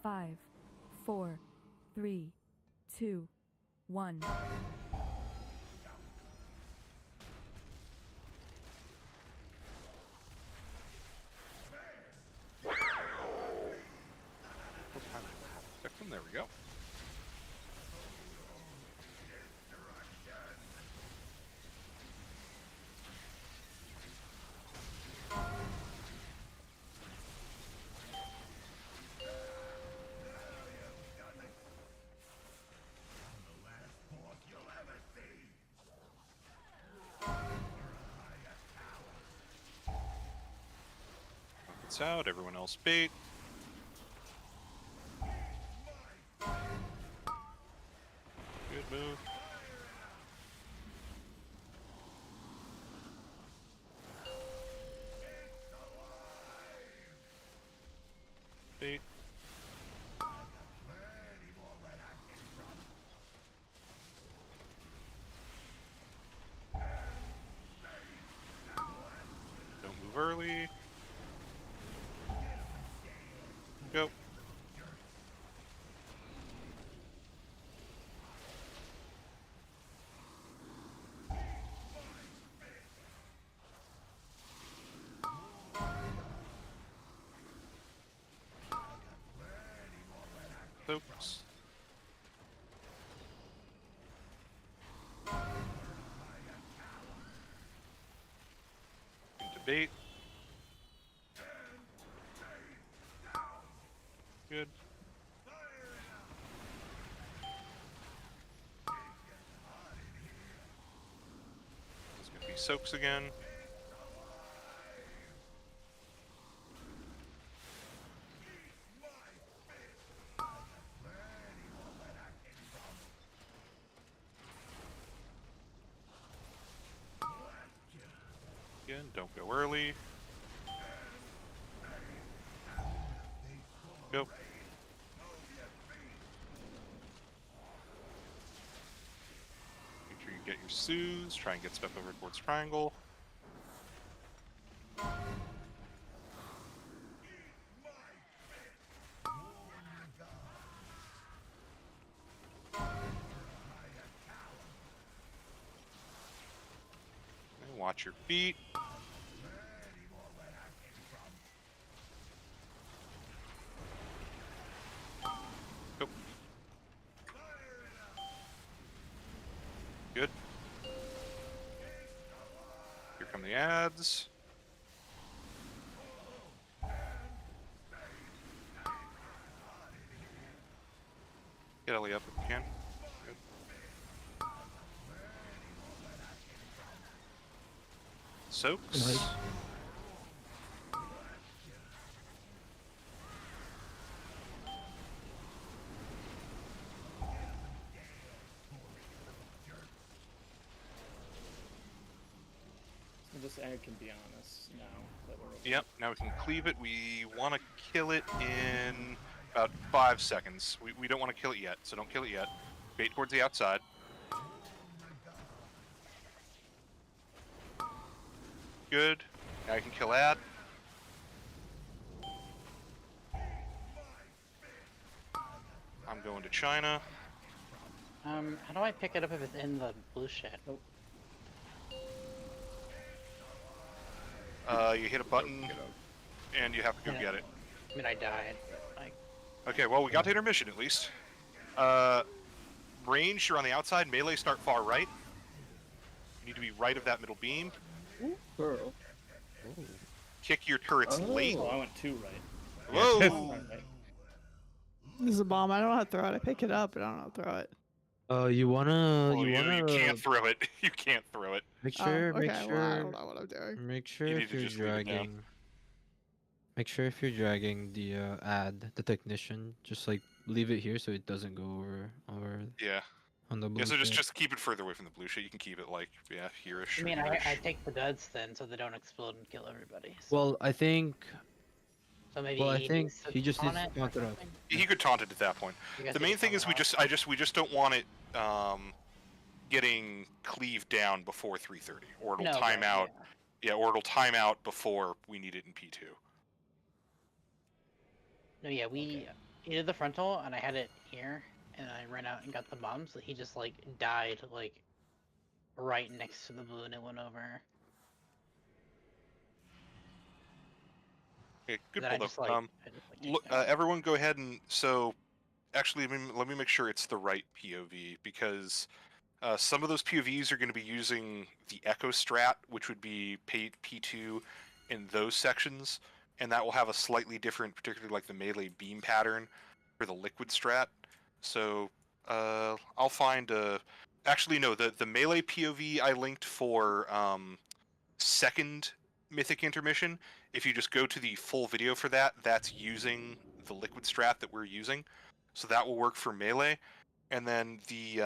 Five, 4, 3, 2, 1. There we go. It's out. Everyone else bait. Good move. Bait. bait. Good. It's gonna be soaks again. Again, don't go early. Go. Make sure you get your soothes. Try and get stuff over towards triangle. And watch your feet. Go. Good. Here come the ads. Get Ellie up if you can. Good. Soaks. Nice. So this egg can be on us now that we're over. Yep, now we can cleave it. We want to kill it in about 5 seconds. We don't want to kill it yet, so don't kill it yet. Bait towards the outside. Good. Now you can kill ad. I'm going to China. How do I pick it up if it's in the blue shed? You hit a button, and you have to go get it. I mean, I died. But Okay, well, we got to intermission at least. Range, you're on the outside. Melee, start far right. You need to be right of that middle beam. Ooh, girl. Kick your turrets late. Oh, I went 2 right. Whoa! This is a bomb. I don't know how to throw it. I pick it up, but I don't know how to throw it. You wanna Well, you can't throw it. You can't throw it. make sure okay, make well, I sure don't know what I'm doing. make sure You if need to you're just leave it down. dragging make sure if you're dragging the the technician, just like leave it here so it doesn't go over Yeah. on the blue. Yeah, so shit. just keep it further away from the blue shit. You can keep it like, yeah, here-ish. I or mean, here-ish. I take the duds then, so they don't explode and kill everybody. Well, I think So maybe well, I he think needs to he just needs taunt to it or taunt it up. something? He could taunt it at that point. You guys The need main to thing taunt is it we just don't want it getting cleaved down before 3:30, or it'll No, time right, out. Yeah, or it'll time out before we need it in P2. No, yeah, he did the frontal, and I had it here, and I ran out and got the bomb, so he just, like, died, like, right next to the blue, and it went over. Okay, good Then I pull just, though. like, I just, like, Look, everyone go ahead and actually let me make sure it's the right POV, because some of those POVs are going to be using the Echo strat, which would be P2 in those sections, and that will have a slightly different, particularly like the melee beam pattern for the liquid strat. So I'll find actually no, the melee POV I linked for second Mythic intermission. If you just go to the full video for that, that's using the liquid strat that we're using, so that will work for melee. And then the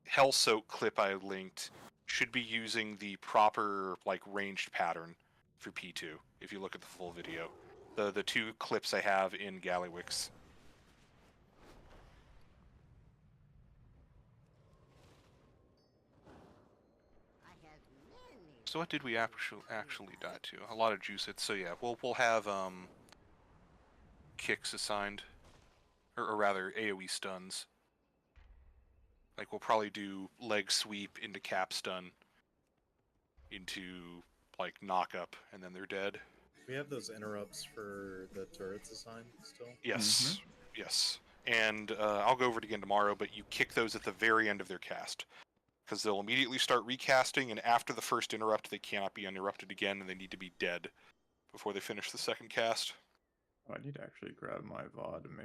Hell Soak clip I linked should be using the proper like ranged pattern for P2. If you look at the full video, the 2 clips I have in Gallywix. So what did we actually die to? A lot of juice hits. So yeah, we'll have kicks assigned, or rather AOE stuns. Like we'll probably do leg sweep into cap stun, into like knock up, and then they're dead. We have those interrupts for the turrets assigned still. Yes, yes. And I'll go over it again tomorrow. But you kick those at the very end of their cast. because they'll immediately start recasting, and after the first interrupt, they cannot be uninterrupted again, and they need to be dead before they finish the second cast. Oh, I need to actually grab my VOD and make